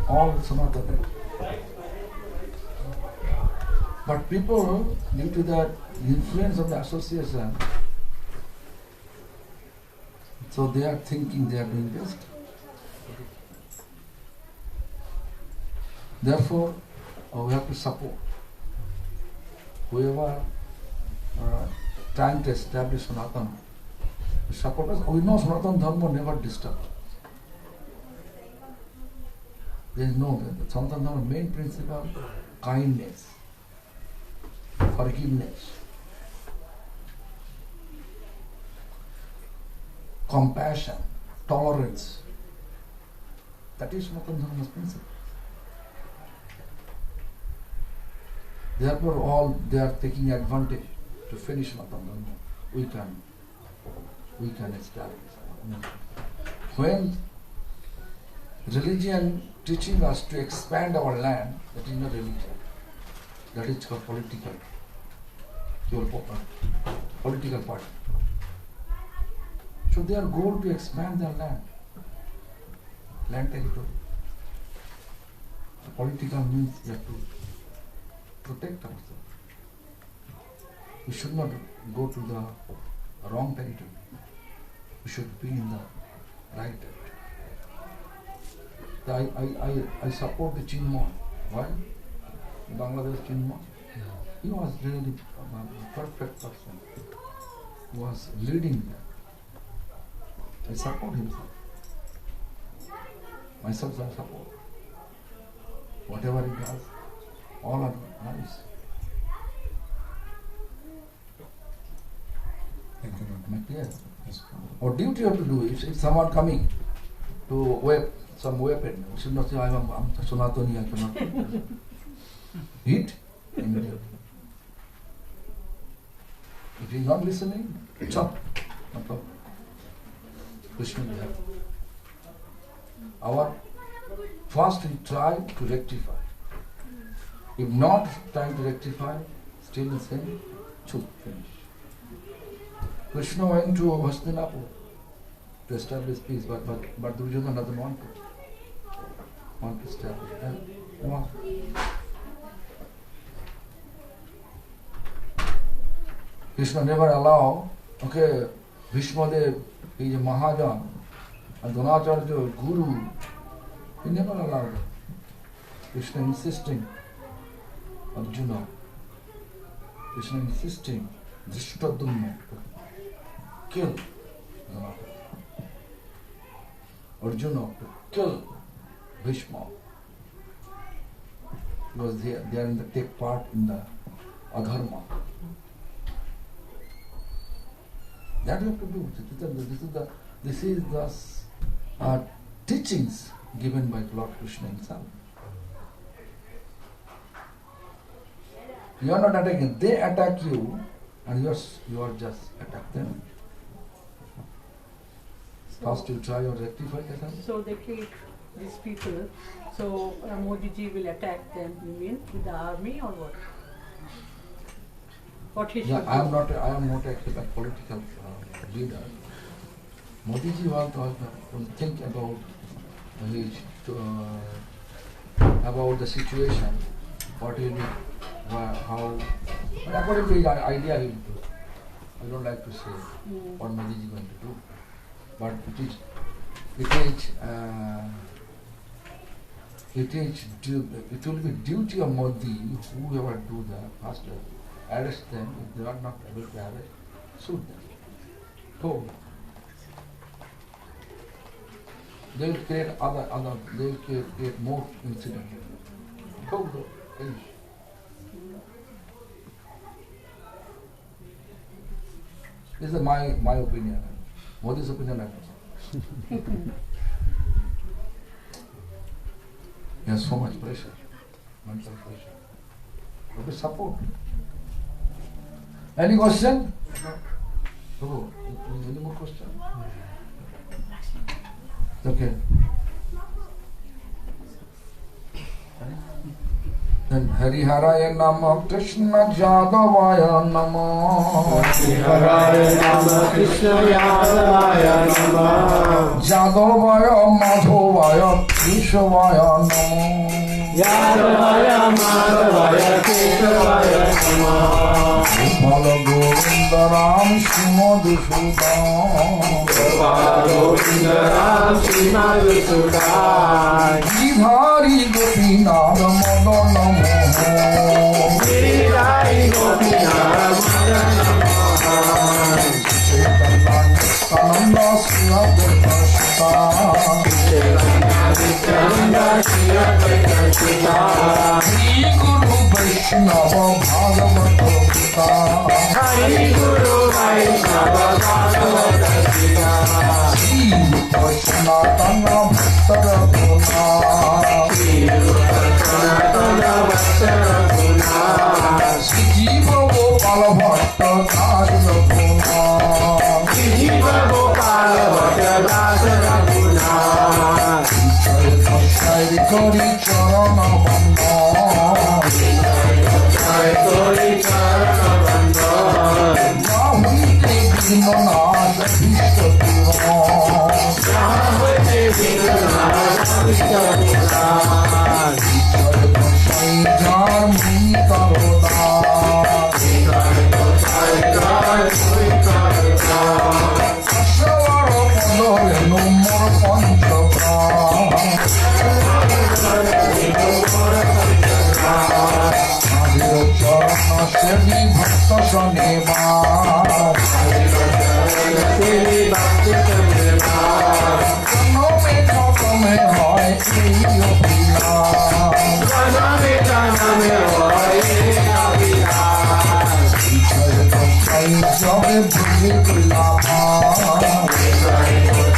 All Sanatana. But people, due to the influence of the association, so they are thinking they are doing best. Therefore, we have to support whoever trying to establish Sanatana. Support us. We know Sanatana Dharma never disturbed. There is no, the Sanatana Dharma main principle, kindness, forgiveness, compassion, tolerance. That is Sanatana Dharma's principle. Therefore, all they are taking advantage to finish Sanatana Dharma. We can establish. When religion teaching us to expand our land, that is not religion. That is called political party. So their goal to expand their land territory. The political means we have to protect ourselves. We should not go to the wrong territory. We should be in the right territory. I support the Chinmoy. Why? Bangladesh Chinmoy. He was really a perfect person. He was leading them. I support him. Myself I support. Whatever he does, all are nice. Thank you, Lord. Am I clear? Yes. Or duty you have to do. If someone coming to whip some weapon, you should not say, I'm Sanatani, I cannot hit immediately. If he is not listening, chop. No problem. Krishna will have. Our first we try to rectify. If not trying to rectify, still the same, chop, finish. Krishna went to Hastinapur to establish peace, but Duryodhana doesn't want to establish. Why? Krishna never allow, okay, Bhishmadev is a Mahajan and Dronacharya Guru. He never allowed it. Krishna insisting, Arjuna. Krishna insisting, Drishtadumna, kill Arjuna, to kill Bhishma. Because they are in the take part in the adharma. That you have to do. This is the teachings given by Lord Krishna himself. You are not attacking. They attack you, and you are just attack them. First you try or rectify that. So they treat these people. So Modi ji will attack them. You mean with the army or what? What he should do? I am not actually a political leader. Modi ji will think about about the situation, what he will do, how. But according to his idea, he will do. I don't like to say what Modi ji is going to do, but it will be duty of Modi, whoever do the first arrest them. If they are not able to arrest, shoot them. Told. They will create they will create more incidents. Told them. This is my opinion. Modi's opinion, I don't know. He has so much pressure, mental pressure. Okay, support. Any question? Oh, any more question? Okay. Then Hariharaya Nama Krishna Jadavaya Nama Hariharaya Nama Krishna Jadavaya Nama Jadavaya Madhavaya Keshavaya Nama Jadavaya Madhavaya Keshavaya Nama Gopala Govinda Ram Srimad Sudam Gopala Govinda Ram Srimad Sudam Giridhari Gopinath Madan Namo Giridhari Gopinath Madan Namo Chaitanya Sri Advaita Chaitanya Sri Advaita Sri Guru Vaishnava Bhagavata Gita Hari Guru Vaishnava Bhagavata Gita Sri Vaishnatana Bhattara Guna Sri Sanatana Vatsara Guna Sri Jiva Gopala Bhatta Dasara Guna Sri Jiva Gopala Bhatta Dasara Guna Shri Kari Charana Banda Jai Gauri Charana Banda Jahute Vino Nada Vishta Pura Jahute Vino Nada Vishta Pura Shri Jar Muni Taroda Jai Muni Taroda Shavara Padare Numar Panchakra Adhira Charana Shri Bhakta Saneva Shri Bhakti Bibudha Kano me Kata me Hai Eyo Pila Janame Janame Hoye Abhilash Jai Jabe Bhuli Kulama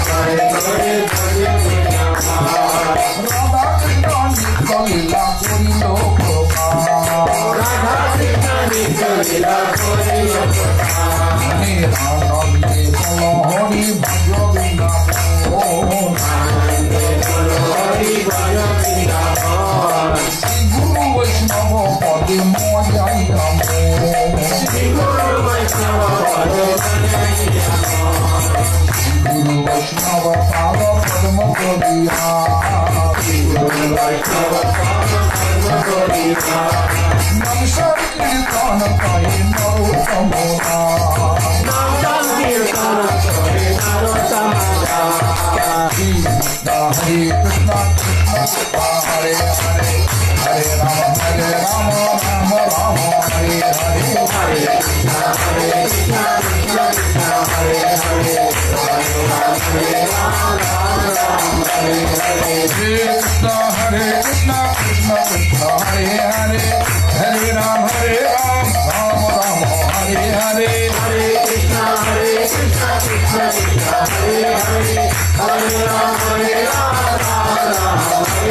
Jai Gauri Bhuliyama Radha Krishna Nikalila Kurilo Prabha Radha Krishna Nikalila Kurilo Hare Anande Bolo Hari Bhajo Vrindavan Hari Bhajo Vrindavan Sri Guru Vaishnava Pade Moyai Namo Sri Guru Vaishnava Pade Moyai Namo Guru Vaishnava Pada Padma Gaudiya Sri Guru Vaishnava Pada Padma Gaudiya Namsar Kirtana Kai Narotamona Nam Sankirtana Kare Narotamana Hare Krishna Krishna Hare Hare Hare Rama Rama Rama Hare Hare Hare Krishna Krishna Krishna Hare Hare Hare Rama Rama Hare Hare Krishna Hare Krishna Krishna Krishna Hare Hare Hare Rama Rama Rama Hare Hare Hare Krishna Krishna Krishna Hare Hare Hare Rama Rama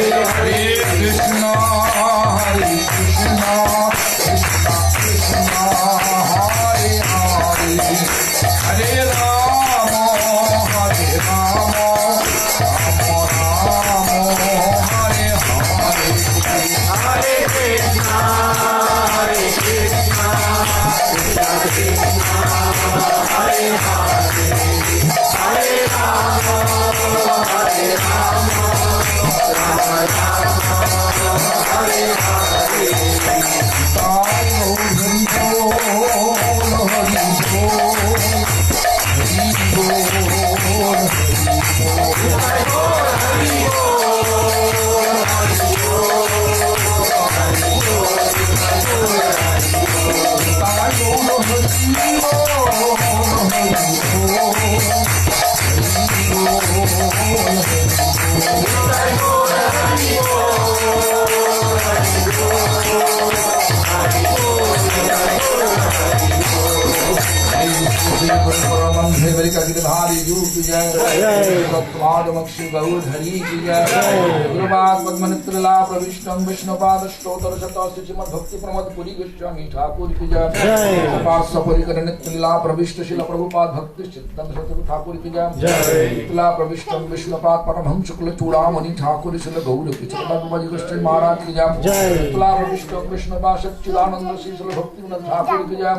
Hare Hare Krishna Hare Krishna Krishna Krishna Hare Hare Hare Rama Rama Rama Hare Hare Hare Krishna Krishna Krishna Hare Hare Hare Rama Rama Rama Hare Hare Hare देवरिका Girdhari यूप की जय सत्पाद मक्षी गौधरी की जय गुरुपाद पद्मनित्र ला प्रविष्टम विष्णुपाद स्तोत्र शतस्य श्रीमद् भक्ति प्रमोद पुरी गोस्वामी ठाकुर की जय पाद सपरिकर नित्य लीला प्रविष्ट शिल प्रभुपाद भक्ति सिद्धांत सतगुरु ठाकुर की जय लीला प्रविष्टम विष्णुपाद परमहंस शुक्ल चूड़ामणि ठाकुर शिल गौर की चक्रवर्ती गोस्वामी महाराज की जय लीला प्रविष्टम विष्णुपाद सच्चिदानंद श्री शिल भक्ति ठाकुर की जय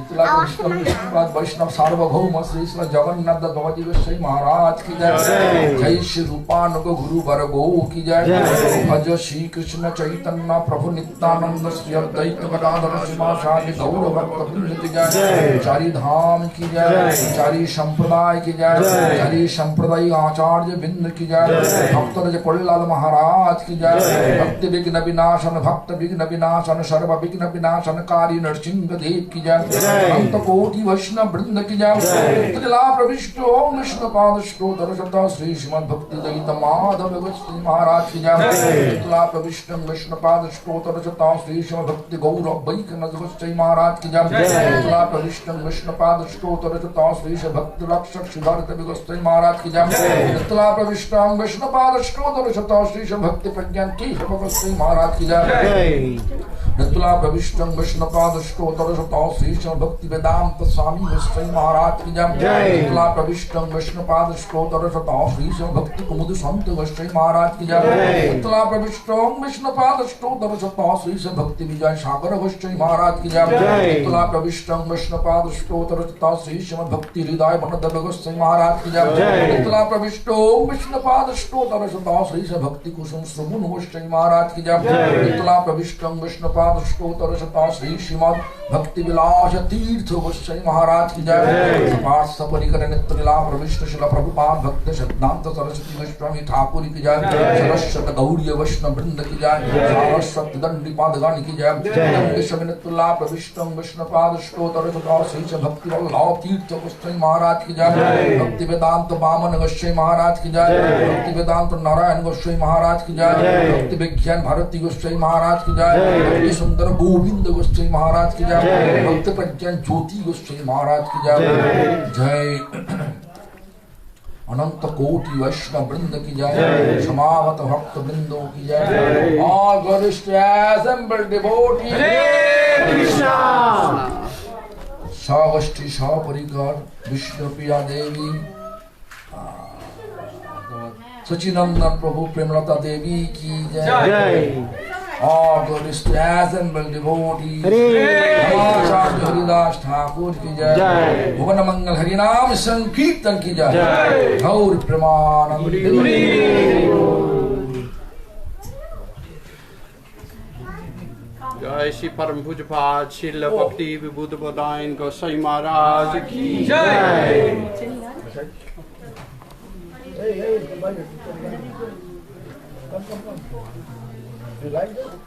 लीला प्रविष्टम विष्णुपाद वैष्णव सार्वभौम श्री श्री जगन्नाथ भगवती गोस्वामी महाराज की जय जय श्री रूपानुग गुरु वर्गो की जय भज श्री कृष्ण चैतन्य प्रभु नित्यानंद श्री अद्वैत गदाधर श्रीवासादि गौर भक्त वृंद की जय चारि धाम की जय चारि संप्रदाय की जय चारि संप्रदाय आचार्य बिंद की जय भक्त कोल्लाल महाराज की जय भक्ति विघ्न विनाशन भक्त विघ्न विनाशन सर्व विघ्न विनाशन कारी नरसिंह देव की जय अंत कोटि वैष्णव वृंद की जय लीला प्रविष्ट ओम विष्णु पाद स्तोत्र शतः श्री श्रीमद् भक्ति दयित माधव गोस्वामी महाराज की जय लीला प्रविष्ट विष्णु पाद स्तोत्र शतः श्री श्रीमद् भक्ति गौरव वैकनाथ गोस्वामी महाराज की जय लीला प्रविष्ट विष्णु पाद स्तोत्र शतः श्री श्री भक्ति रक्षक सिद्धार्थ गोस्वामी महाराज की जय लीला प्रविष्ट विष्णु पाद स्तोत्र शतः श्री श्री भक्ति प्रज्ञान की गोस्वामी महाराज की जय लीला प्रविष्ट विष्णु पाद स्तोत्र शतः श्री श्री भक्ति वेदांत स्वामी गोस्वामी महाराज की जय लीला प्रविष्ट विष्णु पाद स्तोत्र शतः श्री श्री भक्ति कुमुद संत गोस्वामी महाराज की जय लीला प्रविष्ट विष्णु पाद स्तोत्र शतः श्री श्री भक्ति विजय सागर गोस्वामी महाराज की जय लीला प्रविष्ट विष्णु पाद स्तोत्र शतः श्री श्री भक्ति हृदय वनदेव गोस्वामी महाराज की जय लीला प्रविष्ट विष्णु पाद स्तोत्र शतः श्री श्री भक्ति कुसुम श्रवण गोस्वामी महाराज की जय लीला प्रविष्ट विष्णु पाद स्तोत्र शतः श्री श्रीमद् भक्ति विलास तीर्थ गोस्वामी महाराज की जय पाठ सपरिकर नित्य लीला प्रविष्ट शिल प्रभुपाद भक्त सिद्धांत सरस्वती गोस्वामी ठाकुर की जय सरस्वत गौड़ीय वैष्णव वृंद की जय सरस्वती दंडी पादगण की जय नित्य लीला प्रविष्ट विष्णु पाद स्तोत्र शतः श्री भक्ति वल्लभ तीर्थ गोस्वामी महाराज की जय भक्ति वेदांत वामन गोस्वामी महाराज की जय भक्ति वेदांत नारायण गोस्वामी महाराज की जय भक्ति विज्ञान भारती गोस्वामी महाराज की जय भक्ति सुंदर गोविंद गोस्वामी महाराज की जय भक्त प्रज्ञान ज्योति गोस्वामी महाराज की जय जय अनंत कोटि वैष्णव वृंद की जय समागत भक्त वृंदों की जय all glorious assembled devotees सगोष्ठी सपरिकर Vishnu Priya Devi Sachinandan प्रभु प्रेमलता देवी की जय all glorious assembled devotees आचार्य हरिदास ठाकुर की जय भुवन मंगल हरिनाम संकीर्तन की जय गौर प्रेमानंद जय श्री परम पूज्यपाद श्रील भक्ति विबुद्ध बोधायन गोसाई महाराज की जय। You like that?